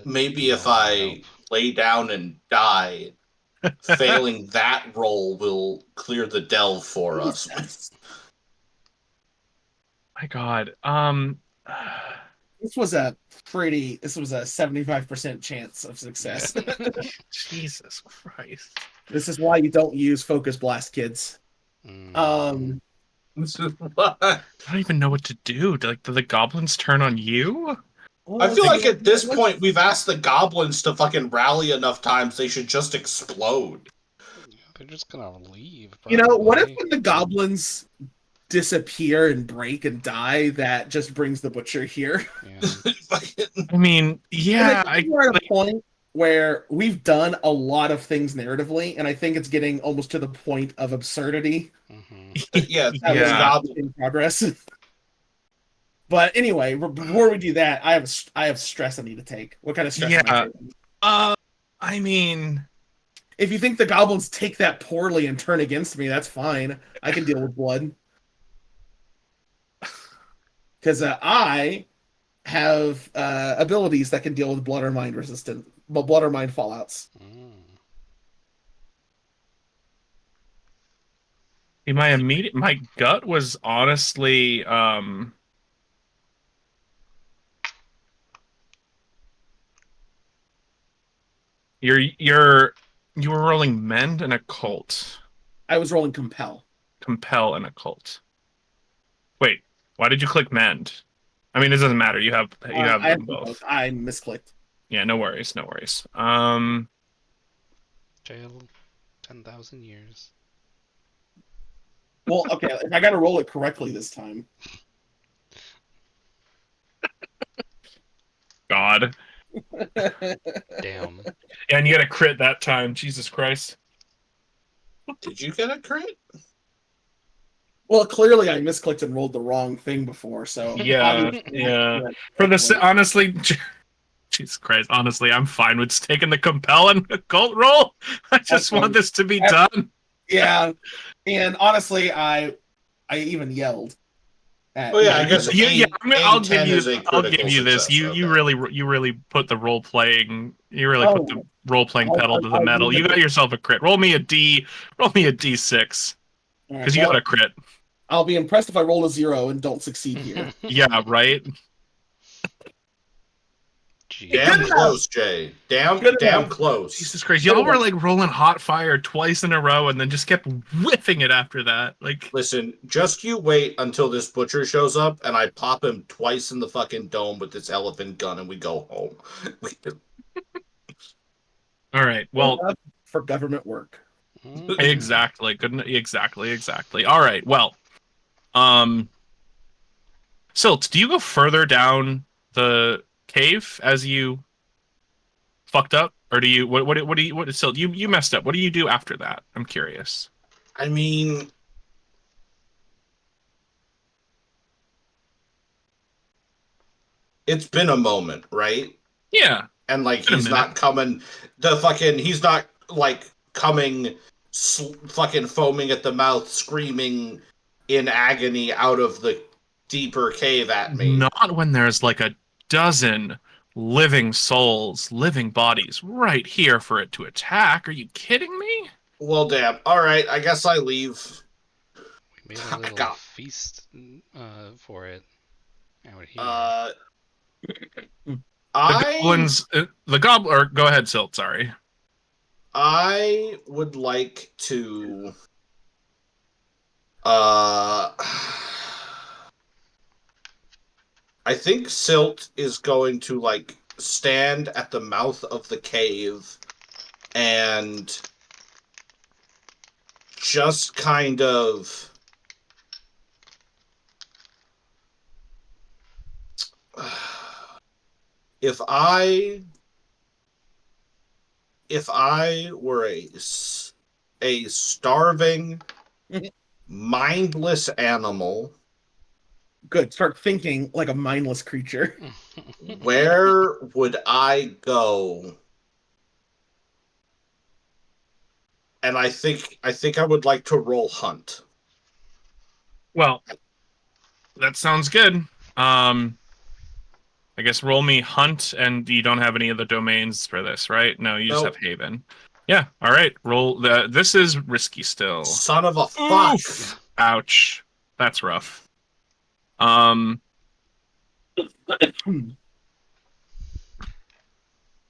Maybe need if a lot of I help. lay down and die, failing that roll will clear the delve for us. My god. This was a 75% chance of success. Jesus Christ. This is why you don't use focus blast, kids. Mm. This is what I don't even know what to do. Do the goblins turn on you? I feel like at this point we've asked the goblins to fucking rally enough times they should just explode. They're just gonna leave. You know, what if probably. when the goblins disappear and break and die, that just brings the butcher here? Yeah. Fucking- I mean, yeah, I think we're at a point where we've done a lot of things narratively, and I think it's getting almost to the point of absurdity. Mhm. yeah, That was Yeah. not in progress. But anyway, before we do that, I have stress I need to take. What kind of stress am I Yeah. taking? I mean, If you think the goblins take that poorly and turn against me, that's fine. I can deal with blood. Because I have abilities that can deal with blood or mind resistant, blood or mind fallouts. Mm. my gut was honestly you were rolling mend and occult, I was rolling compel. compel and occult. Wait, why did you click mend? I mean, it doesn't matter. You have I them have both. I misclicked. Yeah, no worries, no worries. Jail 10,000 years. Well, okay, if I got to roll it correctly this time. God. Damn. Yeah, and you got a crit that time. Jesus Christ. Did you get a crit? Well, clearly I misclicked and rolled the wrong thing before, so Yeah, obviously- yeah. For this, honestly, Jesus Christ, honestly, I'm fine with taking the compel and occult roll. I just want this to be done. Yeah, and honestly, I even yelled. At Oh yeah, I nine. guess Yeah, I'll give 10 you. is a I'll give critical you this. success. You Okay. really put the role playing. You really put the Oh, role playing pedal to the I'll metal. give You it- got yourself a crit. Roll me a D. Roll me a D6 all right, because you got well, a crit. I'll be impressed if I roll a 0 and don't succeed here. Yeah, right. Gee. Damn Good enough. close, Jay. Damn Good damn enough. close. Jesus Christ, y'all were like rolling hot fire twice in a row, and then just kept whiffing it after that. Like, Listen, just you wait until this butcher shows up and I pop him twice in the fucking dome with this elephant gun and we go home. all right, Good well, enough for government work. exactly, couldn't exactly. All right, well, um, Silt, do you go further down the cave as you fucked up, or do you what do you what Silt? You messed up. What do you do after that? I'm curious. I mean, it's been a moment, right? Yeah, And like been a he's minute. not coming he's not like coming fucking foaming at the mouth screaming in agony out of the deeper cave at me. Not when there's like a dozen living souls, living bodies right here for it to attack. Are you kidding me? Well, damn. All right, I guess I leave. We made a little God. feast for it out here. The I goblins, the goblin. Or go ahead, Silt. Sorry. I would like to uh I think Silt is going to like stand at the mouth of the cave and just kind of if I were a starving mindless animal, Good. Start thinking like a mindless creature. where would I go? And I think I would like to roll hunt. Well, that sounds good. I guess roll me hunt, and you don't have any of the domains for this, right? No, you just Nope. have Haven. Yeah. All right. Roll the. This is risky still. Son of a fuck. Oof. Ouch. That's rough. Um.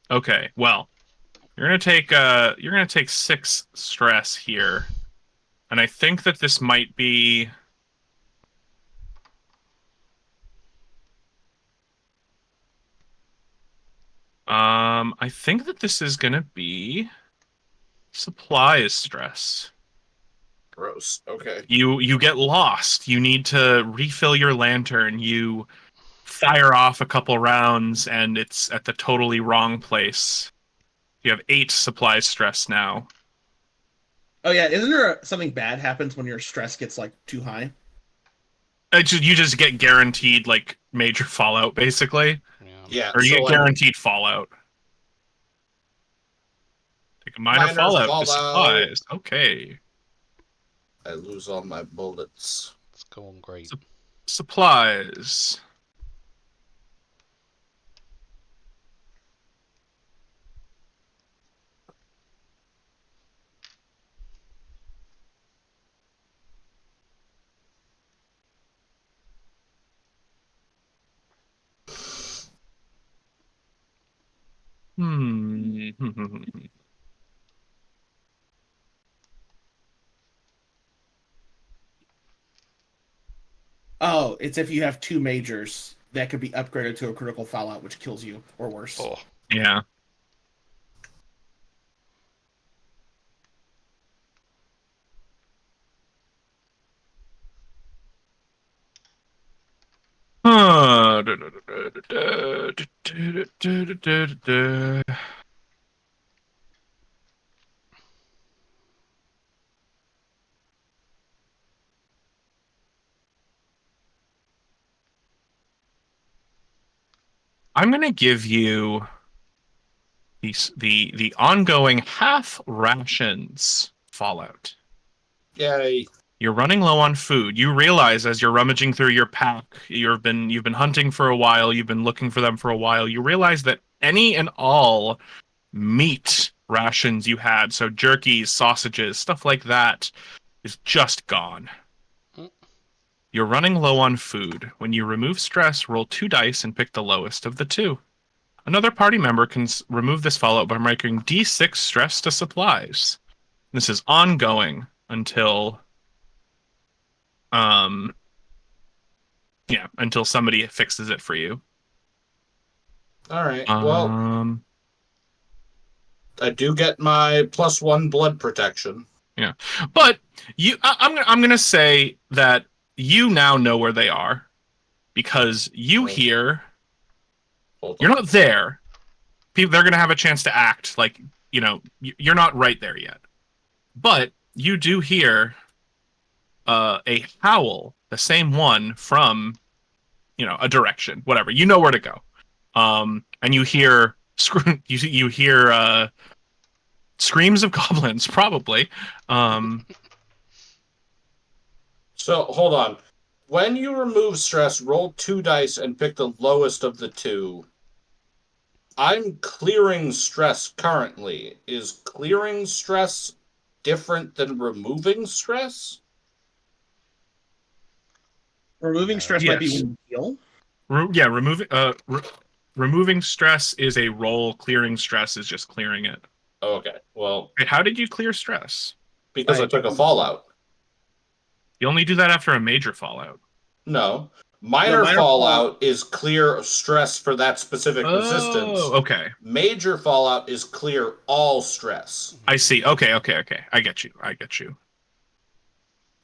Okay. Well, you're gonna take 6 stress here, and I think that this might be. I think that this is gonna be supplies stress. Gross. Okay. You get lost. You need to refill your lantern. You fire off a couple rounds, and it's at the totally wrong place. You have 8 supplies stress now. Oh yeah, isn't there something bad happens when your stress gets like too high? You just get guaranteed like major fallout, basically, Yeah. Yeah. or you so get like, guaranteed fallout. Take a minor fallout to fallout. supplies. Okay. I lose all my bullets. It's going great. Supplies. Hmm. Oh, it's if you have 2 majors that could be upgraded to a critical fallout, which kills you or worse. Oh, Yeah. Huh. I'm gonna give you the ongoing half rations Fallout. Yay. You're running low on food. You realize as you're rummaging through your pack, you've been hunting for a while, you've been looking for them for a while. You realize that any and all meat rations you had, so jerkies, sausages, stuff like that, is just gone. You're running low on food. When you remove stress, roll 2 dice and pick the lowest of the 2. Another party member can remove this fallout by making D6 stress to supplies. This is ongoing until until somebody fixes it for you. All right. Well, Um, I do get my +1 blood protection. but I'm gonna say that you now know where they are because you Wait. hear Hold you're on. not there. People they're gonna have a chance to act like you're not right there yet, but you do hear a howl, the same one from a direction, whatever. You know where to go. And you hear you hear screams of goblins, probably. So hold on. When you remove stress, roll 2 dice and pick the lowest of the 2. I'm clearing stress currently. Is clearing stress different than removing stress? Removing stress might be Yes. when you heal. Removing stress is a roll. Clearing stress is just clearing it. Okay. Well, Wait, how did you clear stress? because I took a fallout. You only do that after a major fallout. No. Minor minor fallout is clear stress for that specific resistance. Oh, okay. Major fallout is clear all stress. I see. Okay. I get you.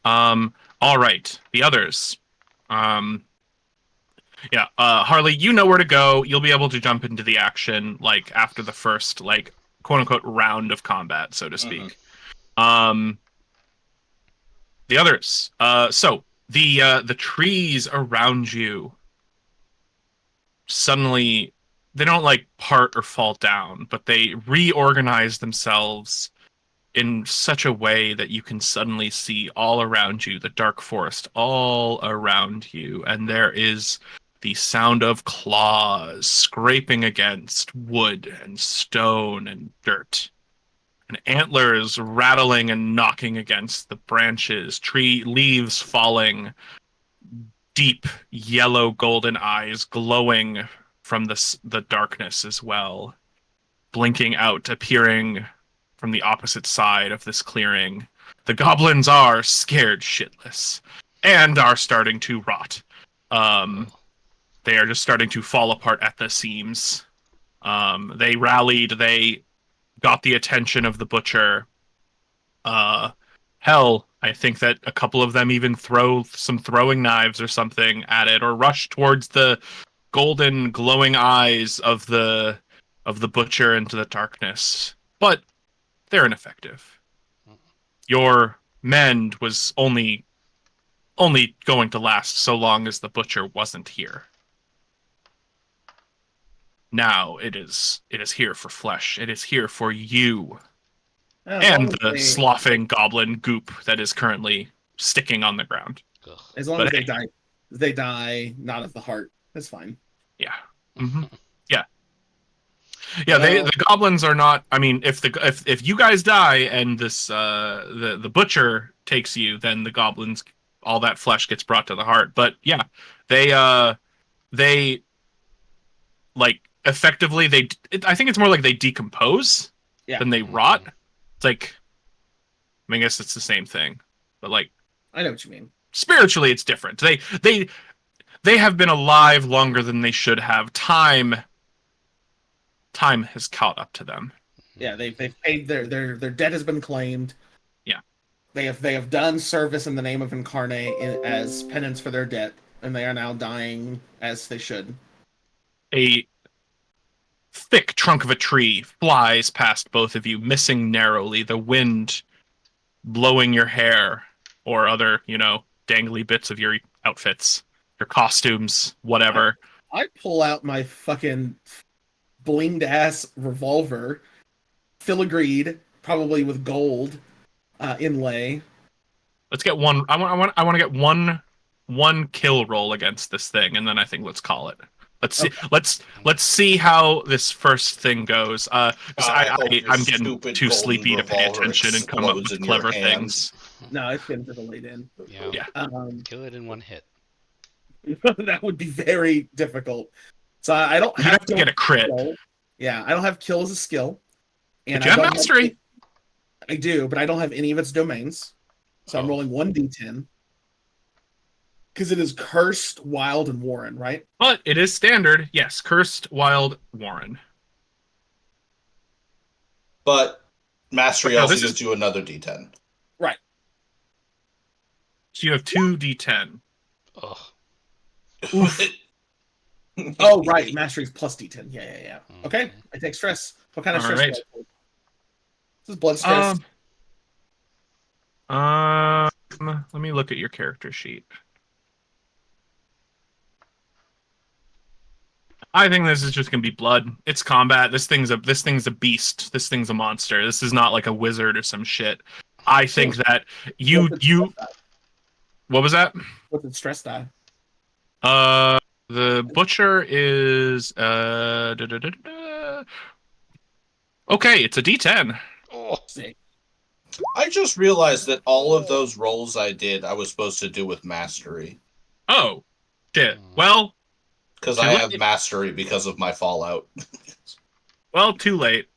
All right. The others. Harley, you know where to go. You'll be able to jump into the action like after the first like quote unquote round of combat, so to speak. The others. So the trees around you suddenly they don't like part or fall down, but they reorganize themselves in such a way that you can suddenly see all around you, the dark forest all around you, and there is the sound of claws scraping against wood and stone and dirt, and antlers rattling and knocking against the branches, tree leaves falling, deep yellow golden eyes glowing from the darkness as well, blinking out, appearing from the opposite side of this clearing. The goblins are scared shitless and are starting to rot. They are just starting to fall apart at the seams. They rallied. They got the attention of the butcher. Hell, I think that a couple of them even throw some throwing knives or something at it, or rush towards the golden glowing eyes of the butcher into the darkness. But they're ineffective. Your mend was only going to last so long as the butcher wasn't here. Now it is here for flesh. It is here for you and the sloughing goblin goop that is currently sticking on the ground. As long as they die not of the heart. That's fine. Yeah. Mm-hmm. Yeah, the goblins are not. I mean, if you guys die and this the butcher takes you, then the goblins, all that flesh gets brought to the heart. But yeah, they like effectively I think it's more like they decompose than they rot. It's like, I mean, I guess it's the same thing, but like, I know what you mean. Spiritually, it's different. They have been alive longer than they should have. Time has caught up to them. Yeah, they've paid their debt has been claimed. Yeah, they have done service in the name of Incarnate as penance for their debt, and they are now dying as they should. A thick trunk of a tree flies past both of you, missing narrowly. The wind blowing your hair or other, dangly bits of your outfits, your costumes, whatever. I pull out my fucking blinged ass revolver, filigreed, probably with gold inlay, Let's get one. I want to get one kill roll against this thing, and then I think let's call it. Let's see. Okay. Let's see how this first thing goes. 'Cause I hope your I'm getting stupid too golden sleepy to pay revolver attention and come up explodes with in your clever hands. things. No, it's been delayed in. Yeah. Yeah. Kill it in one hit. That would be very difficult. So I don't You have have to get a crit. skill. Yeah, I don't have kill as a skill. And But you have I don't mastery. I do, but I don't have any of its domains. So I'm Oh. rolling 1d10. Because it is cursed, wild, and Warren, right? But it is standard. Yes, cursed, wild, Warren. But mastery No, also this gives is- you another D10. So you have 2d10. Oh. Oh, right. Mastery is plus d10. Yeah. Okay, Mhm. I take stress. What kind of stress? Alright. do I take? This is blood stress. Let me look at your character sheet. I think this is just gonna be blood. It's combat. This thing's a beast. This thing's a monster. This is not like a wizard or some shit. I think that you What's its stress die? what was that? What's its stress die? The butcher is da. Okay, it's a D10. Oh. Sick. I just realized that all of those rolls I did, I was supposed to do with mastery. Oh, shit. Well, Because Too I late. have mastery because of my Fallout. too late.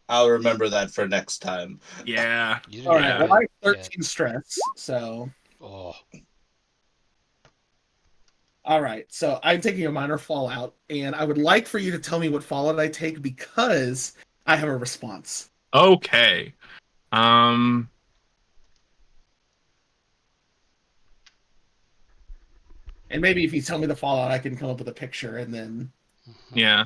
I'll remember that for next time. Yeah. You didn't All right. have Well, I it have yet. 13 stress. So, Oh. all right. So I'm taking a minor fallout, and I would like for you to tell me what fallout I take because I have a response. Okay. And maybe if you tell me the fallout, I can come up with a picture, and then Yeah.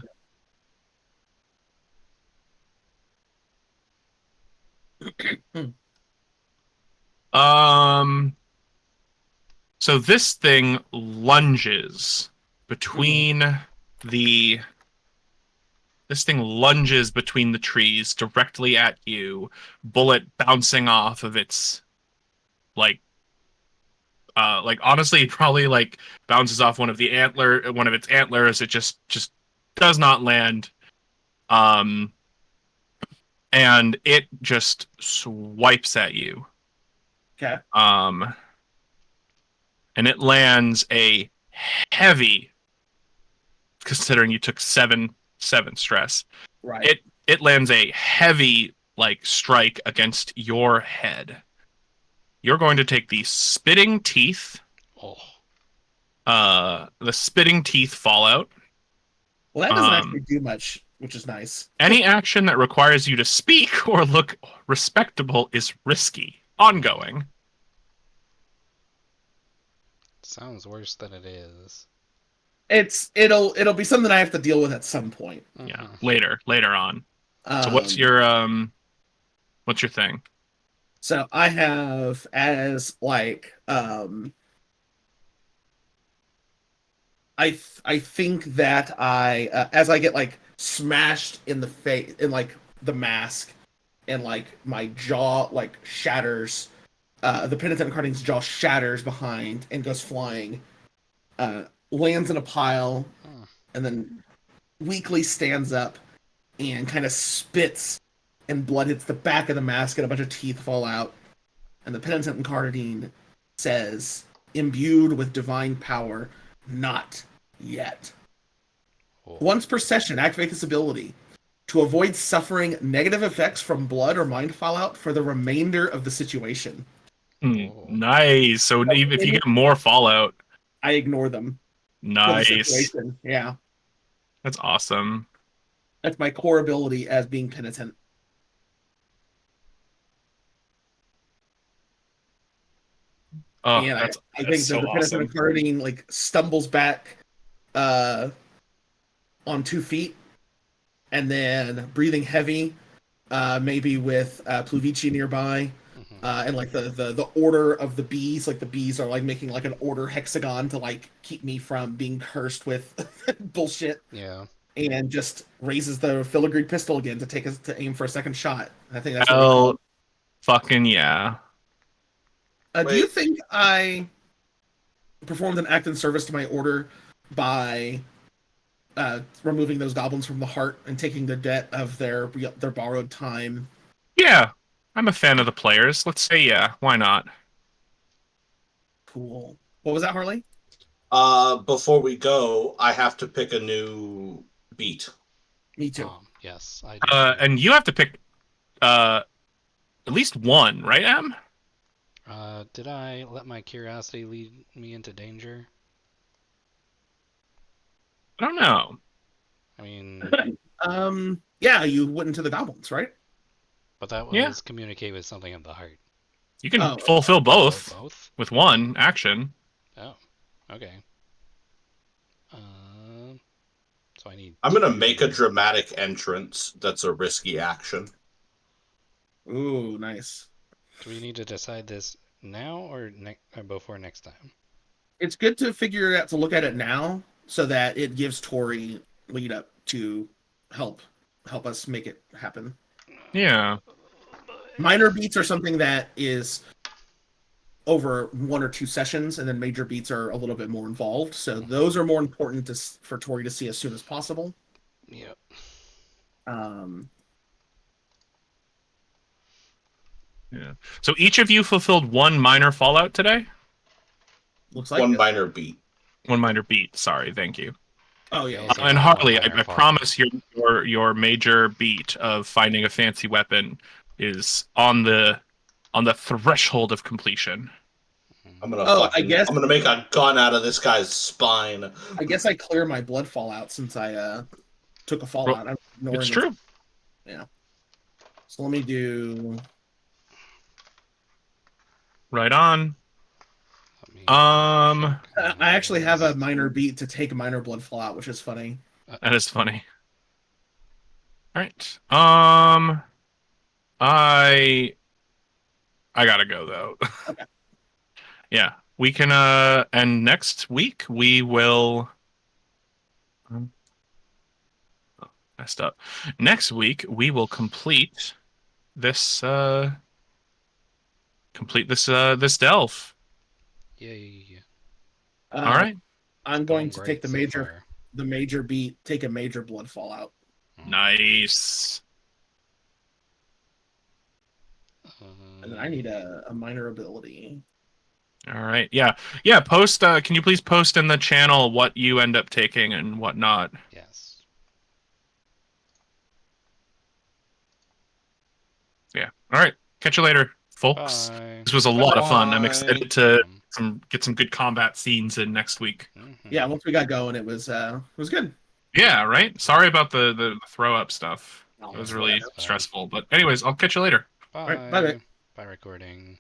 So this thing lunges between the. This thing lunges between the trees directly at you, bullet bouncing off of its, like honestly, probably like bounces off one of its antlers. It just does not land. And it just swipes at you. okay. And it lands a heavy, considering you took seven stress. Right. It lands a heavy like strike against your head. You're going to take the spitting teeth. Oh. The spitting teeth fallout. Well, that doesn't actually do much, which is nice. Any action that requires you to speak or look respectable is risky. Ongoing. Sounds worse than it is. It'll be something I have to deal with at some point. Yeah, Mhm. later on. So what's your thing? So I have as like I think that I as I get like smashed in the face in like the mask and like my jaw like shatters, the penitent incarnate's jaw shatters behind and goes flying, lands in a pile, Hmm. and then weakly stands up and kind of spits, and blood hits the back of the mask and a bunch of teeth fall out. And the penitent incarnate says, imbued with divine power, not yet. Oh. Once per session, activate this ability to avoid suffering negative effects from blood or mind fallout for the remainder of the situation. Oh. Nice. So even if you get more fallout, I ignore them. For the nice. situation. Yeah. That's awesome. That's my core ability as being penitent. Oh, And that's I think so that the penitent awesome. incarnate like stumbles back on 2 feet, and then breathing heavy, maybe with Pluvici nearby, Mhm. and like the order of the bees, like the bees are like making like an order hexagon to like keep me from being cursed with bullshit, Yeah. and just raises the filigree pistol again to aim for a second shot. I think that's what Hell, fucking yeah. Do you Wait. think I performed an act in service to my order by removing those goblins from the heart and taking the debt of their borrowed time? Yeah, I'm a fan of the players. Let's say yeah. Why not? Cool. What was that, Harley? Before we go, I have to pick a new beat. Me too. Yes, I do. Too. And you have to pick at least one, right, Em? Did I let my curiosity lead me into danger? I don't know. I mean, Yeah, you went into the goblins, right? but that was Yeah. communicate with something of the heart. You can Oh. fulfill both Both? with one action. Oh, okay. So I need. I'm gonna two. make a dramatic entrance. That's a risky action. Ooh, nice. Do we need to decide this now or before next time? It's good to figure it out, to look at it now, so that it gives Tori lead up to help us make it happen. Yeah. Minor beats are something that is over 1 or 2 sessions, and then major beats are a little bit more involved. So those are more important for Tori to see as soon as possible. Yep. Yeah. So each of you fulfilled one minor fallout today? Looks like One it. minor beat. One minor beat. Sorry, thank you. Oh yeah. Yeah, And one Harley, minor I fallout. promise your major beat of finding a fancy weapon is on the threshold of completion. I'm gonna I guess I'm gonna make a gun out of this guy's spine. I clear my blood fallout since I took a fallout. I'm ignoring It's it. true. Yeah. So let me do. Right on. Let me Um, check I actually have a this. minor beat to take minor blood fallout, which is funny. That is funny. All right. I gotta go though. Okay. Yeah, we can. And next week we will. Oh, messed up. Next week we will complete this. This delve. Yay. All right. I'm going to take the so major far. beat, take a major blood fallout. Nice. And then I need a minor ability. All right. Yeah. Yeah. Post. Can you please post in the channel what you end up taking and what not? Yes. Yeah. All right. Catch you later, folks. Bye. This was a lot of fun. I'm Bye. excited to get some good combat scenes in next week. Mm-hmm. Yeah, once we got going, it was good. Yeah. Right. Sorry about the throw up stuff. Oh, It was yeah, really that's fine. stressful. But anyways, I'll catch you later. Bye. right, bye-bye. Bye recording.